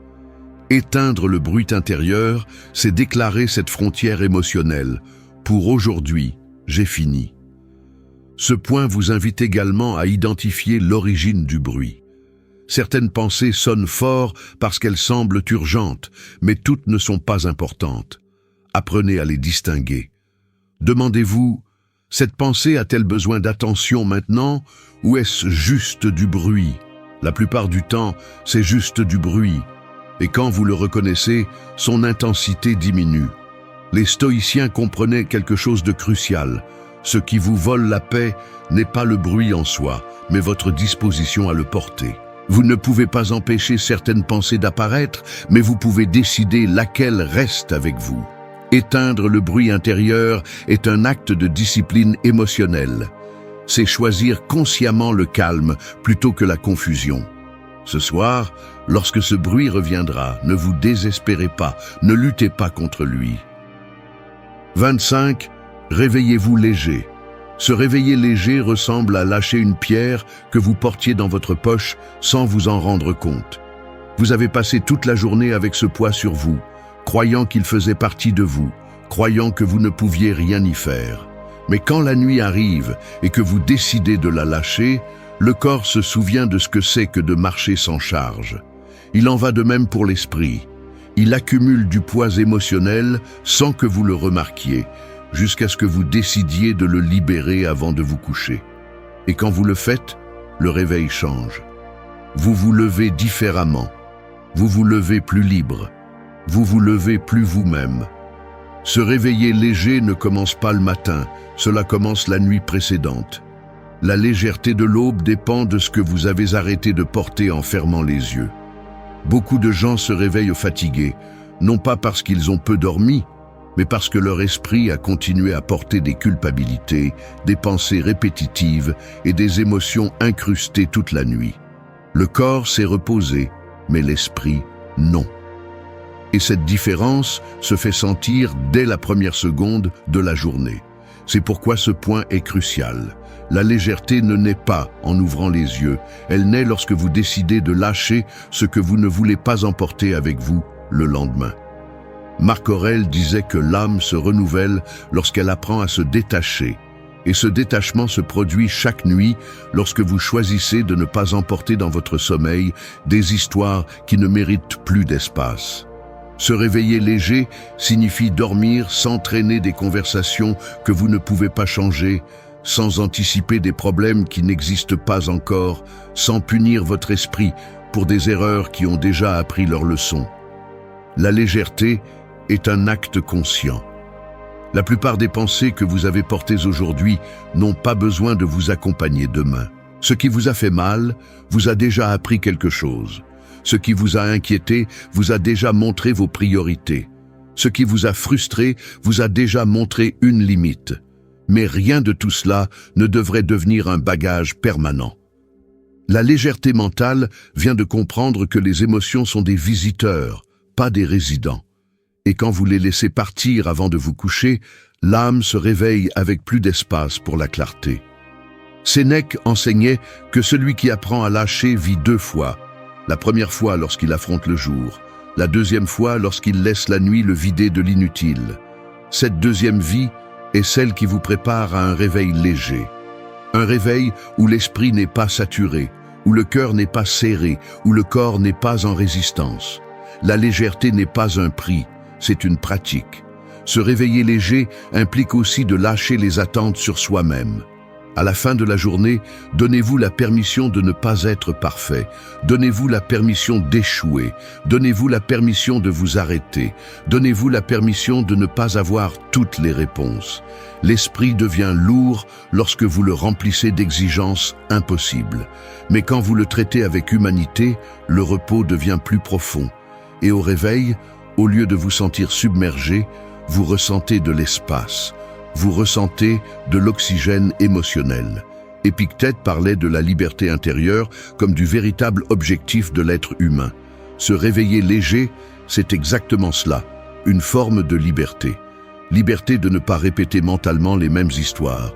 Éteindre le bruit intérieur, c'est déclarer cette frontière émotionnelle. Pour aujourd'hui, j'ai fini. Ce point vous invite également à identifier l'origine du bruit. Certaines pensées sonnent fort parce qu'elles semblent urgentes, mais toutes ne sont pas importantes. Apprenez à les distinguer. Demandez-vous, cette pensée a-t-elle besoin d'attention maintenant ou est-ce juste du bruit? La plupart du temps, c'est juste du bruit. Et quand vous le reconnaissez, son intensité diminue. Les stoïciens comprenaient quelque chose de crucial. Ce qui vous vole la paix n'est pas le bruit en soi, mais votre disposition à le porter. Vous ne pouvez pas empêcher certaines pensées d'apparaître, mais vous pouvez décider laquelle reste avec vous. Éteindre le bruit intérieur est un acte de discipline émotionnelle. C'est choisir consciemment le calme plutôt que la confusion. Ce soir, lorsque ce bruit reviendra, ne vous désespérez pas, ne luttez pas contre lui. 25. Réveillez-vous léger. Se réveiller léger ressemble à lâcher une pierre que vous portiez dans votre poche sans vous en rendre compte. Vous avez passé toute la journée avec ce poids sur vous, croyant qu'il faisait partie de vous, croyant que vous ne pouviez rien y faire. Mais quand la nuit arrive et que vous décidez de la lâcher, le corps se souvient de ce que c'est que de marcher sans charge. Il en va de même pour l'esprit. Il accumule du poids émotionnel sans que vous le remarquiez, jusqu'à ce que vous décidiez de le libérer avant de vous coucher. Et quand vous le faites, le réveil change. Vous vous levez différemment. Vous vous levez plus libre. Vous vous levez plus vous-même. Se réveiller léger ne commence pas le matin, cela commence la nuit précédente. La légèreté de l'aube dépend de ce que vous avez arrêté de porter en fermant les yeux. Beaucoup de gens se réveillent fatigués, non pas parce qu'ils ont peu dormi, mais parce que leur esprit a continué à porter des culpabilités, des pensées répétitives et des émotions incrustées toute la nuit. Le corps s'est reposé, mais l'esprit, non. Et cette différence se fait sentir dès la première seconde de la journée. C'est pourquoi ce point est crucial. La légèreté ne naît pas en ouvrant les yeux, elle naît lorsque vous décidez de lâcher ce que vous ne voulez pas emporter avec vous le lendemain. Marc Aurèle disait que l'âme se renouvelle lorsqu'elle apprend à se détacher. Et ce détachement se produit chaque nuit lorsque vous choisissez de ne pas emporter dans votre sommeil des histoires qui ne méritent plus d'espace. Se réveiller léger signifie dormir sans traîner des conversations que vous ne pouvez pas changer, sans anticiper des problèmes qui n'existent pas encore, sans punir votre esprit pour des erreurs qui ont déjà appris leur leçon. La légèreté est un acte conscient. La plupart des pensées que vous avez portées aujourd'hui n'ont pas besoin de vous accompagner demain. Ce qui vous a fait mal vous a déjà appris quelque chose. Ce qui vous a inquiété vous a déjà montré vos priorités. Ce qui vous a frustré vous a déjà montré une limite. Mais rien de tout cela ne devrait devenir un bagage permanent. La légèreté mentale vient de comprendre que les émotions sont des visiteurs, pas des résidents. Et quand vous les laissez partir avant de vous coucher, l'âme se réveille avec plus d'espace pour la clarté. Sénèque enseignait que celui qui apprend à lâcher vit deux fois. La première fois lorsqu'il affronte le jour, la deuxième fois lorsqu'il laisse la nuit le vider de l'inutile. Cette deuxième vie est celle qui vous prépare à un réveil léger. Un réveil où l'esprit n'est pas saturé, où le cœur n'est pas serré, où le corps n'est pas en résistance. La légèreté n'est pas un prix, c'est une pratique. Se réveiller léger implique aussi de lâcher les attentes sur soi-même. À la fin de la journée, donnez-vous la permission de ne pas être parfait. Donnez-vous la permission d'échouer. Donnez-vous la permission de vous arrêter. Donnez-vous la permission de ne pas avoir toutes les réponses. L'esprit devient lourd lorsque vous le remplissez d'exigences impossibles. Mais quand vous le traitez avec humanité, le repos devient plus profond. Et au réveil, au lieu de vous sentir submergé, vous ressentez de l'espace. Vous ressentez de l'oxygène émotionnel. Épictète parlait de la liberté intérieure comme du véritable objectif de l'être humain. Se réveiller léger, c'est exactement cela, une forme de liberté. Liberté de ne pas répéter mentalement les mêmes histoires.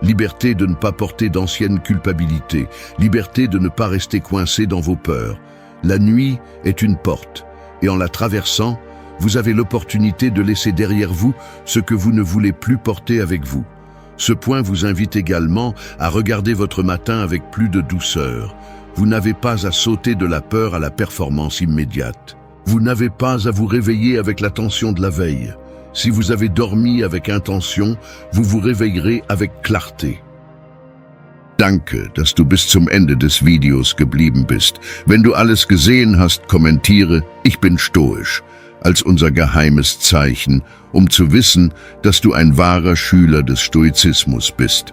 Liberté de ne pas porter d'anciennes culpabilités. Liberté de ne pas rester coincé dans vos peurs. La nuit est une porte, et en la traversant, vous avez l'opportunité de laisser derrière vous ce que vous ne voulez plus porter avec vous. Ce point vous invite également à regarder votre matin avec plus de douceur. Vous n'avez pas à sauter de la peur à la performance immédiate. Vous n'avez pas à vous réveiller avec la tension de la veille. Si vous avez dormi avec intention, vous vous réveillerez avec clarté. Danke, dass du bis zum Ende des Videos geblieben bist. Wenn du alles gesehen hast, kommentiere, ich bin stoisch, als unser geheimes Zeichen, um zu wissen, dass du ein wahrer Schüler des Stoizismus bist.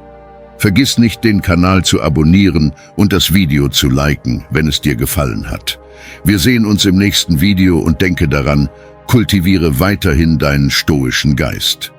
Vergiss nicht, den Kanal zu abonnieren und das Video zu liken, wenn es dir gefallen hat. Wir sehen uns im nächsten Video und denke daran, kultiviere weiterhin deinen stoischen Geist.